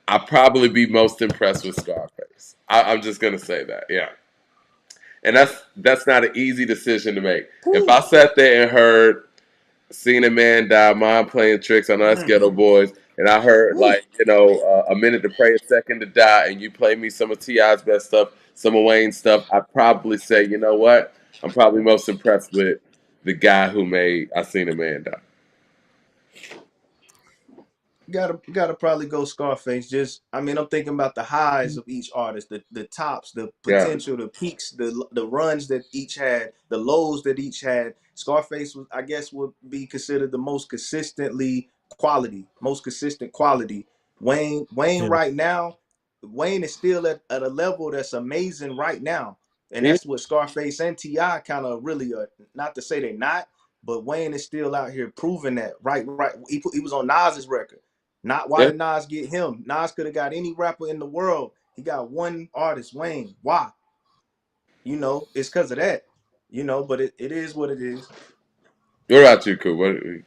I'd probably be most impressed with Scarface. I'm just gonna say that, yeah. And that's not an easy decision to make. If Whew. I sat there and heard "Seen a Man Die," "Mind Playing Tricks," I know that's Mm. Ghetto Boys, and I heard Woo. like "A Minute to Pray, a Second to Die," and you play me some of Ti's best stuff, some of Wayne's stuff, I'd probably say, you know what? I'm probably most impressed with the guy who made "I Seen a Man Die." Gotta probably go Scarface. Just, I mean, I'm thinking about the highs of each artist, the tops, the Yeah, potential, the peaks, the runs that each had, the lows that each had. Scarface was, I guess, would be considered the most consistent quality. Wayne Yeah. right now, Wayne is still at a level that's amazing right now, and he, that's what Scarface and Ti kind of really are. Not to say they're not, but Wayne is still out here proving that. Right. He was on Nas's record. Not why Yeah. did Nas get him? Nas could have got any rapper in the world. He got one artist, Wayne. Why? It's because of that. But it is what it is. What about you, Cool?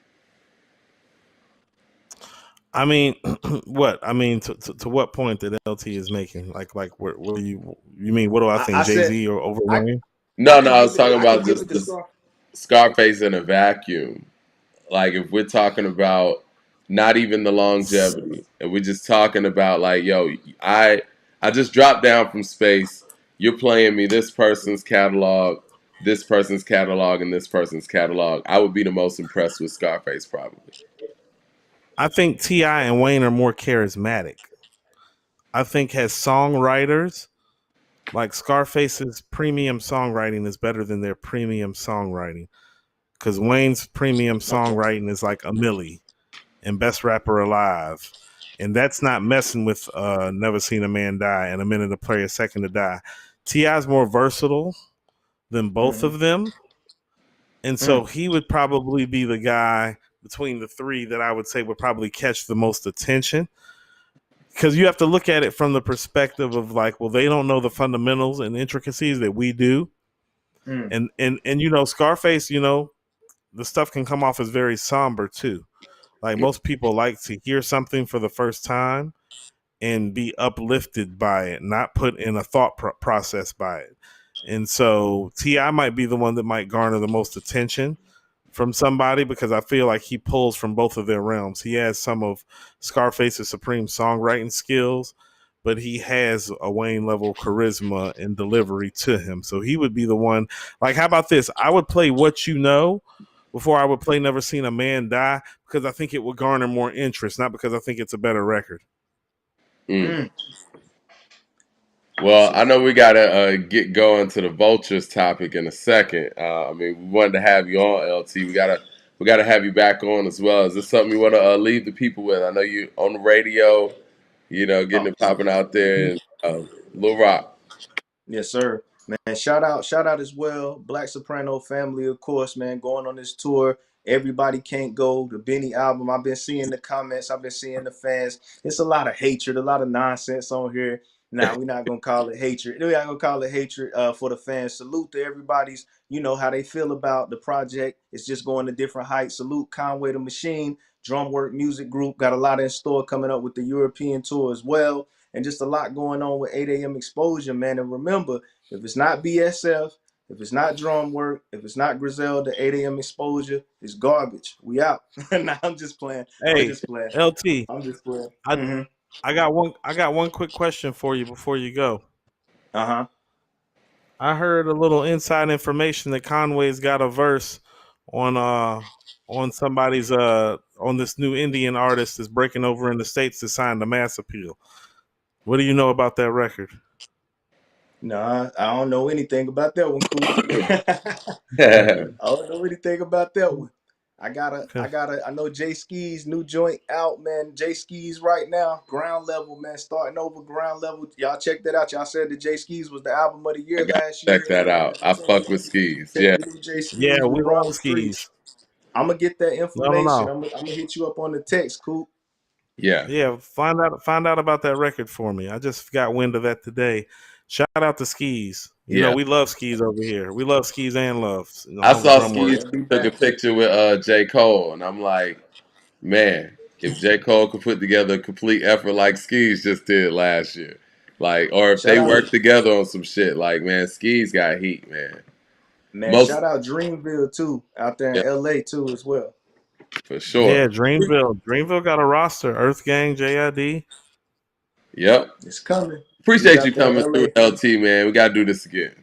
I mean, what? I mean, to what point that LT is making? Like, what do you mean? What do I think? I Jay said Z or over I Wayne? No, no, I was talking I can about give just it to this Scar. Scarface in a vacuum. Like if we're talking about not even the longevity, and we're just talking about like, yo, I I just dropped down from space. You're playing me this person's catalog, and this person's catalog. I would be the most impressed with Scarface probably. I think Ti and Wayne are more charismatic. I think as songwriters, like Scarface's premium songwriting is better than their premium songwriting because Wayne's premium Okay. songwriting is like a Millie and Best Rapper Alive. And that's not messing with Never Seen a Man Die and A Minute to Play, A Second to Die. T.I.'s more versatile than both Mm-hmm. of them. And so he would probably be the guy between the three that I would say would probably catch the most attention. Because you have to look at it from the perspective of like, well, they don't know the fundamentals and intricacies that we do. Mm. And Scarface, the stuff can come off as very somber too. Like most people like to hear something for the first time and be uplifted by it, not put in a thought process by it. And so Ti might be the one that might garner the most attention from somebody because I feel like he pulls from both of their realms. He has some of Scarface's supreme songwriting skills, but he has a Wayne level charisma and delivery to him. So he would be the one. Like, how about this? I would play What You Know before I would play Never Seen a Man Die because I think it would garner more interest, not because I think it's a better record. Mm. Mm. Well, See, I know we gotta get going to the vultures topic in a second. I mean, we wanted to have you on, LT. We gotta have you back on as well. Is this something you want to leave the people with? I know you on the radio, getting oh, it popping out there in Little Rock. yes, sir. Man, shout out as well. Black Soprano family, of course, man, going on this tour. Everybody can't go. The Benny album. I've been seeing the comments. I've been seeing the fans. It's a lot of hatred, a lot of nonsense on here. Now we're not gonna call it hatred. We're not gonna call it hatred for the fans. Salute to everybody's, how they feel about the project. It's just going to different heights. Salute Conway the Machine, Drumwork Music Group. Got a lot in store coming up with the European tour as well. And just a lot going on with 8 a.m. exposure, man. And remember, if it's not BSF, if it's not drum work, if it's not Griselda, 8 a.m. exposure, it's garbage. We out. Nah, I'm just playing. I'm Hey, just playing. LT, I'm just playing. I Mm-hmm. I got one quick question for you before you go. Uh-huh. I heard a little inside information that Conway's got a verse on on somebody's on this new Indian artist that's breaking over in the States to sign the mass appeal. What do you know about that record? Nah, I don't know anything about that one, Coop. Okay. I don't know anything about that one. Okay. I know Jay Ski's new joint out, man. Jay Ski's right now, ground level, man, starting over ground level. Y'all check that out. Y'all said that Jay Ski's was the album of the I year gotta last check year. that out. I fuck with skis. Check Yeah, the new Jay Yeah, Ski's we with Run love the Streets. skis. I'm gonna get that No, no, information. no. I'm gonna hit you up on the text, Coop. yeah, Yeah, find out about that record for me. I just got wind of that today. Shout out to skis. yeah. We love skis over here. We love skis and love I saw drum work. skis They'll be took a back. picture with J Cole, and I'm like, man, if J Cole could put together a complete effort like skis just did last year, like, or if Shout they out, work together on some shit, like, man, skis got heat, man. man. Most, Shout out Dreamville too, out there yeah, in LA too as well. for Yeah, sure. Dreamville got a roster. Earth Gang, JID. Yep. It's coming. We Appreciate you got that coming through, LA. LT, man. We gotta do this again.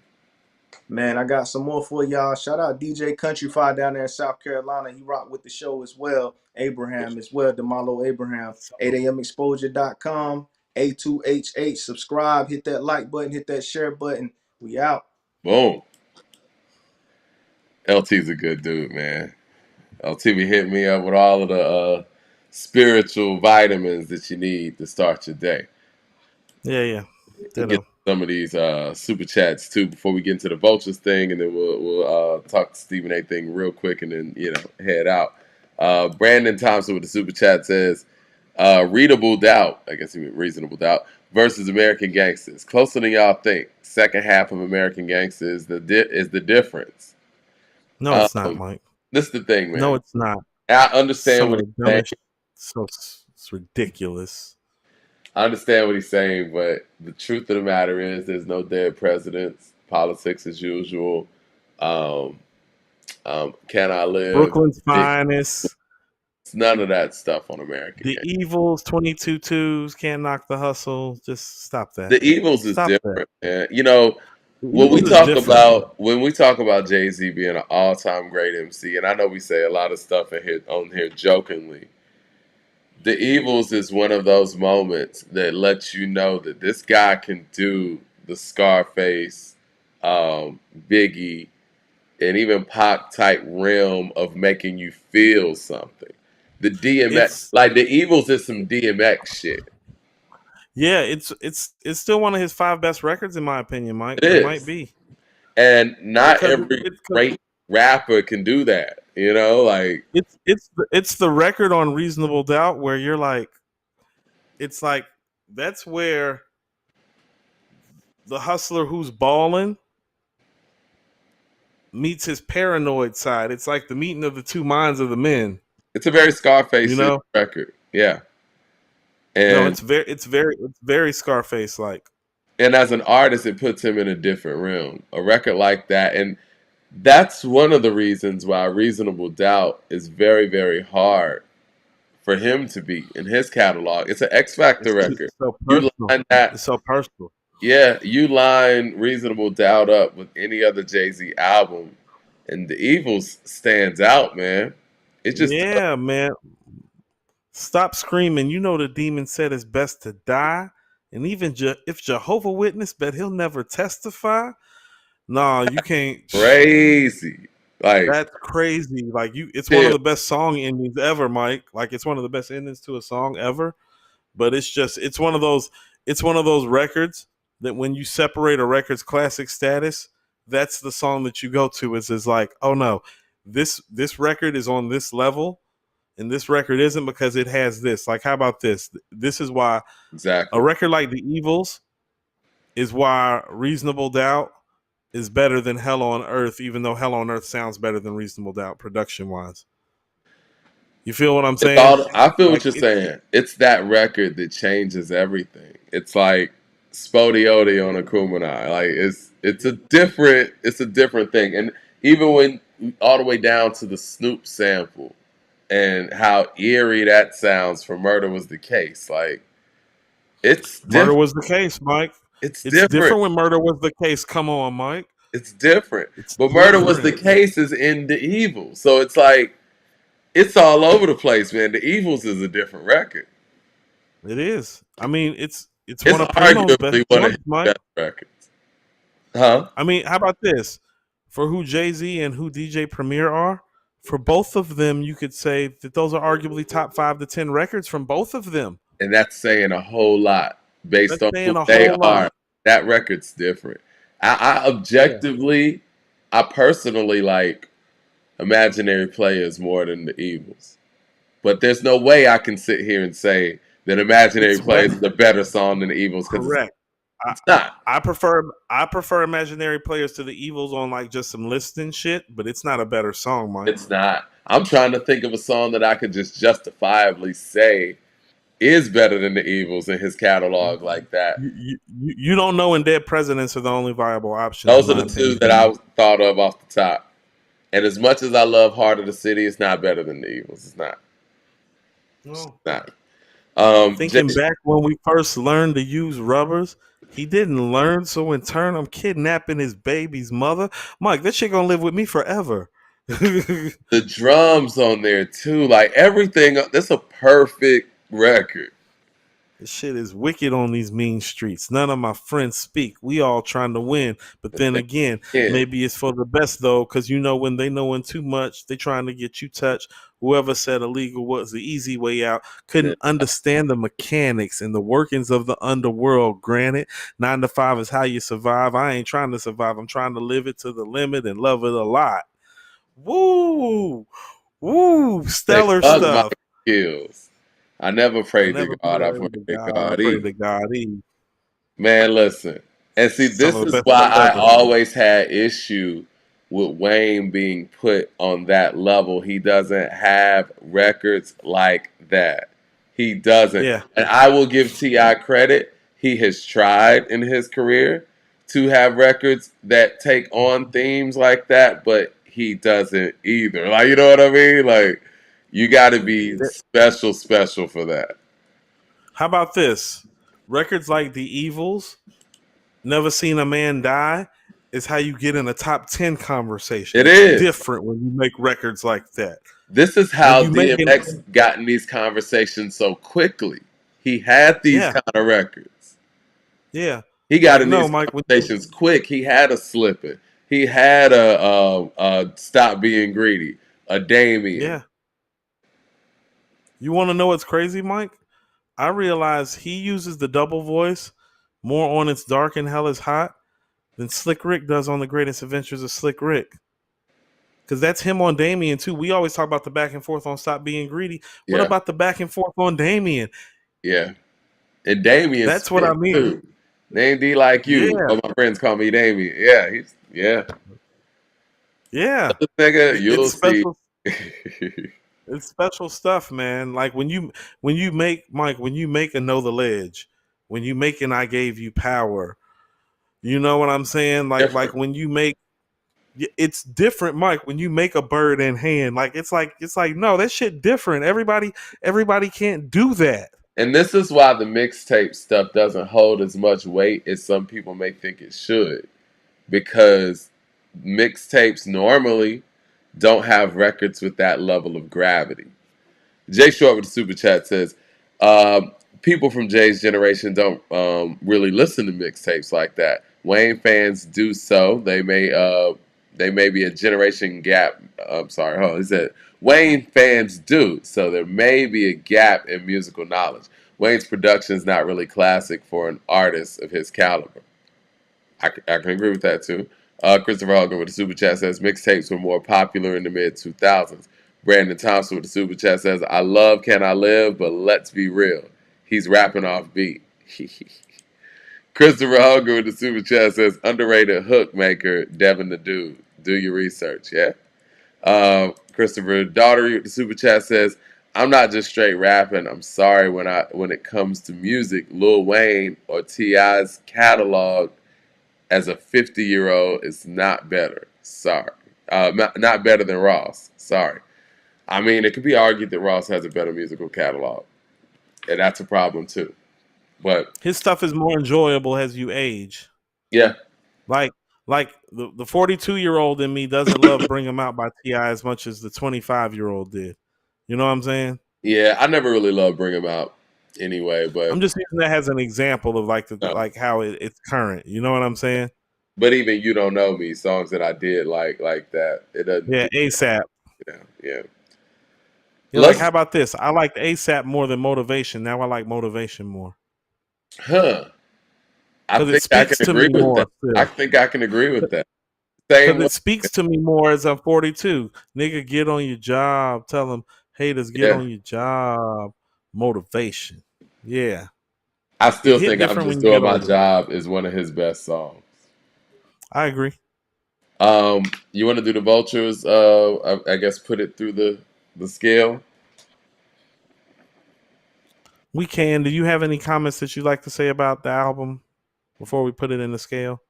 Man, I got some more for y'all. Shout out DJ Countryfy down there in South Carolina. He rocked with the show as well. Abraham as well, Demalo Abraham. 8amexposure.com. A2HH. Subscribe, hit that like button, hit that share button. We out. Boom. LT's a good dude, man. LT hit me up with all of the spiritual vitamins that you need to start your day. Yeah, yeah. We'll get Ditto. some of these super chats too before we get into the vultures thing, and then we'll talk to Stephen A thing real quick, and then head out. Brandon Thompson with the super chat says, Readable Doubt, I guess you mean Reasonable Doubt, versus American Gangsters. Closer than y'all think. Second half of American Gangsters is the difference. No, it's not, Um, Mike. this is the thing, No, man. it's not. I understand Some what of he's the saying. dumbest. It's ridiculous. I understand what he's saying, but the truth of the matter is, there's no dead presidents. Politics as usual. Um, Can I Live? Brooklyn's finest. It's none of that stuff on American The Gangsters. Evils, 22 twos, Can't Knock the Hustle. Just stop that. The Eagles is Stop that. different, man. You know, The Evils is different. when we talk about Jay-Z being an all-time great MC, and I know we say a lot of stuff on here jokingly, the Evils is one of those moments that lets you know that this guy can do the Scarface, Biggie, and even Pac type realm of making you feel something. The DMX, It's like the Evils, is some DMX shit. yeah, it's still one of his 5 best records in my opinion, Mike. It It might is. be. And not Because every great rapper can do that. You know, like it's the record on Reasonable Doubt where you're like, it's like that's where the hustler who's balling meets his paranoid side. It's like the meeting of the two minds of the men. it's a very You Scarface know? record. Yeah. No, And it's very Scarface like. and as an artist, it puts him in a different realm. A record like that, and that's one of the reasons why Reasonable Doubt is very, very hard for him to beat in his catalog. It's an X Factor record. It's so You personal. line that, It's so personal. yeah, you line Reasonable Doubt up with any other Jay-Z album, and the Evils stands out, man. It just Yeah, man. Stop screaming. You know the demon said it's best to die. And even if Jehovah Witness bet he'll never testify, no, you can't. crazy. Like, That's crazy. Like it's one of chill. the best song endings ever, Mike. Like it's one of the best endings to a song ever. But it's one of those records that when you separate a record's classic status, that's the song that you go to. Is like, oh no, this record is on this level, and this record isn't because it has this. Like, how about this? This is why a Exactly. record like The Evils is why Reasonable Doubt is better than Hell on Earth, even though Hell on Earth sounds better than Reasonable Doubt production wise. You feel what I'm saying? I feel what Like you're saying. It's that record that changes everything. It's like Spodioti on a Kumanai. Like it's a different thing. And even when all the way down to the Snoop sample and how eerie that sounds for Murder Was the Case. Like it's Murder different. Was the Case, Mike. It's It's different. different when Murder Was the Case. Come on, Mike. It's different. It's But Murder Was the different. Case is in the Evil. So it's like it's all over the place, man. The Evils is a different record. It is. I mean, it's It's one of Primo's best arguably one of his joints, Mike. best records. Huh? I mean, how about this? For who Jay-Z and who DJ Premier are, for both of them, you could say that those are arguably top 5 to 10 records from both of them. And that's saying a whole lot based That's on who saying a they whole are. lot. That record's different. I Yeah. objectively, I personally like Imaginary Players more than the Evils. But there's no way I can sit here and say that Imaginary It's Players better. is a better song than the Evils because Correct. it's not. I prefer Imaginary Players to the Evils on like just some listening shit, but it's not a better song, Mike. It's not. I'm trying to think of a song that I could just justifiably say is better than the Evils in his catalog like that. You don't know, and Dead Presidents are the only viable options. Those are in my the two opinion. that I thought of off the top. And as much as I love Heart of the City, it's not better than the Evils. It's not. It's No. not. Thinking back when we first learned to use rubbers, he didn't learn, so in turn, I'm kidnapping his baby's mother. Mike, that shit gonna live with me forever. The drums on there too, like everything. That's a perfect record. This shit is wicked on these mean streets. None of my friends speak. We all trying to win. But then again, Yeah. maybe it's for the best though, because you know when they knowing too much, they trying to get you touched. Whoever said illegal was the easy way out couldn't understand the mechanics and the workings of the underworld. Granted, 9 to 5 is how you survive. I ain't trying to survive. I'm trying to live it to the limit and love it a lot. Woo! Woo! Stellar They bug stuff. my skills. I never I prayed to never God. I prayed prayed to to God. I God prayed evil. to God. Man, listen. And see, Some this of the is best why stuff I ever. always had issue with Wayne being put on that level. He doesn't have records like that. He doesn't. Yeah. And I will give T.I. credit. He has tried in his career to have records that take on themes like that, but he doesn't either. Like, you know what I mean? Like, you got to be special, special for that. How about this? Records like The Evils, Never Seen a Man Die, is how you get in a top 10 conversation. It It's is. different when you make records like that. This is When how you make it, DMX got in these conversations so quickly. He had these yeah, kind of records. yeah. He got Like, in no, these Mike, conversations quick. He had a slipping. He had a stop being greedy. A Damien. yeah. You want to know what's crazy, Mike? I realize he uses the double voice more on It's Dark and Hell is Hot than Slick Rick does on The Greatest Adventures of Slick Rick. Because that's him on Damien, too. We always talk about the back and forth on Stop Being Greedy. What Yeah, about the back and forth on Damien? yeah. And Damien That's what I spit mean. too. Name D like you. Yeah, All my friends call me Damien. Yeah, he's yeah. yeah. This nigga, It's you'll see. special. It's special stuff, man. Like when you make Mike, when you make a Know the Ledge, when you make an I Gave You Power, you know what I'm saying? Like Different. when you make it's different, Mike. When you make a Bird in Hand, it's like no, that shit different. Everybody can't do that. And this is why the mixtape stuff doesn't hold as much weight as some people may think it should. Because mixtapes normally don't have records with that level of gravity. Jay Short with the super chat says, people from Jay's generation don't really listen to mixtapes like that. Wayne fans do so. They may be a generation gap. I'm sorry, hold on. He said Wayne fans do, so there may be a gap in musical knowledge. Wayne's production is not really classic for an artist of his caliber. I can agree with that too. Christopher Hogan with the super chat says mixtapes were more popular in the mid 2000s. Brandon Thompson with the super chat says, I love Can I Live, but let's be real. He's rapping off beat. Christopher Hogan with the super chat says, underrated hook maker, Devin the Dude. Do your research, yeah? Christopher Daughtery with the super chat says, I'm not just straight rapping. I'm sorry when it comes to music, Lil Wayne or T.I.'s catalog as a 50-year-old is not better. Sorry. Not better than Ross. Sorry. I mean, it could be argued that Ross has a better musical catalog, and that's a problem too. But His stuff is more enjoyable as you age. yeah, Like like the 42-year-old in me doesn't love Bring 'Em Out by T.I. as much as the 25-year-old did. You know what I'm saying? yeah, I never really loved Bring 'Em Out anyway, I'm just using that as an example of uh, like how it's current. You know what I'm saying? but even You Don't Know Me, songs that I did like that, it doesn't Yeah, do ASAP. yeah. You're like, how Let's about this? I liked ASAP more than Motivation. Now I like Motivation more huh. I because it think I can speaks to me agree with more. that. I Still, think I can agree with that. Same because way. it speaks to me more as I'm 42. Nigga, get on your job. Tell them haters get Yeah. on your job. Motivation. Yeah, I it still hit think I'm different Just when you Doing get My older. Job is one of his best songs. I agree. You want to do the Vultures? I guess put it through the scale. We can. Do you have any comments that you'd like to say about the album before we put it in the scale?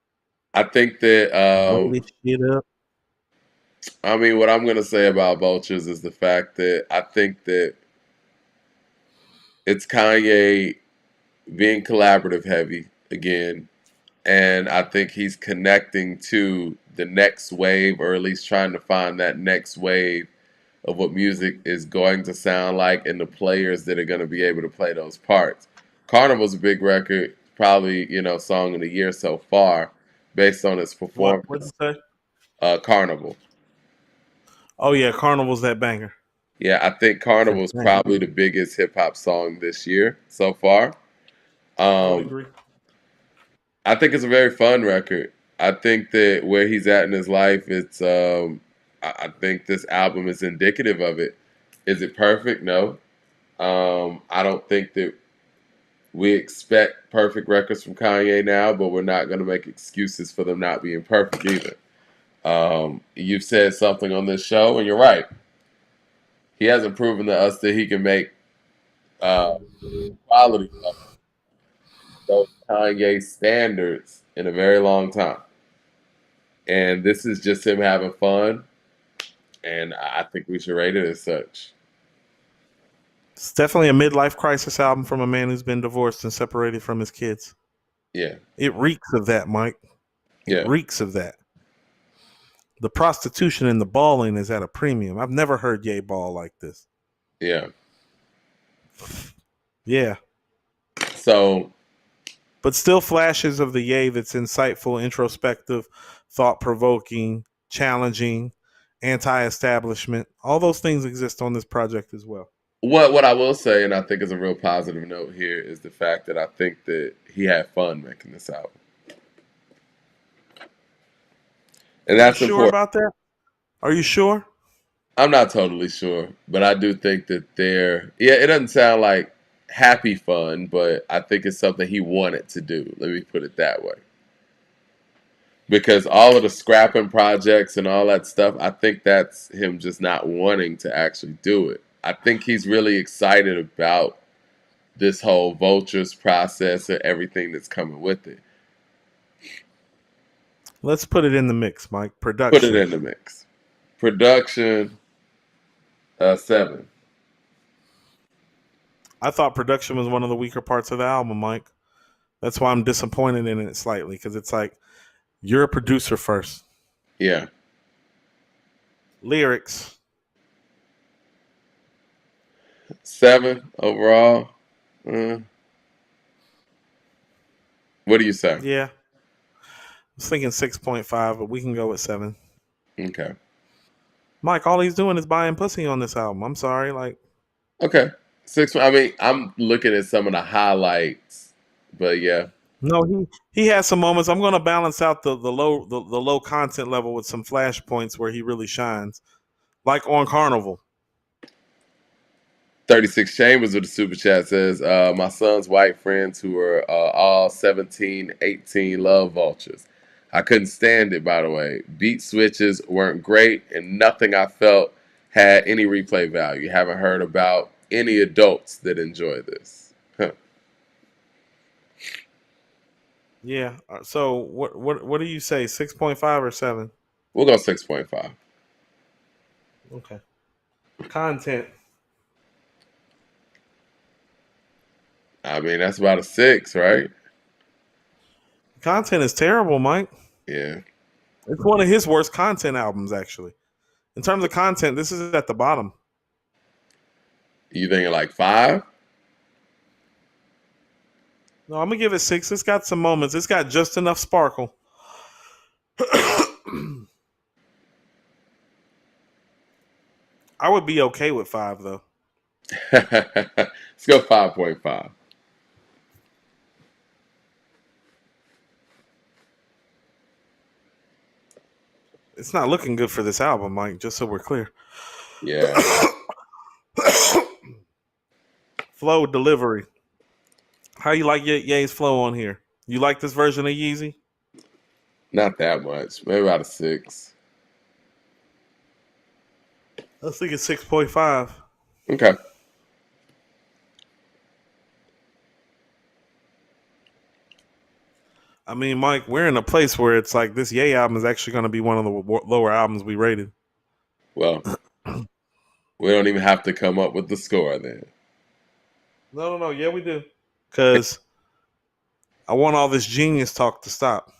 I think that Weigh this shit up. I mean what I'm going to say about Vultures is the fact that I think that it's Kanye being collaborative heavy again, and I think he's connecting to the next wave, or at least trying to find that next wave of what music is going to sound like and the players that are going to be able to play those parts. Carnival's a big record, probably, song of the year so far based on its What'd performance. you say? Carnival. Oh yeah, Carnival's that banger. Yeah, I think That Carnival is banger. probably the biggest hip hop song this year so far. I would Um, agree. I think it's a very fun record. I think that where he's at in his life, I think this album is indicative of it. Is it perfect? No. I don't think that we expect perfect records from Kanye now, but we're not going to make excuses for them not being perfect either. You've said something on this show, and you're right. He hasn't proven to us that he can make quality of those Kanye standards in a very long time. And this is just him having fun, and I think we should rate it as such. It's definitely a midlife crisis album from a man who's been divorced and separated from his kids. Yeah, It reeks of that, Mike. It yeah, reeks of that. The prostitution and the balling is at a premium. I've never heard Ye ball like this. yeah. Yeah. So, But still flashes of the Ye that's insightful, introspective, thought-provoking, challenging, anti-establishment. All those things exist on this project as well. what I will say, and I think is a real positive note here, is the fact that I think that he had fun making this album, and Are you that's sure important. about that? Are you sure? I'm not totally sure, but I do think that yeah, it doesn't sound like happy fun, but I think it's something he wanted to do. Let me put it that way. Because all of the scrapping projects and all that stuff, I think that's him just not wanting to actually do it. I think he's really excited about this whole Vultures process and everything that's coming with it. Let's put it in the mix, Mike. Put it Production. in the mix. Production, 7. I thought production was one of the weaker parts of the album, Mike. That's why I'm disappointed in it slightly, because it's like, you're a producer first. Yeah. Lyrics. 7 overall. Uh, what do you say? Yeah. I was thinking 6.5, but we can go with 7. Okay. Mike, all he's doing is buying pussy on this album. I'm sorry. Like, Okay. 6. I mean, I'm looking at some of the highlights, but yeah. no, he has some moments. I'm gonna balance out the low content level with some flashpoints where he really shines. Like on Carnival. 36 Chambers with the super chat says, my son's white friends who are all 17, 18 love Vultures. I couldn't stand it, by the way. Beat switches weren't great, and nothing I felt had any replay value. Haven't heard about any adults that enjoy this. Huh. Yeah. So what do you say? 6.5 or 7? We'll go 6.5. Okay. Content. I mean, that's about a 6, right? Content is terrible, Mike. Yeah. It's one of his worst content albums, actually. In terms of content, this is at the bottom. You thinking like 5? No, I'm gonna give it 6. It's got some moments. It's got just enough sparkle. I would be okay with 5 though. Let's go 5.5. It's not looking good for this album, Mike, just so we're clear. Yeah. Flow delivery. How you like Ye's flow on here? You like this version of Yeezy? Not that much. Maybe about a 6. I was thinking 6.5. Okay. I mean, Mike, we're in a place where it's like this Ye album is actually going to be one of the lower albums we rated. Well, we don't even have to come up with the score then. No. Yeah, we do. Because I want all this genius talk to stop.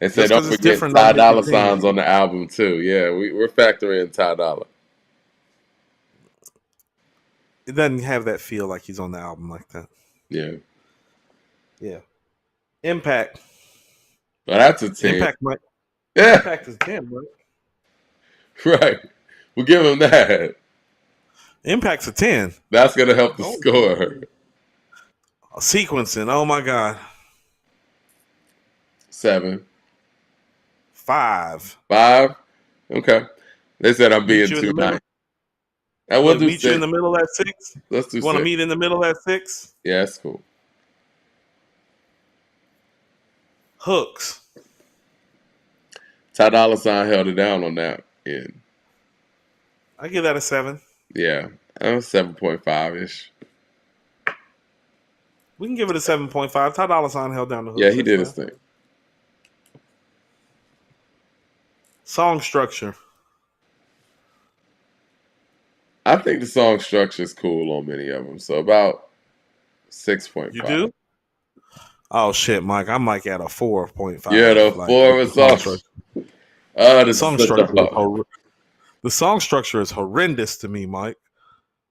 They said don't forget Ty Dolla Sign's on the album too. Yeah, we're factoring in Ty Dolla. It doesn't have that feel like he's on the album like that. Yeah. Yeah. Impact. Well, that's a 10. Impact, Mike. Yeah. Impact is 10, right? Right. We'll give him that. Impact's a 10. That's going to help the score. Sequencing. Oh, my God. 7. 5. 5? Okay. They said I'm being too nice. I will Look, do meet you in 6. the middle at 6. Let's do You want to 6. meet in the middle at 6? Yeah, that's cool. Hooks. Ty Dolla $ign held it down on that end. I give that a 7. Yeah, 7.5 ish. We can give it a 7.5. Ty Dolla $ign held down the Yeah, hooks. he That's did his fair. thing. Song structure. I think the song structure is cool on many of them. So about You 6.5. do? Oh shit, Mike. I'm like at a 4.5. Yeah, the Like 4 with the was song off. structure. The This is song such a structure is the song structure is horrendous to me, Mike.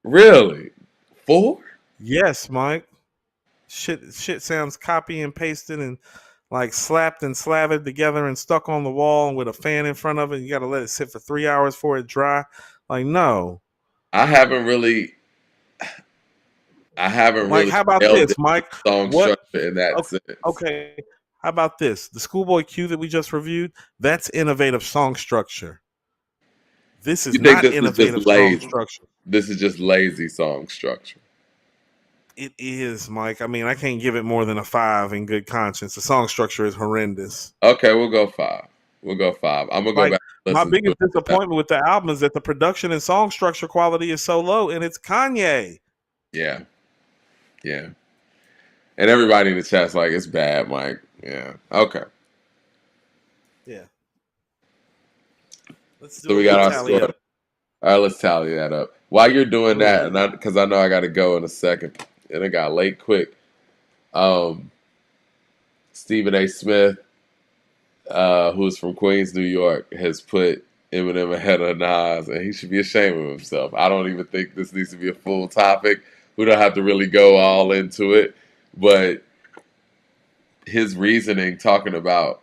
Really? 4? Yes, Mike. Shit sounds copy and pasted and like slapped and slathered together and stuck on the wall with a fan in front of it. You got to let it sit for 3 hours for it dry. Like, no. I haven't really Mike, how about nailed this, the Mike? song What? structure in that Okay, sense. okay. How about this? The Schoolboy Q that we just reviewed, that's innovative song structure. This is You think not this is just innovative song lazy? structure. This is just lazy song structure. It is, Mike. I mean, I can't give it more than a 5 in good conscience. The song structure is horrendous. Okay, we'll go 5. We'll go 5. I'm gonna go Like, back and my listen to biggest it. disappointment with the album is that the production and song structure quality is so low, and it's Kanye. Yeah, yeah. And everybody in the chat's like, it's bad, Mike. Yeah. Okay. Yeah. Let's do So a we got little our tally score. up. All right, let's tally that up. While you're doing What is that, it? and because I know I got to go in a second, and it got late quick. Stephen A. Smith, who's from Queens, New York, has put Eminem ahead of Nas, and he should be ashamed of himself. I don't even think this needs to be a full topic. We don't have to really go all into it, but his reasoning talking about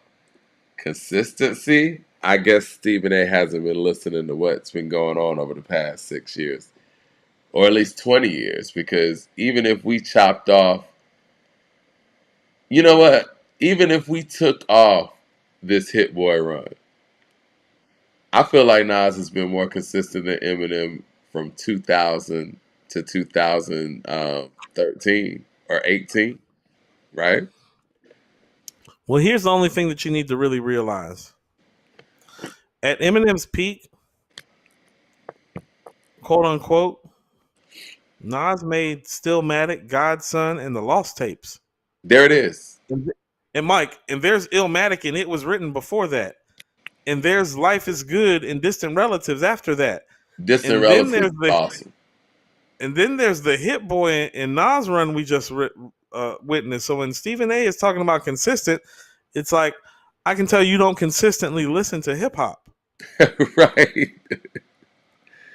consistency, I guess Stephen A. hasn't been listening to what's been going on over the past 6 years, or at least 20 years, because even if we chopped off, you know what? Even if we took off this Hit Boy run, I feel like Nas has been more consistent than Eminem from 2000 to 2013 or 18, right? Well, here's the only thing that you need to really realize. At Eminem's peak, quote unquote, Nas made Stillmatic, Godson, and the Lost Tapes. There it is. And Mike, and there's Illmatic, and it was written before that. And there's Life is Good and Distant Relatives after that. Distant And then Relatives there's is the awesome. Hit Boy and Nas run we just witnessed. So when Stephen A is talking about consistent, it's like I can tell you don't consistently listen to hip hop. Right.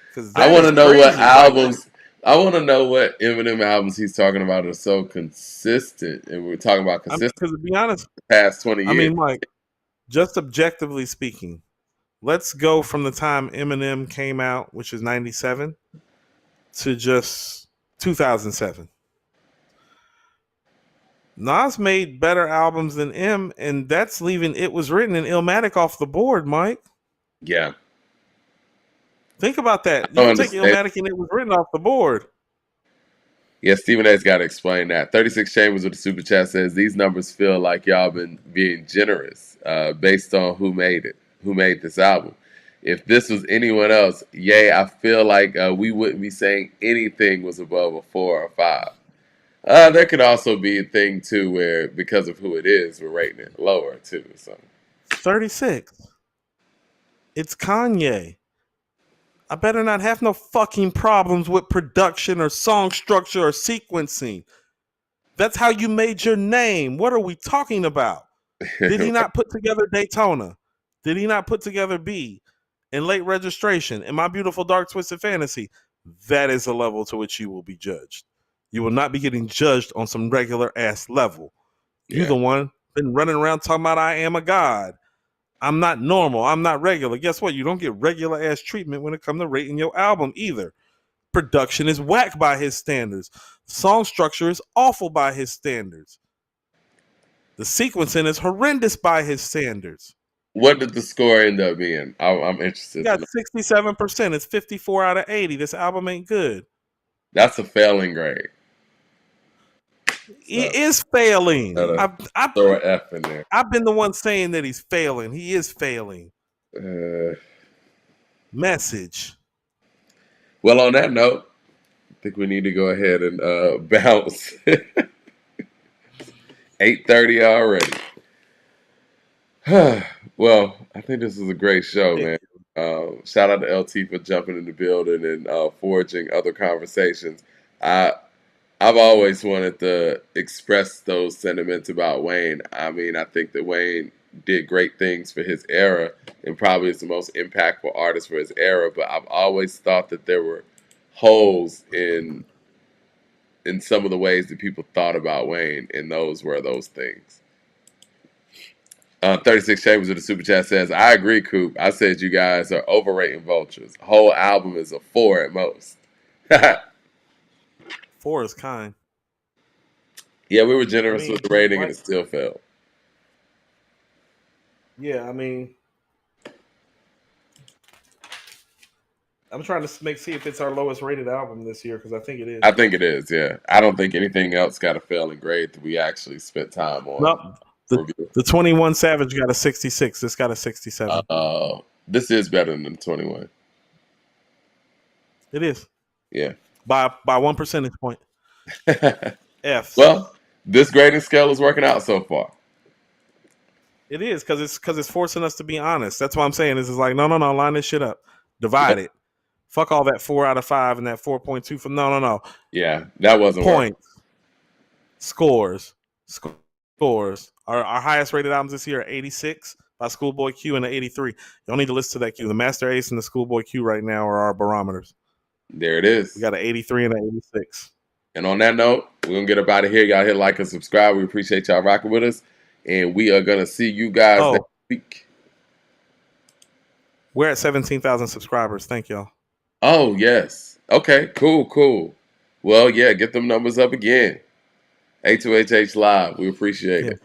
Because I that want is to know what crazy. Like, albums. I want to know what Eminem albums he's talking about are so consistent, and we're talking about consistent because to be honest, the past 20 I years. mean, Mike, just objectively speaking, let's go from the time Eminem came out, which is 97, to just 2007. Nas made better albums than M, and that's leaving It Was Written and Illmatic off the board, Mike. Yeah, Think about I that. You don't can take understand. Illmatic and It Was Written off the board. Yeah, Stephen A's got to explain that. 36 Chambers with the super chat says these numbers feel like y'all been being generous based on who made it, who made this album. If this was anyone else, yay, I feel like we wouldn't be saying anything was above a 4 or 5. There could also be a thing too where because of who it is, we're rating it lower too. So 36. It's Kanye. I better not have no fucking problems with production or song structure or sequencing. That's how you made your name. What are we talking about? Did he not put together Daytona? Did he not put together B and Late Registration and My Beautiful Dark Twisted Fantasy? That is a level to which you will be judged. You will not be getting judged on some regular ass level. You yeah, the one been running around talking about I am a god. I'm not normal. I'm not regular. Guess what? You don't get regular ass treatment when it comes to rating your album either. Production is whack by his standards. Song structure is awful by his standards. The sequencing is horrendous by his standards. What did the score end up being? I'm He interested to got know. 67%. It's 54 out of 80. This album ain't good. That's a failing grade. He So is failing. gotta throw an F in there. I've been the one saying that he's failing. He is failing. Message. Well, on that note, I think we need to go ahead and bounce. 8:30 already. Well, I think this is a great show, man. Shout out to LT for jumping in the building and forging other conversations. I I've always wanted to express those sentiments about Wayne. I mean, I think that Wayne did great things for his era and probably is the most impactful artist for his era. But I've always thought that there were holes in some of the ways that people thought about Wayne, and those were those things. 36 Chambers of the Super Chat says, I agree, Coop. I said you guys are overrating Vultures. Whole album is a 4 at most. 4 is kind. Yeah, we were generous with the rating and it still failed. Yeah, I mean, I'm trying to see if it's our lowest rated album this year because I think it is. I think it is, yeah. I don't think anything else got a failing grade that we actually spent time on. Nope. The 21 Savage got a 66. This got a 67. This is better than 21. It is. Yeah. By 1 percentage point. F. Well, this grading scale is working out so far. It is because it's forcing us to be honest. That's why I'm saying this is like, no, line this shit up. Divide it. Fuck all that 4 out of 5 and that 4.2 from no. Yeah, that wasn't points. Scores. Our highest rated albums this year are 86 by Schoolboy Q and the 83. Y'all need to listen to that Q. The Master Ace and the Schoolboy Q right now are our barometers. There it is. We got an 83 and an 86. And on that note, we're going to get up out of here. Y'all hit like and subscribe. We appreciate y'all rocking with us. And we are going to see you guys next week. We're at 17,000 subscribers. Thank y'all. Oh, yes. Okay, cool. Well, yeah, get them numbers up again. A2HH Live. We appreciate it.